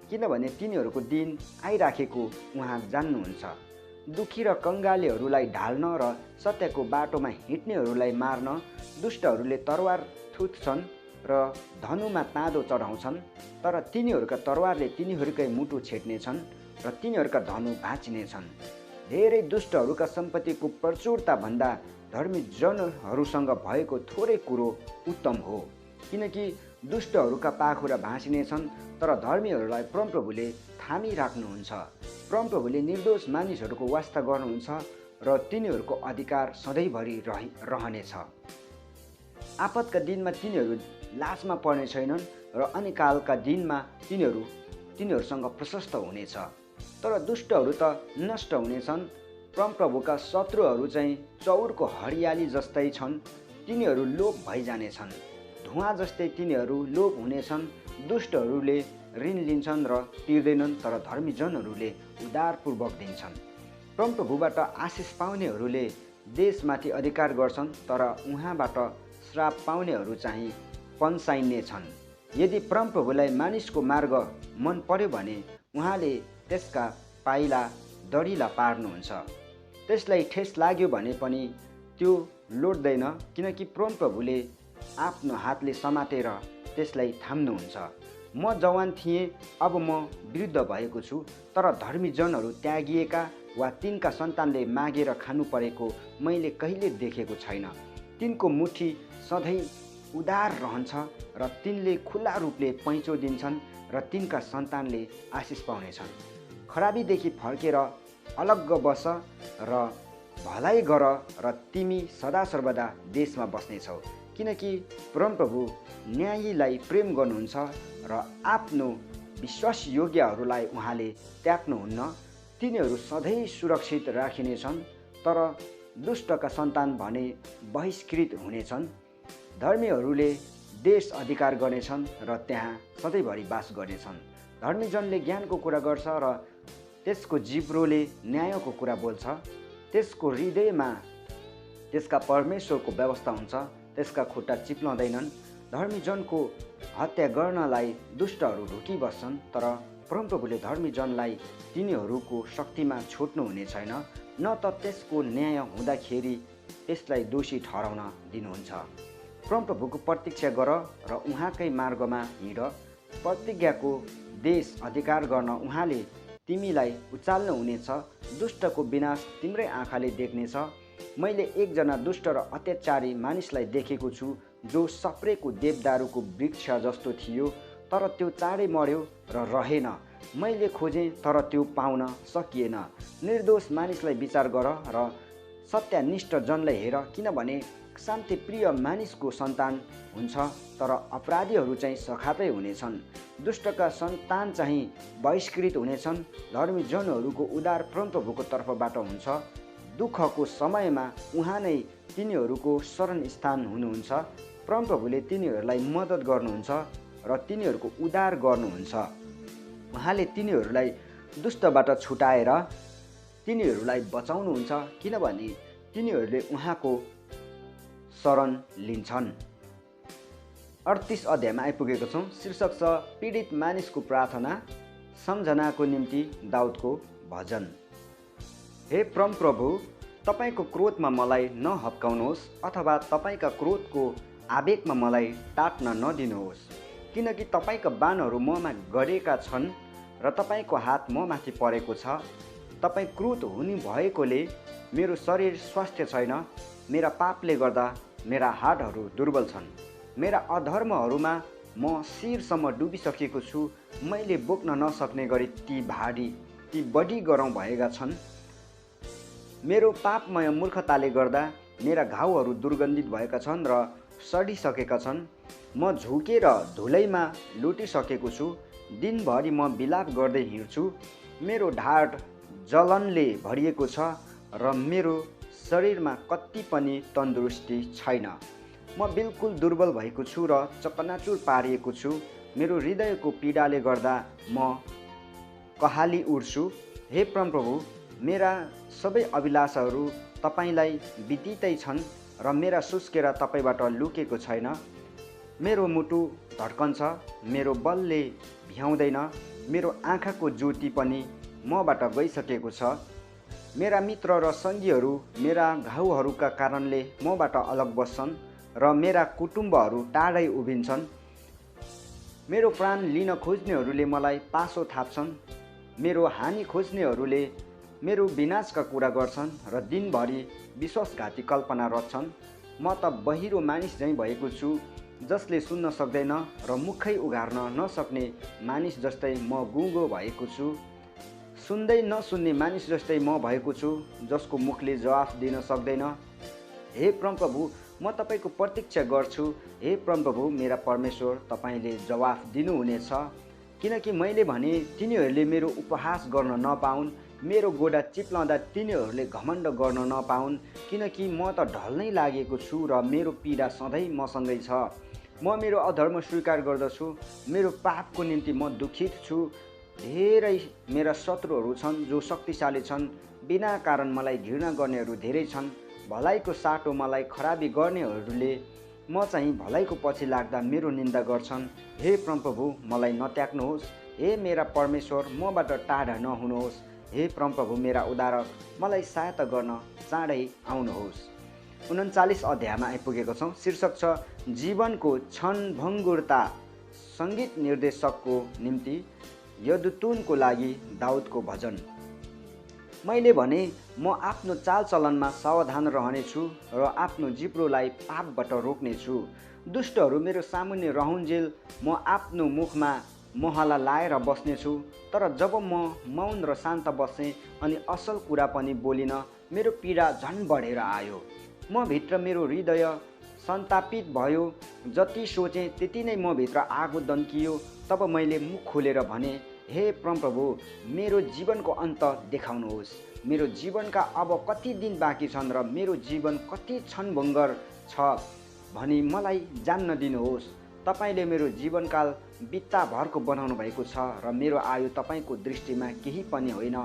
किनभने तिनीहरूको दिन आइराखेको उहाँ जान्नुहुन्छ। दुखी र कङ्गालीहरूलाई ढाल्न र सत्यको बाटोमा हिँड्नेहरूलाई मार्न दुष्टहरूले तरवार थुत्छन् र धनुमा ताँदो चढाउँछन्, तर तिनीहरूका तरवारले तिनीहरूकै मुटु छेड्नेछन् र तिनीहरूका धनु भाँचिनेछन्। धेरै दुष्टहरूका सम्पत्तिको प्रचुरताभन्दा धर्मी जनहरूसँग भएको थोरै कुरो उत्तम हो, किनकि दुष्टहरूका पाखुरा भाँचिनेछन् तर धर्मीहरूलाई परमप्रभुले थामिराख्नुहुन्छ। परमप्रभुले निर्दोष मानिसहरूको वास्ता गर्नुहुन्छ र तिनीहरूको अधिकार सधैँभरि रहनेछ। आपतका दिनमा तिनीहरू लाजमा पर्ने छैनन् र अनिकालका दिनमा तिनीहरूसँग प्रशस्त हुनेछ। तर दुष्टहरू त नष्ट हुनेछन्, परमप्रभुका शत्रुहरू चाहिँ चौरको हरियाली जस्तै छन्, तिनीहरू लोप भइजानेछन्। धुवाँ जस्तै तिनीहरू लोप हुनेछन्। दुष्टहरूले ऋण लिन्छन् र तिर्दैनन्, तर धर्मीजनहरूले उदारपूर्वक दिन्छन्। परमप्रभुबाट आशिष पाउनेहरूले देशमाथि अधिकार गर्छन्, तर उहाँबाट श्राप पाउनेहरू चाहिँ पन्साइनेछन्। यदि परमप्रभुलाई मानिसको मार्ग मन पर्यो भने उहाँले त्यसका पाइला दरिला पार्नुहुन्छ। त्यसलाई ठेस लाग्यो भने पनि त्यो लोट्दैन, किनकि परमप्रभुले आफ्नो हातले समातेर त्यसलाई थाम्नुहुन्छ। म जवान थिएँ, अब म वृद्ध भएको छु, तर धर्मीजनहरू त्यागिएका वा तिनका सन्तानले मागेर खानु परेको मैले कहिले देखेको छैन। तिनको मुठी सधैँ उदार रहन्छ र तिनले खुला रूपले पैँचो दिन्छन् र तिनका सन्तानले आशिष पाउनेछन्। खराबीदेखि फर्केर अलग्ग बस र भलाइ गर र तिमी सदा सर्वदा देशमा बस्नेछौ, किनकि परमप्रभु न्यायीलाई प्रेम गर्नुहुन्छ र आफ्नो विश्वासयोग्यहरूलाई उहाँले त्याग्नुहुन्न। तिनीहरू सधैँ सुरक्षित राखिनेछन्, तर दुष्टका सन्तान भने बहिष्कृत हुनेछन्। धर्मीहरूले देश अधिकार गर्नेछन् र त्यहाँ सधैँभरि बास गर्नेछन्। धर्मीजनले ज्ञानको कुरा गर्छ र त्यसको जिब्रोले न्यायको कुरा बोल्छ। त्यसको हृदयमा त्यसका परमेश्वरको व्यवस्था हुन्छ, त्यसका खुट्टा चिप्लाउँदैनन्। धर्मीजनको हत्या गर्नलाई दुष्टहरू ढुकिबस्छन्, तर परमप्रभुले धर्मीजनलाई तिनीहरूको शक्तिमा छोड्नु हुने छैन, न त त्यसको न्याय हुँदाखेरि त्यसलाई दोषी ठहराउन दिनुहुन्छ। परमप्रभुको प्रतीक्षा गर र उहाँकै मार्गमा हिँड, प्रतिज्ञाको देश अधिकार गर्न उहाँले तिमीलाई उचाल्नु हुनेछ। दुष्टको विनाश तिम्रै आँखाले देख्नेछ। मैले एकजना दुष्ट र अत्याचारी मानिसलाई देखेको छु, जो सप्रेको देवदारुको वृक्ष जस्तो थियो, तर त्यो चाँडै मर्यो र रहेन। मैले खोजेँ तर त्यो पाउन सकिएन। निर्दोष मानिसलाई विचार गर र सत्यनिष्ठ जनलाई हेर, किनभने शान्तिप्रिय मानिसको सन्तान हुन्छ, तर अपराधीहरू चाहिँ सखापै हुनेछन्। दुष्टका सन्तान चाहिँ बहिष्कृत हुनेछन्। धर्मी जनहरूको उद्धार परमप्रभुको तर्फबाट हुन्छ। दुःखको समयमा उहाँ नै तिनीहरूको शरण स्थान हुनुहुन्छ। परमप्रभुले तिनीहरूलाई मद्दत गर्नुहुन्छ र तिनीहरूको उद्धार गर्नुहुन्छ। उहाँले तिनीहरूलाई दुष्टबाट छुटाएर तिनीहरूलाई बचाउनुहुन्छ, किनभने तिनीहरूले उहाँको शरण लिन्छन्। 38 अध्यायमा आइपुगेको छौँ। शीर्षक छ पीडित मानिसको प्रार्थना, सम्झनाको निम्ति दाउदको भजन। हे परमप्रभु, तपाईँको क्रोधमा मलाई नहप्काउनुहोस् अथवा तपाईँका क्रोधको आवेगमा मलाई टाट्न नदिनुहोस्, किनकि तपाईँका बाणहरू ममा गरेका छन् र तपाईँको हात ममाथि परेको छ। तपाईँ क्रुद्ध हुने भएकोले मेरो शरीर स्वास्थ्य छैन। मेरा पापले गर्दा मेरा हाडहरू दुर्बल छन्। मेरा अधर्महरूमा म शिरसम्म डुबिसकेको छु। मैले बोक्न नसक्ने गरी ती बढी गरौँ भएका छन्। मेरो पापमय मूर्खताले गर्दा मेरा घाउहरू दुर्गन्धित भएका छन् र सडिसकेका छन्। म झुकेर धुलैमा लुटिसकेको छु। दिनभरि म बिलाप गर्दै हिँड्छु। मेरो ढाड जलनले भरिएको छ र मेरो शरीरमा कति पनि तन्दुरुस्ती छैन। म बिल्कुल दुर्बल भएको छु र चकनाचुर पारिएको छु। मेरो हृदयको पीडाले गर्दा म कहाली उड्छु। हे परमप्रभु, मेरा सबै अभिलाषाहरू तपाईँलाई विदितै छन् र मेरा सुस्केरा तपाईँबाट लुकेको छैन। मेरो मुटु धड्कन्छ, मेरो बलले भ्याउँदैन। मेरो आँखाको ज्योति पनि मबाट गइसकेको छ। मेरा मित्र र सङ्गीहरू मेरा घाउहरूका कारणले मबाट अलग बस्छन् र मेरा कुटुम्बहरू टाढै उभिन्छन्। मेरो प्राण लिन खोज्नेहरूले मलाई पासो थाप्छन्। मेरो हानि खोज्नेहरूले मेरो विनाशका कुरा गर्छन् र दिनभरि विश्वासघाती कल्पना रच्छन्। म त बहिरो मानिस झैँ भएको छु, जसले सुन्न सक्दैन र मुखै उघार्न नसक्ने मानिस जस्तै म गुङ्गो भएको छु। सुन्दै नसुन्ने मानिस जस्तै म भएको छु, जसको मुखले जवाफ दिन सक्दैन। हे परमप्रभु, म तपाईँको प्रतीक्षा गर्छु। हे परमप्रभु मेरा परमेश्वर, तपाईँले जवाफ दिनुहुनेछ, किनकि मैले भने तिनीहरूले मेरो उपहास गर्न नपाउन्, मेरो गोडा चिप्लाउँदा तिनीहरूले घमण्ड गर्न नपाउन्, किनकि म त ढल्नै लागेको छु र मेरो पीडा सधैँ मसँगै छ। म मेरो अधर्म स्वीकार गर्दछु। मेरो पापको निम्ति म दुखित छु। धेरै मेरा शत्रुहरू छन् जो शक्तिशाली छन्। बिना कारण मलाई घृणा गर्नेहरू धेरै छन्। भलाइको साटो मलाई खराबी गर्नेहरूले म चाहिँ भलाइको पछि लाग्दा मेरो निन्दा गर्छन्। हे परमप्रभु, मलाई नत्याग्नुहोस्। हे मेरा परमेश्वर, मबाट टाढा नहुनुहोस्। हे परमप्रभु मेरा उद्धारक, मलाई सहायता गर्न चाँडै आउनुहोस्। 39 अध्यायमा आइपुगेको छौँ। शीर्षक छ जीवनको क्षणभङ्गुरता, सङ्गीत निर्देशकको निम्ति यदुतुनको लागि दाउदको भजन। मैले भने म आफ्नो चालचलनमा सावधान रहनेछु र आफ्नो जिब्रोलाई पापबाट रोक्नेछु। दुष्टहरू मेरो सामुन्ने रहन्जेल म आफ्नो मुखमा मोहला लाएर बस्नेछु। तर जब म मौन र शान्त बसेँ अनि असल कुरा पनि बोलिन, मेरो पीडा झन् बढेर आयो। म भित्र मेरो हृदय सन्तापित भयो। जति सोचेँ त्यति नै म भित्र आगो दन्कियो। तब मैले मुख खोलेर भने, हे परमप्रभु, मेरो जीवनको अन्त देखाउनुहोस्। मेरो जीवनका अब कति दिन बाँकी छन् र मेरो जीवन कति क्षणभङ्गर छ भनी मलाई जान्न दिनुहोस्। तपाईँले मेरो जीवनकाल बित्ताभरको बनाउनु भएको छ र मेरो आयु तपाईँको दृष्टिमा केही पनि होइन।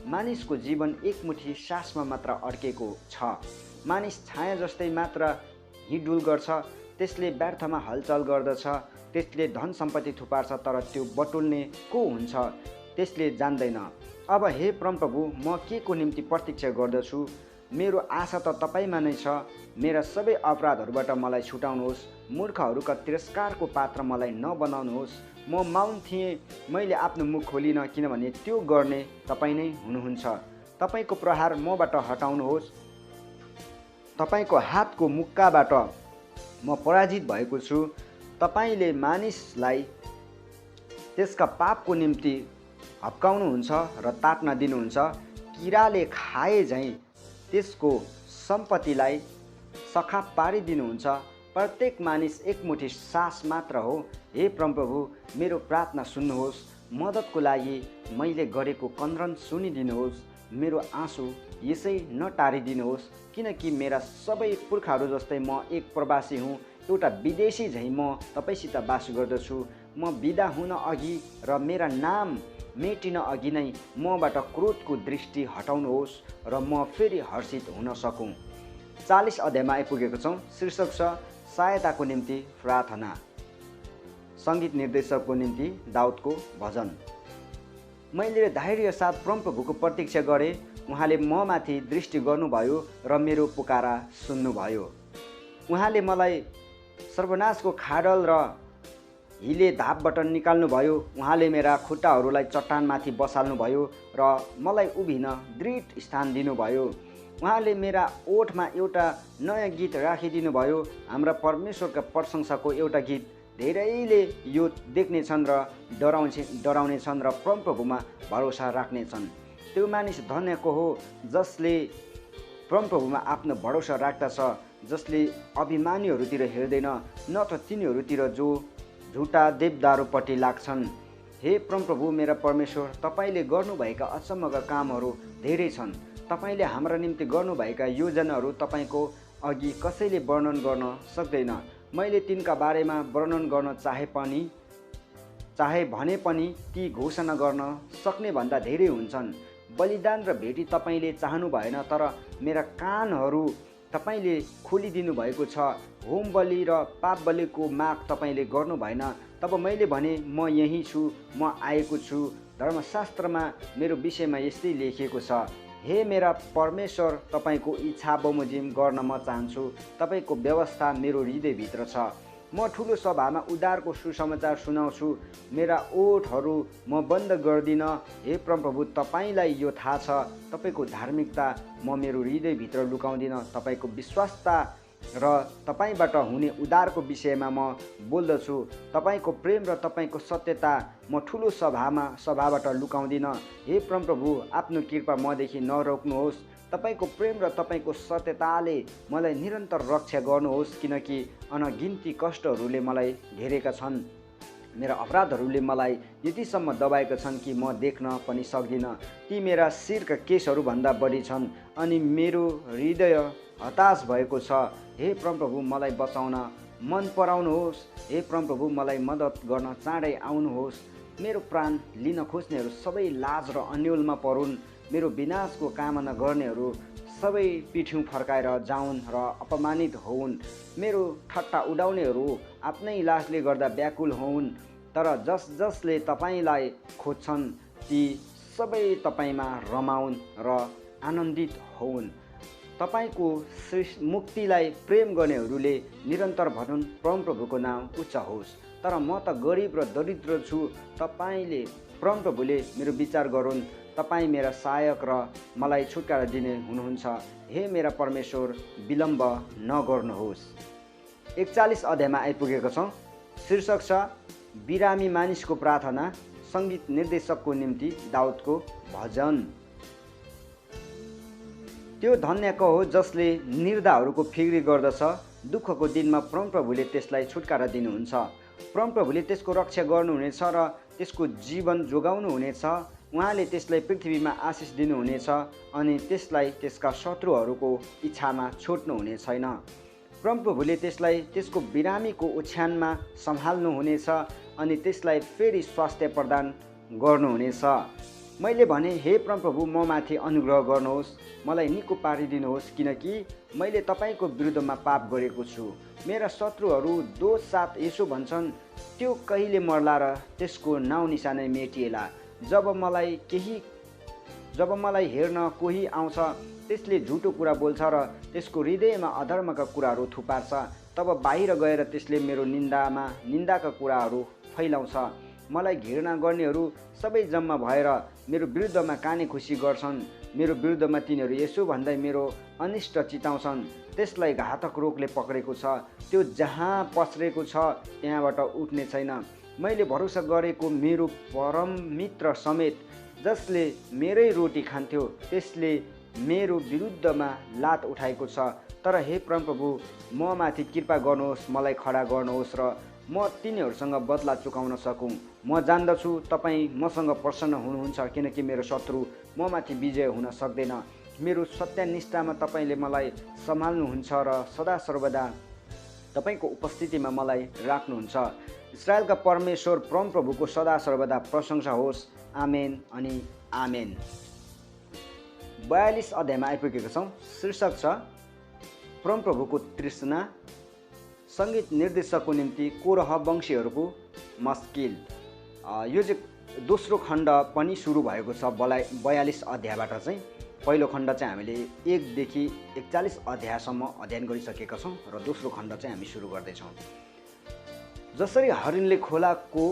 मानिसको जीवन एकमुठी सासमा मात्र अड्केको छ। मानिस छाया जस्तै मात्र हिँडडुल गर्छ। त्यसले व्यर्थमा हलचल गर्दछ। त्यसले धन सम्पत्ति थुपार्छ, तर त्यो बटुल्ने को हुन्छ त्यसले जान्दैन। अब हे परमप्रभु, म के को निम्ति प्रतीक्षा गर्दछु? मेरो आशा त तपाईँमा नै छ। मेरा सबै अपराधहरूबाट मलाई छुटाउनुहोस्। मूर्खहरूका तिरस्कारको पात्र मलाई नबनाउनुहोस्। म मौन थिएँ, मैले आफ्नो मुख खोलिनँ, किनभने त्यो गर्ने तपाईँ नै हुनुहुन्छ। तपाईँको प्रहार मबाट हटाउनुहोस्। तपाईँको हातको मुक्काबाट म पराजित भएको छु। तपाईँले मानिसलाई त्यसका पापको निम्ति हप्काउनुहुन्छ र तात्न दिनुहुन्छ। किराले खाए झैँ त्यसको सम्पत्तिलाई सखाप पारिदिनुहुन्छ। प्रत्येक मानिस एकमुठी सास मात्र हो। हे परमप्रभु, मेरो प्रार्थना सुन्नुहोस्। मद्दतको लागि मैले गरेको कन्द्रन सुनिदिनुहोस्। मेरो आँसु यसै नटारिदिनुहोस्, किनकि मेरा सबै पुर्खाहरू जस्तै म एक प्रवासी हुँ, एउटा विदेशी झैँ म तपाईँसित बास गर्दछु। म बिदा हुन अघि र मेरा नाम मेटिन अघि नै मबाट क्रोधको दृष्टि हटाउनुहोस् र म फेरि हर्षित हुन सकूँ। 40 अध्यायमा आइपुगेको छौँ। शीर्षक छ सहायताको निम्ति प्रार्थना। सङ्गीत निर्देशकको निम्ति दाउदको भजन। मैले धैर्य साथ परमप्रभुको प्रतीक्षा गरेँ। उहाँले ममाथि दृष्टि गर्नुभयो र मेरो पुकारा सुन्नुभयो। उहाँले मलाई सर्वनाशको खाडल र हिले धापबाट निकाल्नुभयो। उहाँले मेरा खुट्टाहरूलाई चट्टानमाथि बसाल्नुभयो र मलाई उभिन दृढ स्थान दिनुभयो। उहाँले मेरा ओठमा एउटा नयाँ गीत राखिदिनुभयो। हाम्रा परमेश्वरका प्रशंसाको एउटा गीत। धेरैले यो देख्नेछन् र डराउनेछन् र परमप्रभुमा भरोसा राख्नेछन्। त्यो मानिस धन्यको हो जसले परमप्रभुमा आफ्नो भरोसा राख्दछ, जसले अभिमानीहरूतिर हेर्दैन, न त तिनीहरूतिर जो झुटा देवदारूपट्टि लाग्छन्। हे परमप्रभु मेरा परमेश्वर, तपाईँले गर्नुभएका अचम्मका कामहरू धेरै छन्। तपाईँले हाम्रा निम्ति गर्नुभएका योजनाहरू तपाईँको अघि कसैले वर्णन गर्न सक्दैन। मैले तिनका बारेमा वर्णन गर्न चाहे भने पनि ती घोषणा गर्न सक्ने भन्दा धेरै हुन्छन्। बलिदान र भेटी तपाईँले चाहनु भएन, तर मेरा कानहरू तपाईँले खोलिदिनु भएको छ। होम बलि र पाप बलिको माग तपाईँले गर्नु भएन। तब मैले भने, म यहीँ छु, म आएको छु। धर्मशास्त्रमा मेरो विषयमा यस्तै लेखिएको छ। हे मेरा परमेश्वर, तपाईँको इच्छा बमोजिम गर्न म चाहन्छु। तपाईँको व्यवस्था मेरो हृदयभित्र छ। म ठुलो सभामा उद्धारको सुसमाचार सुनाउँछु। मेरा ओठहरू म बन्द गर्दिनँ। हे परमप्रभु, तपाईँलाई यो थाहा छ। तपाईँको धार्मिकता म मेरो हृदयभित्र लुकाउँदिनँ। तपाईँको विश्वासता र तपाईँबाट हुने उद्धारको विषयमा म बोल्दछु। तपाईँको प्रेम र तपाईँको सत्यता म ठुलो सभाबाट लुकाउँदिनँ। हे परमप्रभु, आफ्नो कृपा मदेखि नरोक्नुहोस्। तपाईँको प्रेम र तपाईँको सत्यताले मलाई निरन्तर रक्षा गर्नुहोस्, किनकि अनगिन्ती कष्टहरूले मलाई घेरेका छन्। मेरा अपराधहरूले मलाई यतिसम्म दबाएका छन् कि म देख्न पनि सक्दिनँ। ती मेरा शिरका केसहरूभन्दा बढी छन् अनि मेरो हृदय हताश भएको छ। हे परमप्रभु, मलाई बचाउन मन पराउनुहोस्। हे परमप्रभु, मलाई मद्दत गर्न चाँडै आउनुहोस्। मेरो प्राण लिन खोज्नेहरू सबै लाज र अन्योलमा परुन्। मेरो विनाशको कामना गर्नेहरू सबै पिठ्यौँ फर्काएर जाउन् र अपमानित होउन्। मेरो ठट्टा उडाउनेहरू आफ्नै लासले गर्दा व्याकुल होउन्। तर जसले तपाईँलाई खोज्छन् ती सबै तपाईँमा रमाउन् र आनन्दित होउन्। तपाईँको मुक्तिलाई प्रेम गर्नेहरूले निरन्तर भनुन्, परमप्रभुको नाम उच्च होस्। तर म त गरिब र दरिद्र छु। तपाईँले परमप्रभुले मेरो विचार गरून्। तपाईँ मेरा सहायक र मलाई छुटकारा दिने हुनुहुन्छ। हे मेरा परमेश्वर, विलम्ब नगर्नुहोस्। 41 अध्यायमा आइपुगेको छौँ। शीर्षक छ बिरामी मानिसको प्रार्थना। सङ्गीत निर्देशकको निम्ति दाउदको भजन। त्यो धन्यको हो जसले निर्धाहरूको फिक्री गर्दछ। दुःखको दिनमा परमप्रभुले त्यसलाई छुटकारा दिनुहुन्छ। परमप्रभुले त्यसको रक्षा गर्नुहुनेछ र त्यसको जीवन जोगाउनुहुनेछ। उहाँले त्यसलाई पृथ्वीमा आशिष दिनुहुनेछ अनि त्यसलाई त्यसका शत्रुहरूको इच्छामा छोड्नुहुने छैन। परमप्रभुले त्यसलाई त्यसको बिरामीको ओछ्यानमा सम्हाल्नुहुनेछ अनि त्यसलाई फेरि स्वास्थ्य प्रदान गर्नुहुनेछ। मैले भने, हे परमप्रभु, ममाथि अनुग्रह गर्नुहोस्, मलाई निको पारिदिनुहोस्, किनकि मैले तपाईँको विरुद्धमा पाप गरेको छु। मेरा शत्रुहरू दोष साथ यसो भन्छन्, त्यो कहिले मर्ला र त्यसको नाउँ निशानै मेटिएला। जब मलाई हेर्न कोही आउँछ त्यसले झुटो कुरा बोल्छ र त्यसको हृदयमा अधर्मका कुराहरू थुपार्छ। तब बाहिर गएर त्यसले मेरो निन्दाका कुराहरू फैलाउँछ। मलाई घृणा गर्नेहरू सबै जम्मा भएर मेरो विरुद्धमा काने खुसी गर्छन्। मेरो विरुद्धमा तिनीहरू यसो भन्दै मेरो अनिष्ट चिताउँछन्। त्यसलाई घातक रोगले पक्रेको छ, त्यो जहाँ पस्रेको छ त्यहाँबाट उठ्ने छैन। मैले भरोसा गरेको मेरो परम मित्र समेत, जसले मेरै रोटी खान्थ्यो, त्यसले मेरो विरुद्धमा लात उठाएको छ। तर हे परमप्रभु, म माथि कृपा गर्नुहोस्, मलाई खडा गर्नुहोस् र म तिनीहरूसँग बदला चुकाउन सकूँ। म जान्दछु तपाईँ मसँग प्रसन्न हुनुहुन्छ, किनकि मेरो शत्रु म माथि विजय हुन सक्दैन। मेरो सत्यनिष्ठामा तपाईँले मलाई सम्हाल्नुहुन्छ र सदा सर्वदा तपाईँको उपस्थितिमा मलाई राख्नुहुन्छ। इस्राएलका परमेश्वर परमप्रभुको सदा सर्वदा प्रशंसा होस्। आमेन अनि आमेन। 42 अध्यायमा आइपुगेका छौँ। शीर्षक छ परमप्रभुको तृष्णा। सङ्गीत निर्देशकको निम्ति कोरह वंशीहरूको मस्किल। यो चाहिँ दोस्रो खण्ड पनि सुरु भएको छ 42 अध्यायबाट चाहिँ। पहिलो खण्ड चाहिँ हामीले 1 देखि 41 अध्यायसम्म अध्ययन गरिसकेका छौँ र दोस्रो खण्ड चाहिँ हामी सुरु गर्दैछौँ। जसरी हरिणले खोलाको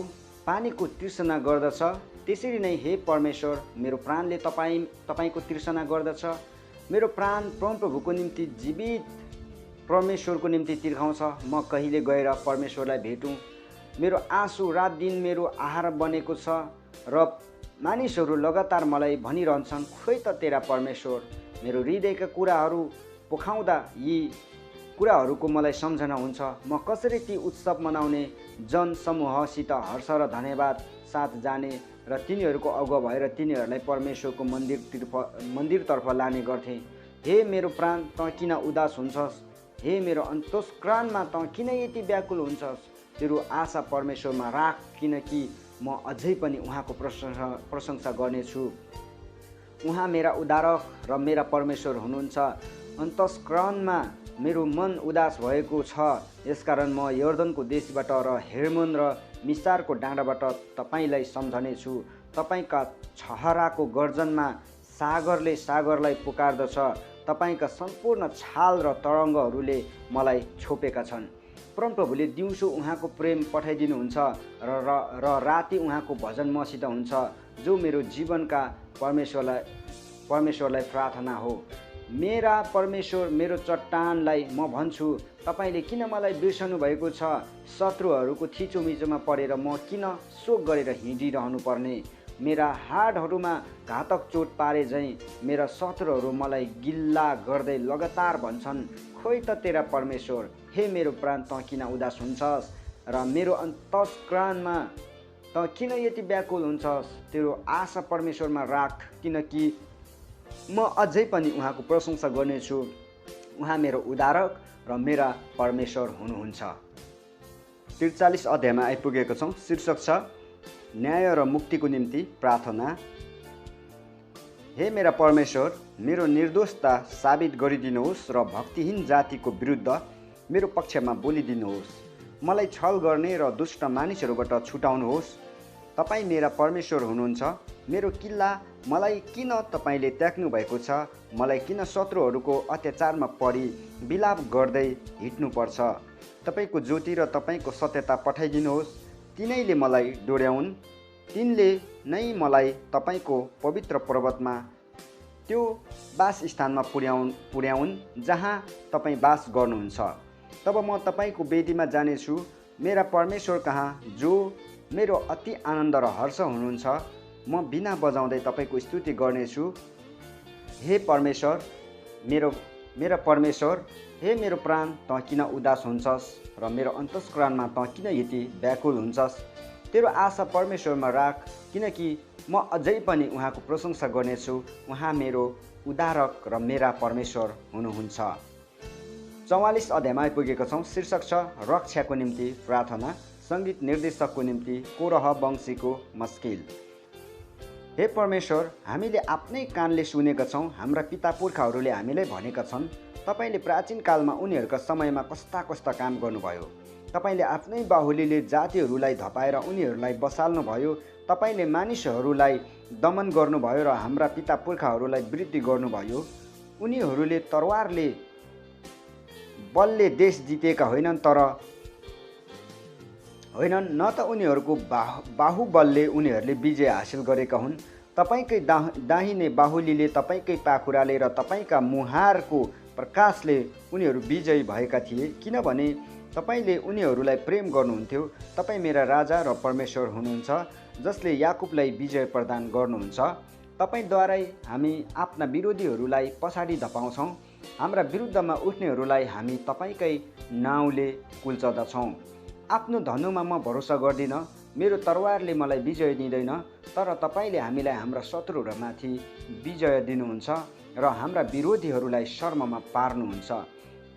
पानीको तृष्णा गर्दछ, त्यसरी नै हे परमेश्वर, मेरो प्राणले तपाईँको तृष्णा गर्दछ। मेरो प्राण परमप्रभुको निम्ति जीवित परमेश्वरको निम्ति तिर्खाउँछ। म कहिले गएर परमेश्वरलाई भेटौँ? मेरो आँसु रात दिन मेरो आहार बनेको छ र मानिसहरू लगातार मलाई भनिरहन्छन्, खोइ त तेरा परमेश्वर। मेरो हृदयका कुराहरू पोखाउँदा यी कुराहरूको मलाई सम्झना हुन्छ। म कसरी ती उत्सव मनाउने जनसमूहसित हर्ष र धन्यवाद साथ जाने र तिनीहरूको अगुवा भएर तिनीहरूलाई परमेश्वरको मन्दिरतर्फ लाने गर्थेँ। हे मेरो प्राण, तँ किन उदास हुन्छस्? हे मेरो अन्तस्करणमा तँ किन यति व्याकुल हुन्छस्? तेरो आशा परमेश्वरमा राख, किनकि म अझै पनि उहाँको प्रशंसा गर्नेछु। उहाँ मेरा उद्धारक र मेरा परमेश्वर हुनुहुन्छ। अन्तस्करणमा मेरो मन उदास भएको छ, यसकारण म यर्दनको देशबाट र हेर्मोन र मिसारको डाँडाबाट तपाईँलाई सम्झनेछु। तपाईँका छहराको गर्जनमा सागरले सागरलाई पुकार्दछ। तपाईँका सम्पूर्ण छाल र तरङ्गहरूले मलाई छोपेका छन्। परमप्रभुले दिउँसो उहाँको प्रेम पठाइदिनुहुन्छ र राति उहाँको भजन मसित हुन्छ। जो मेरो जीवनका परमेश्वरलाई प्रार्थना हो। मेरा परमेश्वर, मेरो चट्टानलाई म भन्छु, तपाईँले किन मलाई बिर्सनु भएको छ? शत्रुहरूको थिचोमिचोमा परेर म किन शोक गरेर हिँडिरहनु पर्ने? मेरा हाडहरूमा घातक चोट पारे झैँ मेरा शत्रुहरू मलाई गिल्ला गर्दै लगातार भन्छन्, खोइ त तेरा परमेश्वर। हे मेरो प्राण, तँ किन उदास हुन्छस् र मेरो अन्तस्करणमा तँ किन यति व्याकुल हुन्छस्? तेरो आशा परमेश्वरमा राख, किनकि म अझै पनि उहाँको प्रशंसा गर्नेछु। उहाँ मेरो उद्धारक र मेरा परमेश्वर हुनुहुन्छ। 43 अध्यायमा आइपुगेको छौँ। शीर्षक छ न्याय र मुक्तिको निम्ति प्रार्थना। हे मेरा परमेश्वर, मेरो निर्दोषता साबित गरिदिनुहोस् र भक्तिहीन जातिको विरुद्ध मेरो पक्षमा बोलिदिनुहोस्। मलाई छल गर्ने र दुष्ट मानिसहरूबाट छुटाउनुहोस्। तपाईँ मेरा परमेश्वर हुनुहुन्छ। मेरो किल्ला, मलाई किन तपाईँले त्याग्नु भएको छ? मलाई किन शत्रुहरूको अत्याचारमा परी विलाप गर्दै हिँड्नुपर्छ? तपाईँको ज्योति र तपाईँको सत्यता पठाइदिनुहोस्। तिनैले मलाई डोर्याउन्। तिनले नै मलाई तपाईँको पवित्र पर्वतमा, त्यो वासस्थानमा पुर्याउन् जहाँ तपाईँ वास गर्नुहुन्छ। तब म तपाईँको वेदीमा जानेछु, मेरा परमेश्वर कहाँ, जो मेरो अति आनन्द र हर्ष हुनुहुन्छ। म बिना बजाउँदै तपाईँको स्तुति गर्नेछु। हे परमेश्वर, मेरा परमेश्वर, हे मेरो प्राण, तँ किन उदास हुन्छस् र मेरो अन्तस्करणमा तँ किन यति व्याकुल हुन्छस्? तेरो आशा परमेश्वरमा राख, किनकि म अझै पनि उहाँको प्रशंसा गर्नेछु। उहाँ मेरो उद्धारक र मेरा परमेश्वर हुनुहुन्छ। 44 अध्यायमा आइपुगेका छौँ। शीर्षक छ रक्षाको निम्ति प्रार्थना। सङ्गीत निर्देशकको निम्ति कोरह वंशीको मस्किल। हे परमेश्वर, हामीले आफ्नै कानले सुनेका छौँ, हाम्रा पिता पुर्खाहरूले हामीलाई भनेका छन्, तपाईँले प्राचीन कालमा उनीहरूका समयमा कस्ता कस्ता काम गर्नुभयो। तपाईँले आफ्नै बाहुलीले जातिहरूलाई धपाएर उनीहरूलाई बसाल्नुभयो। तपाईँले मानिसहरूलाई दमन गर्नुभयो र हाम्रा पिता पुर्खाहरूलाई वृद्धि गर्नुभयो। उनीहरूले तरवारले बलले देश जितेका होइनन् न त उनीहरूको बाहुबलले उनीहरूले विजय हासिल गरेका हुन्। तपाईँकै दाहिने बाहुलीले, तपाईँकै पाखुराले र तपाईँका मुहारको प्रकाशले उनीहरू विजयी भएका थिए, किनभने तपाईँले उनीहरूलाई प्रेम गर्नुहुन्थ्यो। तपाईँ मेरा राजा र परमेश्वर हुनुहुन्छ, जसले याकुबलाई विजय प्रदान गर्नुहुन्छ। तपाईँद्वारै हामी आफ्ना विरोधीहरूलाई पछाडि धपाउँछौँ, हाम्रा विरुद्धमा उठ्नेहरूलाई हामी तपाईँकै नाउँले कुल्चदछौँ। आफ्नो धनुमा म भरोसा गर्दिनँ, मेरो तरवारले मलाई विजय दिँदैन, तर तपाईँले हामीलाई हाम्रा शत्रुहरूमाथि विजय दिनुहुन्छ र हाम्रा विरोधीहरूलाई शर्ममा पार्नुहुन्छ।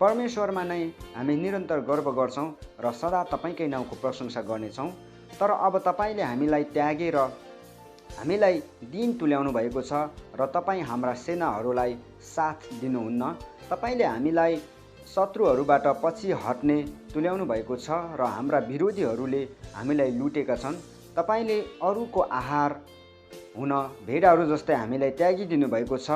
परमेश्वरमा नै हामी निरन्तर गर्व गर्छौँ र सदा तपाईँकै नाउँको प्रशंसा गर्नेछौँ। तर अब तपाईँले हामीलाई त्यागेर हामीलाई दिन तुल्याउनु भएको छ र तपाईँ हाम्रा सेनाहरूलाई साथ दिनुहुन्न। तपाईँले हामीलाई शत्रुहरूबाट पछि हट्ने तुल्याउनु भएको छ र हाम्रा विरोधीहरूले हामीलाई लुटेका छन्। तपाईँले अरूको आहार हुन भेडाहरू जस्तै हामीलाई त्यागिदिनु भएको छ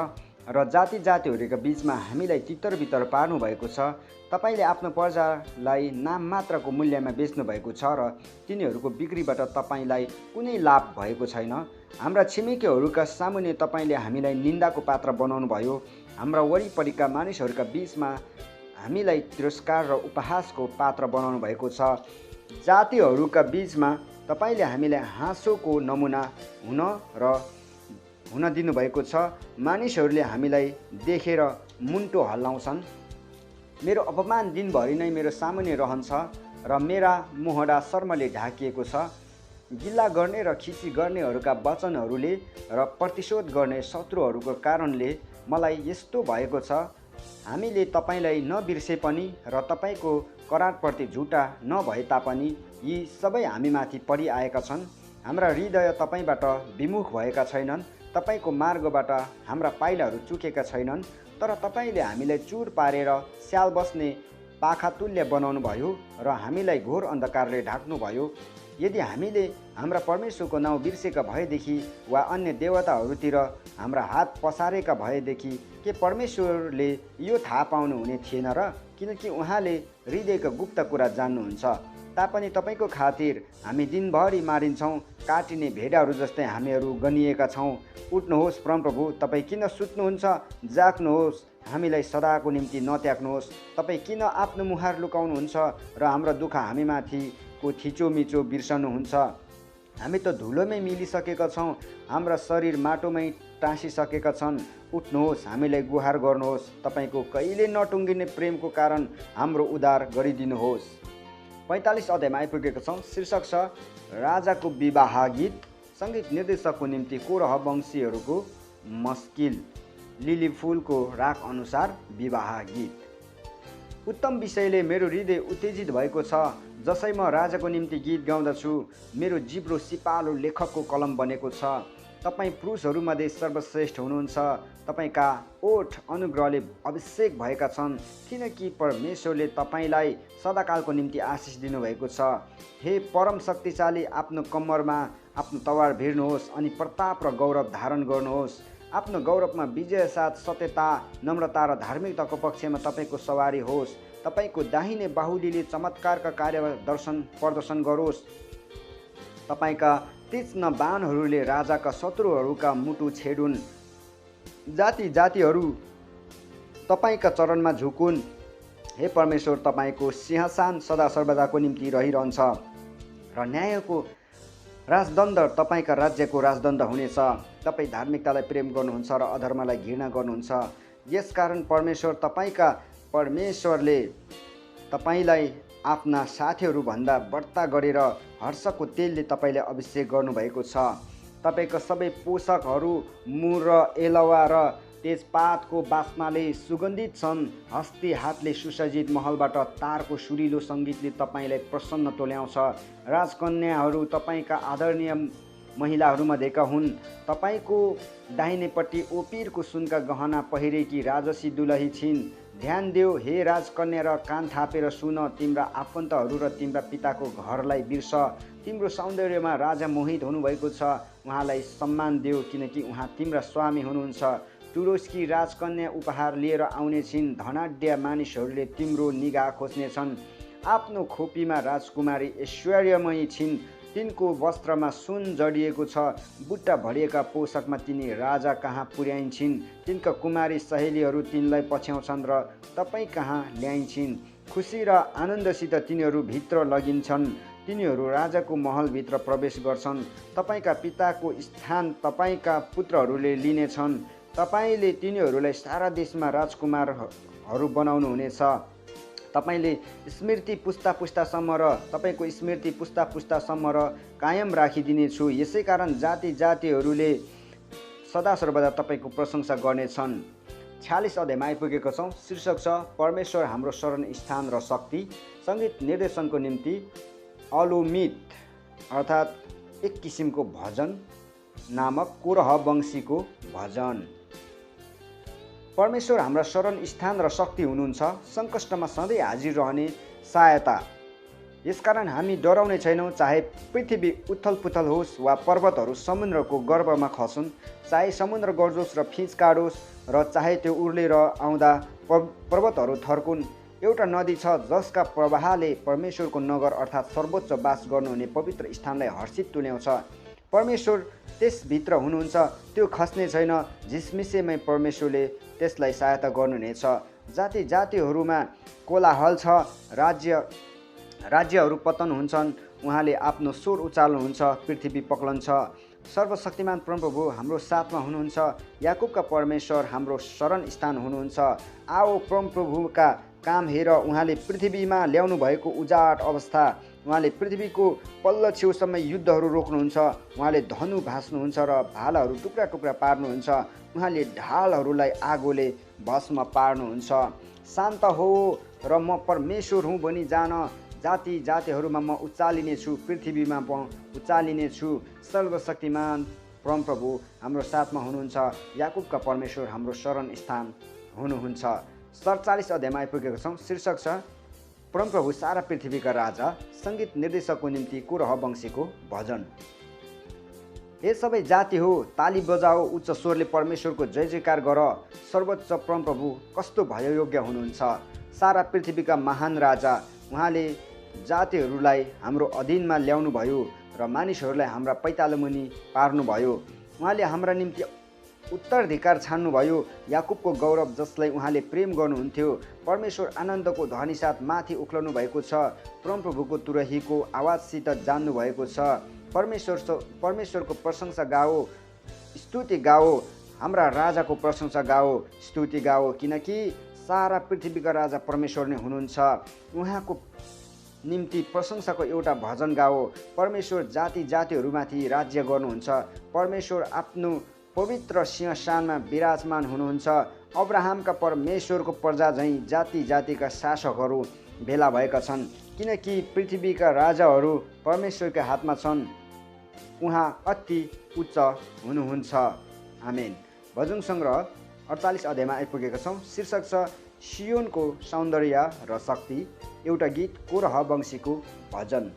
र जाति जातिहरूका बीचमा हामीलाई तितर-बितर पार्नु भएको छ। तपाईँले आफ्नो प्रजालाई नाम मात्रको मूल्यमा बेच्नु भएको छ र तिनीहरूको बिक्रीबाट तपाईँलाई कुनै लाभ भएको छैन। हाम्रा छिमेकीहरूका सामुन्ने तपाईँले हामीलाई निन्दाको पात्र बनाउनु भयो। हाम्रा वरिपरिका मानिसहरूका बीचमा हामीलाई तिरस्कार र उपहासको पात्र बनाउनु भएको छ। जातिहरूका बीचमा तपाईँले हामीलाई हाँसोको नमुना हुन दिनुभएको छ। मानिसहरूले हामीलाई देखेर मुन्टो हल्लाउँछन्। मेरो अपमान दिनभरि नै मेरो सामुन्ने रहन्छ र मेरा मोहडा शर्मले ढाकिएको छ। गिल्ला गर्ने र खिसी गर्नेहरूका वचनहरूले र प्रतिशोध गर्ने शत्रुहरूको कारणले मलाई यस्तो भएको छ। हामीले तपाईँलाई नबिर्से पनि र तपाईँको करारप्रति झुटा नभए तापनि यी सबै हामीमाथि परिआएका छन्। हाम्रा हृदय तपाईँबाट विमुख भएका छैनन्, तपाईँको मार्गबाट हाम्रा पाइलाहरू चुकेका छैनन्। तर तपाईँले हामीलाई चुर पारेर स्याल बस्ने पाखातुल्य बनाउनु भयो र हामीलाई घोर अन्धकारले ढाक्नुभयो। यदि हामीले हाम्रा परमेश्वरको नाउँ बिर्सेका भएदेखि वा अन्य देवताहरूतिर हाम्रा हात पसारेका भएदेखि के परमेश्वरले यो थाहा पाउनुहुने थिएन र? किनकि उहाँले हृदयका गुप्त कुरा जान्नुहुन्छ। तापनि तपाईँको खातिर हामी दिनभरि मारिन्छौँ, काटिने भेडाहरू जस्तै हामीहरू गनिएका छौँ। उठ्नुहोस् परमप्रभु, तपाईँ किन सुत्नुहुन्छ? जाग्नुहोस्, हामीलाई सदाको निम्ति नत्याग्नुहोस्। तपाईँ किन आफ्नो मुहार लुकाउनुहुन्छ र हाम्रो दुःख हामीमाथिको थिचोमिचो बिर्सनुहुन्छ? हामी त धुलोमै मिलिसकेका छौँ, हाम्रा शरीर माटोमै टाँसिसकेका छन्। उठ्नुहोस्, हामीलाई गुहार गर्नुहोस्, तपाईँको कहिले नटुङ्गिने प्रेमको कारण हाम्रो उद्धार गरिदिनुहोस्। 45 अध्यायमा आइपुगेका छौँ। शीर्षक छ राजाको विवाह गीत। सङ्गीत निर्देशकको निम्ति कोरह वंशीहरूको मस्किल। लिली फुलको राग अनुसार विवाह गीत। उत्तम विषयले मेरो हृदय उत्तेजित भएको छ, जसै म राजाको निम्ति गीत गाउँदछु। मेरो जिब्रो सिपालु लेखकको कलम बनेको छ। तपाईँ पुरुषहरूमध्ये सर्वश्रेष्ठ हुनुहुन्छ। तपाईँका ओठ अनुग्रहले अभिषेक भएका छन्, किनकि परमेश्वरले तपाईँलाई सदाकालको निम्ति आशिष दिनुभएको छ। हे परम शक्तिशाली, आफ्नो कम्मरमा आफ्नो तलवार भिर्नुहोस् अनि प्रताप र गौरव धारण गर्नुहोस्। आफ्नो गौरवमा विजय साथ सत्यता, नम्रता र धार्मिकताको पक्षमा तपाईँको सवारी होस्। तपाईँको दाहिने बाहुलीले चमत्कारका कार्य प्रदर्शन गरोस्। तपाईँका तीक्ष्ण बाणहरूले राजाका शत्रुहरूका मुटु छेडुन्। जाति जातिहरू तपाईँका चरणमा झुकुन्। हे परमेश्वर, तपाईँको सिंहासन सदा सर्वदाको निम्ति रहिरहन्छ र न्यायको राजदण्ड तपाईँका राज्यको राजदण्ड हुनेछ। तपाईँ धार्मिकतालाई प्रेम गर्नुहुन्छ र अधर्मलाई घृणा गर्नुहुन्छ। यसकारण परमेश्वरले तपाईँलाई आफ्ना साथीहरूभन्दा बढ्ता गरेर हर्षको तेलले तपाईँले अभिषेक गर्नुभएको छ। तपाईँका सबै पोषकहरू मुर र एलवा र तेजपातको बास्नाले सुगन्धित छन्। हस्ती हातले सुसज्जित महलबाट तारको सुरिलो सङ्गीतले तपाईँलाई प्रसन्न तुल्याउँछ। राजकन्याहरू तपाईँका आदरणीय महिलाहरूमध्येका हुन्। तपाईँको दाहिनेपट्टि ओपिरको सुनका गहना पहिरेकी राजसी दुलही छिन्। ध्यान देऊ हे राजकन्या र कान थापेर सुन। तिम्रा आफन्तहरू र तिम्रा पिताको घरलाई बिर्स। तिम्रो सौन्दर्यमा राजा मोहित हुनुभएको छ। उहाँलाई सम्मान देऊ, किनकि उहाँ तिम्रा स्वामी हुनुहुन्छ। तुरोस्की राजकन्या उपहार लिएर आउने छिन्। धनाढ्य मानिसहरूले तिम्रो निगाह खोज्नेछन्। आफ्नो खोपीमा राजकुमारी ऐश्वर्यमयी छिन्। तिनको वस्त्रमा सुन जडिएको छ। बुट्टा भरिएका पोसाकमा तिनी राजा कहाँ पुर्याइन्छन्। तिनका कुमारी सहेलीहरू तिनलाई पछ्याउँछन् र तपाईँ कहाँ ल्याइन्छन्। खुसी र आनन्दसित तिनीहरू भित्र लगिन्छन्। तिनीहरू राजाको महलभित्र प्रवेश गर्छन्। तपाईँका पिताको स्थान तपाईँका पुत्रहरूले लिनेछन्। तपाईँले तिनीहरूलाई सारा देशमा राजकुमारहरू बनाउनुहुनेछ। तपाईँले स्मृति पुस्ता पुस्तासम्म र तपाईँको स्मृति पुस्ता पुस्तासम्म र कायम राखिदिनेछु। यसै कारण जाति जातिहरूले सदा सर्वदा तपाईँको प्रशंसा गर्नेछन्। 46 अध्यायमा आइपुगेको छौँ। शीर्षक छ परमेश्वर हाम्रो शरण स्थान र शक्ति। सङ्गीत निर्देशनको निम्ति अलोमित अर्थात् एक किसिमको भजन नामक कोरह वंशीको भजन। परमेश्वर हाम्रा शरण स्थान र शक्ति हुनुहुन्छ, सङ्कष्टमा सधैँ हाजिर रहने सहायता। यसकारण हामी डराउने छैनौँ। चाहे पृथ्वी उथल पुथल होस् वा पर्वतहरू समुद्रको गर्भमा खसुन्, चाहे समुद्र गर्जोस् र फिँच काटोस् र चाहे त्यो उर्लेर आउँदा पर्वतहरू थर्कुन्। एउटा नदी छ जसका प्रवाहले परमेश्वरको नगर अर्थात् सर्वोच्च वास गर्नुहुने पवित्र स्थानलाई हर्षित तुल्याउँछ। परमेश्वर त्यसभित्र हुनुहुन्छ, त्यो खस्ने छैन। झिसमिसेमै परमेश्वरले त्यसलाई सहायता गर्नुहुनेछ। जाति जातिहरूमा कोलाहल छ, राज्यहरू पतन हुन्छन्। उहाँले आफ्नो स्वर उचाल्नुहुन्छ, पृथ्वी पक्लन्छ। सर्वशक्तिमान परमप्रभु हाम्रो साथमा हुनुहुन्छ। याकुबका परमेश्वर हाम्रो शरण स्थान हुनुहुन्छ। आओ परमप्रभुका काम हेर। उहाँले पृथ्वीमा ल्याउनु भएको उजाड अवस्था, उहाँले पृथ्वीको पल्लो छेउसम्म युद्धहरू रोक्नुहुन्छ। उहाँले धनु भाँच्नुहुन्छ र भालाहरू टुक्रा टुक्रा पार्नुहुन्छ। उहाँले ढालहरूलाई आगोले भस्म पार्नुहुन्छ। शान्त हो र म परमेश्वर हुँ भनी जान। जाति जातिहरूमा म उचालिनेछु, पृथ्वीमा म उचालिनेछु। सर्वशक्तिमान परमप्रभु हाम्रो साथमा हुनुहुन्छ। याकुबका परमेश्वर हाम्रो शरण स्थान हुनुहुन्छ। 47 अध्यायमा आइपुगेको छौँ। शीर्षक छ परमप्रभु सारा पृथ्वीका राजा। सङ्गीत निर्देशकको निम्ति कोरह वंशीको भजन। हे सबै जाति हो, ताली बजाओ, उच्च स्वरले परमेश्वरको जय जयकार गर। सर्वोच्च परमप्रभु कस्तो भययोग्य हुनुहुन्छ। सारा पृथ्वीका महान राजा, उहाँले जातिहरूलाई हाम्रो अधीनमा ल्याउनुभयो र मानिसहरूलाई हाम्रा पैतालोमुनि पार्नुभयो। उहाँले हाम्रा निम्ति उत्तराधिकार छान्नुभयो। याकुबको गौरव जसलाई उहाँले प्रेम गर्नुहुन्थ्यो। परमेश्वर आनन्दको ध्वनिसाथ माथि उक्लनु भएको छ। परमप्रभुको तुरहीको आवाजसित जान्नु भएको छ। परमेश्वरको प्रशंसा गाओ, स्तुति गाओ। हाम्रा राजाको प्रशंसा गाओ, स्तुति गाओ, किनकि सारा पृथ्वीका राजा परमेश्वर नै हुनुहुन्छ। उहाँको निम्ति प्रशंसाको एउटा भजन गाओ। परमेश्वर जाति जातिहरूमाथि राज्य गर्नुहुन्छ। परमेश्वर आफ्नो पवित्र सिंहासनमा विराजमान हुनुहुन्छ। अब्राहमका परमेश्वरको प्रजा झैँ जाति जातिका शासकहरू भेला भएका छन्, किनकि पृथ्वीका राजाहरू परमेश्वरका हातमा छन्। उहाँ अति उच्च हुनुहुन्छ। आमेन। भजन सङ्ग्रह 48 अध्यायमा आइपुगेका छौँ। शीर्षक छ सियोनको सौन्दर्य र शक्ति। एउटा गीत कोरह वंशीको भजन।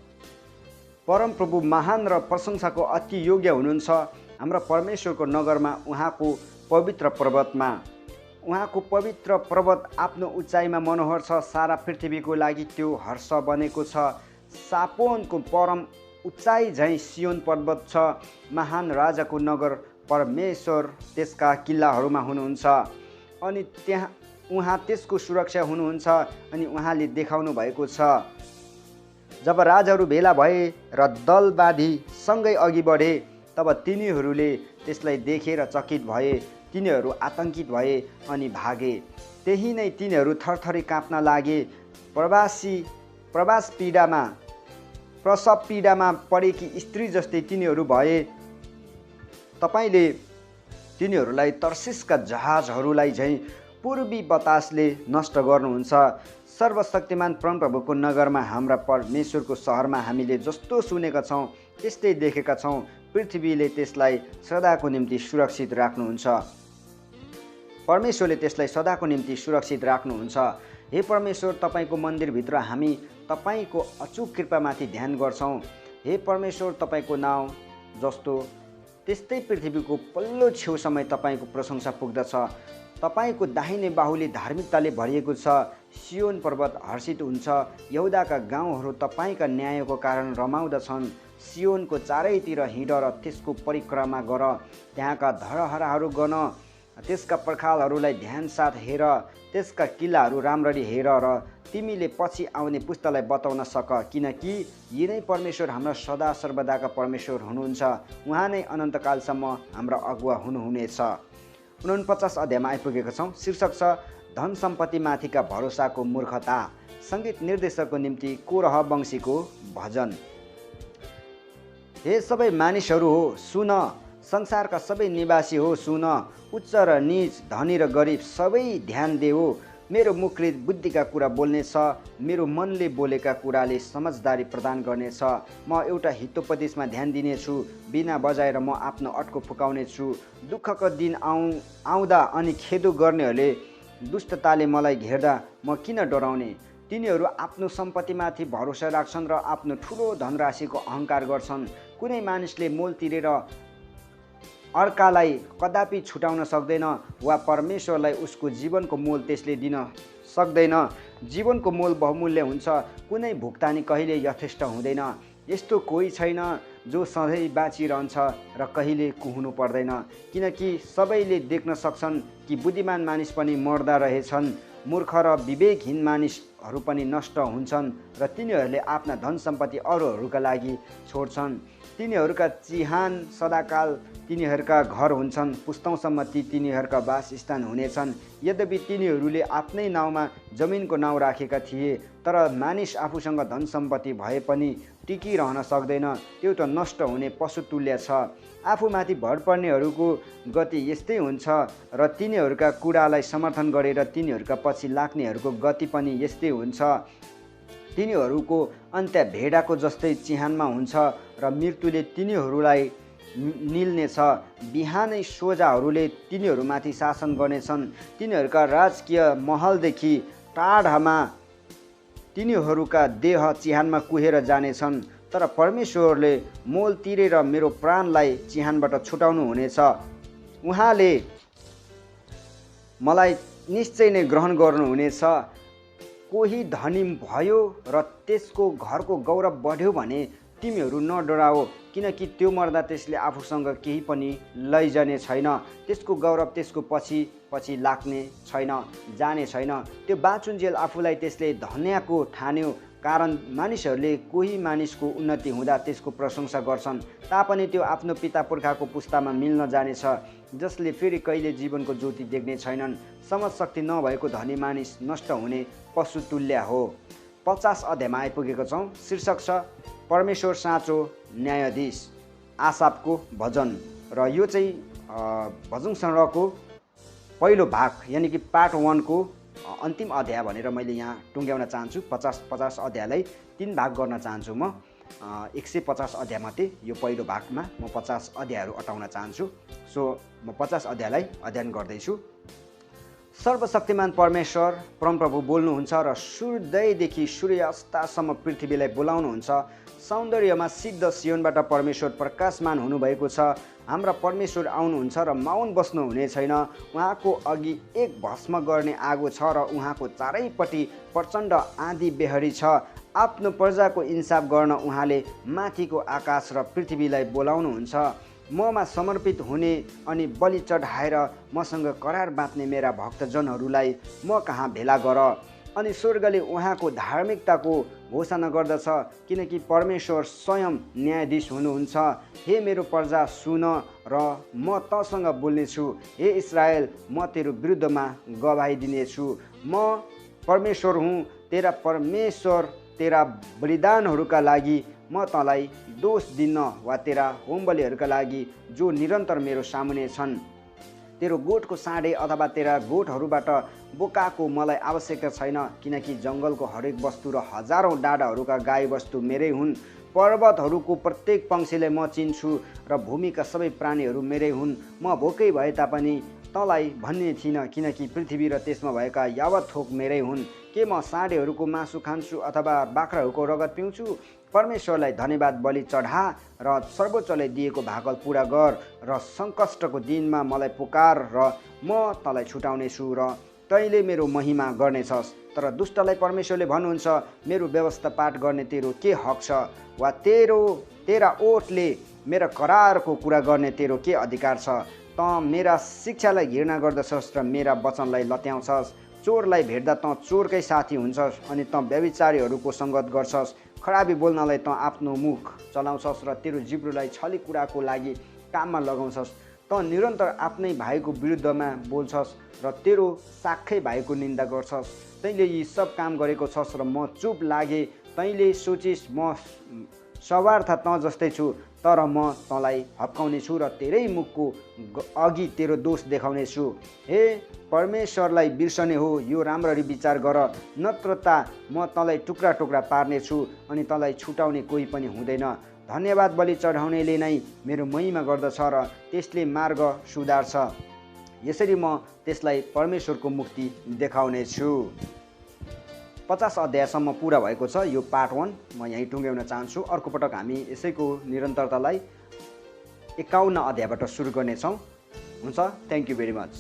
परमप्रभु महान र प्रशंसाको अति योग्य हुनुहुन्छ। हाम्रा परमेश्वरको नगरमा, उहाँको पवित्र पर्वतमा। उहाँको पवित्र पर्वत आफ्नो उचाइमा मनोहर छ। सारा पृथ्वीको लागि त्यो हर्ष बनेको छ। सापोनको परम उचाइ झैँ सियोन पर्वत छ। महान राजाको नगर परमेश्वर त्यसका किल्लाहरूमा हुनुहुन्छ अनि त्यहाँ उहाँ त्यसको सुरक्षा हुनुहुन्छ अनि उहाँले देखाउनु भएको छ। जब राजाहरू भेला भए र दल बाँधी सँगै अघि बढे, तब तिनीहरूले त्यसलाई देखेर चकित भए। तिनीहरू आतंकित भए अनि भागे। त्यही नै तिनीहरू थरथरी काँप्न लागे। प्रसव पीडामा परेकी स्त्री जस्तै तिनीहरू भए। तपाईँले तिनीहरूलाई तर्सिसका जहाजहरूलाई झैँ पूर्वी बतासले नष्ट गर्नुहुन्छ। सर्वशक्तिमान परमप्रभुको नगरमा, हाम्रा परमेश्वरको सहरमा हामीले जस्तो सुनेका छौँ त्यस्तै देखेका छौँ। पृथ्वीले त्यसलाई सदाको निम्ति सुरक्षित राख्नुहुन्छ। परमेश्वरले त्यसलाई सदाको निम्ति सुरक्षित राख्नुहुन्छ। हे परमेश्वर, तपाईँको मन्दिरभित्र हामी तपाईँको अचूक कृपामाथि ध्यान गर्छौँ। हे परमेश्वर, तपाईँको नाउँ जस्तो त्यस्तै पृथ्वीको पल्लो छेउसम्म तपाईँको प्रशंसा पुग्दछ। तपाईँको दाहिने बाहुले धार्मिकताले भरिएको छ। सियोन पर्वत हर्षित हुन्छ, यहुदाका गाउँहरू तपाईँका न्यायको कारण रमाउँदछन्। सियोनको चारैतिर हिँड र त्यसको परिक्रमा गर, त्यहाँका धरहराहरू गन, त्यसका पर्खालहरूलाई ध्यानसाथ हेर, त्यसका किल्लाहरू राम्ररी हेर र तिमीले पछि आउने पुस्तालाई बताउन सक, किनकि यिनै परमेश्वर हाम्रा सदा सर्वदाका परमेश्वर हुनुहुन्छ। उहाँ नै अनन्तकालसम्म हाम्रा अगुवा हुनुहुनेछ। 49 अध्यायमा आइपुगेका छौँ। शीर्षक छ धन सम्पत्तिमाथिका भरोसाको मूर्खता। सङ्गीत निर्देशकको निम्ति कोरह वंशीको भजन। हे सबै मानिसहरू हो सुन, संसारका सबै निवासी हो सुन, उच्च र नीच, धनी र गरिब सबै ध्यान देऊ। मेरो मुखले बुद्धिका कुरा बोल्नेछ, मेरो मनले बोलेका कुराले समझदारी प्रदान गर्नेछ। म एउटा हितोपदेशमा ध्यान दिनेछु, बिना बजाएर म आफ्नो अट्को फुकाउनेछु। दुःखको दिन आउँदा अनि खेदो गर्नेहरूले दुष्टताले मलाई घेर्दा म किन डराउने? तिनीहरू आफ्नो सम्पत्तिमाथि भरोसा राख्छन् र आफ्नो ठुलो धनराशिको अहङ्कार गर्छन्। कुनै मानिसले मोल तिरेर अर्कालाई कदापि छुटाउन सक्दैन वा परमेश्वरलाई उसको जीवनको मोल त्यसले दिन सक्दैन। जीवनको मोल बहुमूल्य हुन्छ, कुनै भुक्तानी कहिले यथेष्ट हुँदैन। यस्तो कोही छैन जो सधैँ बाँचिरहन्छ र कहिले कुहुनु पर्दैन, किनकि सबैले देख्न सक्छन् कि बुद्धिमान मानिस पनि मर्दा रहेछन्। मूर्ख र विवेकहीन मानिसहरू पनि नष्ट हुन्छन् र तिनीहरूले आफ्ना धन सम्पत्ति अरूहरूका लागि छोड्छन्। तिनीहरूका चिहान सदाकाल तिनीहरूका घर हुन्छन्, पुस्तौँसम्म तिनीहरूका वासस्थान हुनेछन्। यद्यपि तिनीहरूले आफ्नै नाउँमा जमिनको नाउँ राखेका थिए, तर मानिस आफूसँग धन सम्पत्ति भए पनि टिकिरहन सक्दैन, त्यो त नष्ट हुने पशुतुल्य छ। आफूमाथि भर पर्नेहरूको गति यस्तै हुन्छ र तिनीहरूका कुरालाई समर्थन गरेर तिनीहरूका पछि लाग्नेहरूको गति पनि यस्तै हुन्छ। तिनीहरूको अन्त्य भेडाको जस्तै चिहानमा हुन्छ र मृत्युले तिनीहरूलाई निल्नेछ। बिहानै सोझाहरूले तिनीहरूमाथि शासन गर्नेछन्। तिनीहरूका राजकीय महलदेखि टाढामा तिनीहरूका देह चिहानमा कुहेर जानेछन्। तर परमेश्वरले मोल तिरेर मेरो प्राणलाई चिहानबाट छुटाउनु हुनेछ। उहाँले मलाई निश्चय नै ग्रहण गर्नुहुनेछ। कोही धनी भयो र त्यसको घरको गौरव बढ्यो भने तिमीहरू नडराओ, किनकि त्यो मर्दा त्यसले आफूसँग केही पनि लैजाने छैन। त्यसको गौरव त्यसको पछि लाग्ने छैन, जाने छैन। त्यो बाँचुन्जेल आफूलाई त्यसले धन्याको ठान्यो, कारण मानिसहरूले कोही मानिसको उन्नति हुँदा त्यसको प्रशंसा गर्छन्, तापनि त्यो आफ्नो पिता पुर्खाको पुस्तामा मिल्न जानेछ, जसले फेरि कहिले जीवनको ज्योति देख्ने छैनन्। समझशक्ति नभएको धनी मानिस नष्ट हुने पशुतुल्य हो। 50 अध्यायमा आइपुगेको छौँ। शीर्षक छ परमेश्वर साँचो न्यायाधीश। आसापको भजन, र यो चाहिँ भजन सङ्ग्रहको पहिलो भाग यानि कि पार्ट 1 को अन्तिम अध्याय भनेर मैले यहाँ टुङ्ग्याउन चाहन्छु। 50 अध्यायलाई 3 भाग गर्न चाहन्छु म। 150 अध्यायमध्ये यो पहिलो भागमा म 50 अध्यायहरू अटाउन चाहन्छु। सो म 50 अध्यायलाई अध्ययन गर्दैछु। सर्वशक्तिमान परमेश्वर परमप्रभु बोल्नुहुन्छ र सूर्योदयदेखि सूर्यास्तसम्म पृथ्वीलाई बोलाउनुहुन्छ। सौन्दर्यमा सिद्ध सियोनबाट परमेश्वर प्रकाशमान हुनुभएको छ। हाम्रा परमेश्वर आउनुहुन्छ र मौन बस्नु हुने छैन। उहाँको अघि एक भस्म गर्ने आगो छ र उहाँको चारैपट्टि प्रचण्ड आँधी बेहरी छ। आफ्नो प्रजाको इन्साफ गर्न उहाँले माथिको आकाश र पृथ्वीलाई बोलाउनुहुन्छ। ममा समर्पित हुने अनि बलि चढाएर मसँग करार बाँच्ने मेरा भक्तजनहरूलाई म कहाँ भेला गर। अनि स्वर्गले उहाँको धार्मिकताको घोषणा गर्दछ, किनकि परमेश्वर स्वयं न्यायाधीश हुनुहुन्छ। हे मेरो प्रजा सुन र म तँसँग बोल्नेछु। हे इस्राएल, म तेरो विरुद्धमा गवाही दिनेछु। म परमेश्वर हुँ, तेरा परमेश्वर। तेरा बलिदानहरूका लागि म तँलाई दोष दिन्न वा तेरा होमबलिहरूका लागि जो निरन्तर मेरो सामुन्ने छन्। तेरो गोठको साँढे अथवा तेरा गोठहरूबाट बोकाको मलाई आवश्यकता छैन, किनकि जङ्गलको हरेक वस्तु र हजारौँ डाँडाहरूका गाईबस्तु मेरै हुन्। पर्वतहरूको प्रत्येक पंक्षीलाई म चिन्छु र भूमिका सबै प्राणीहरू मेरै हुन्। म भोकै भए तापनि तँलाई भन्ने थिइनँ, किनकि पृथ्वी र त्यसमा भएका यावत थोक मेरै हुन्। के म साँढेहरूको मासु खान्छु अथवा बाख्राहरूको रगत पिउँछु? परमेश्वरलाई धन्यवाद बलि चढा र सर्वोच्चले दिएको भाकल पुरा गर र सङ्कष्टको दिनमा मलाई पुकार र म तँलाई छुटाउनेछु र तैँले मेरो महिमा गर्नेछस्। तर दुष्टलाई परमेश्वरले भन्नुहुन्छ, मेरो व्यवस्था पाठ गर्ने तेरो के हक छ, वा तेरा ओठले मेरा करारको कुरा गर्ने तेरो के अधिकार छ। तँ मेरा शिक्षालाई घृणा गर्दछस् र मेरा वचनलाई लत्याउँछस्। चोरलाई भेट्दा तँ चोरकै साथी हुन्छस् अनि तँ व्यभिचारीहरूको सङ्गत गर्छस्। खराबी बोल्नलाई तँ आफ्नो मुख चलाउँछस् र तेरो जिब्रोलाई छली कुराको लागि काममा लगाउँछस्। तँ निरन्तर आफ्नै भाइको विरुद्धमा बोल्छस् र तेरो साखै भाइको निन्दा गर्छस्। तैँले यी सब काम गरेको छस् र म चुप लागे। तैँले सोचिस् म सर्वार्थ तँ जस्तै छु, तर म तँलाई हप्काउने छु र तेरै मुखको अघि तेरो दोष देखाउने छु। हे परमेश्वरलाई बिर्सने हो यो राम्ररी विचार गर, नत्रता म तँलाई टुक्रा टुक्रा पार्नेछु अनि तँलाई छुटाउने कोही पनि हुँदैन। धन्यवाद बलि चढाउनेले नै मेरो महिमा गर्दछ र त्यसले मार्ग सुधार्छ। यसरी म त्यसलाई परमेश्वरको मुक्ति देखाउनेछु। 50 अध्यायसम्म पुरा भएको छ यो पार्ट 1। म यहीँ टुङ्ग्याउन चाहन्छु। अर्को पटक हामी यसैको निरन्तरतालाई 51 अध्यायबाट सुरु गर्नेछौँ। हुन्छ, थ्याङ्क यू भेरी मच।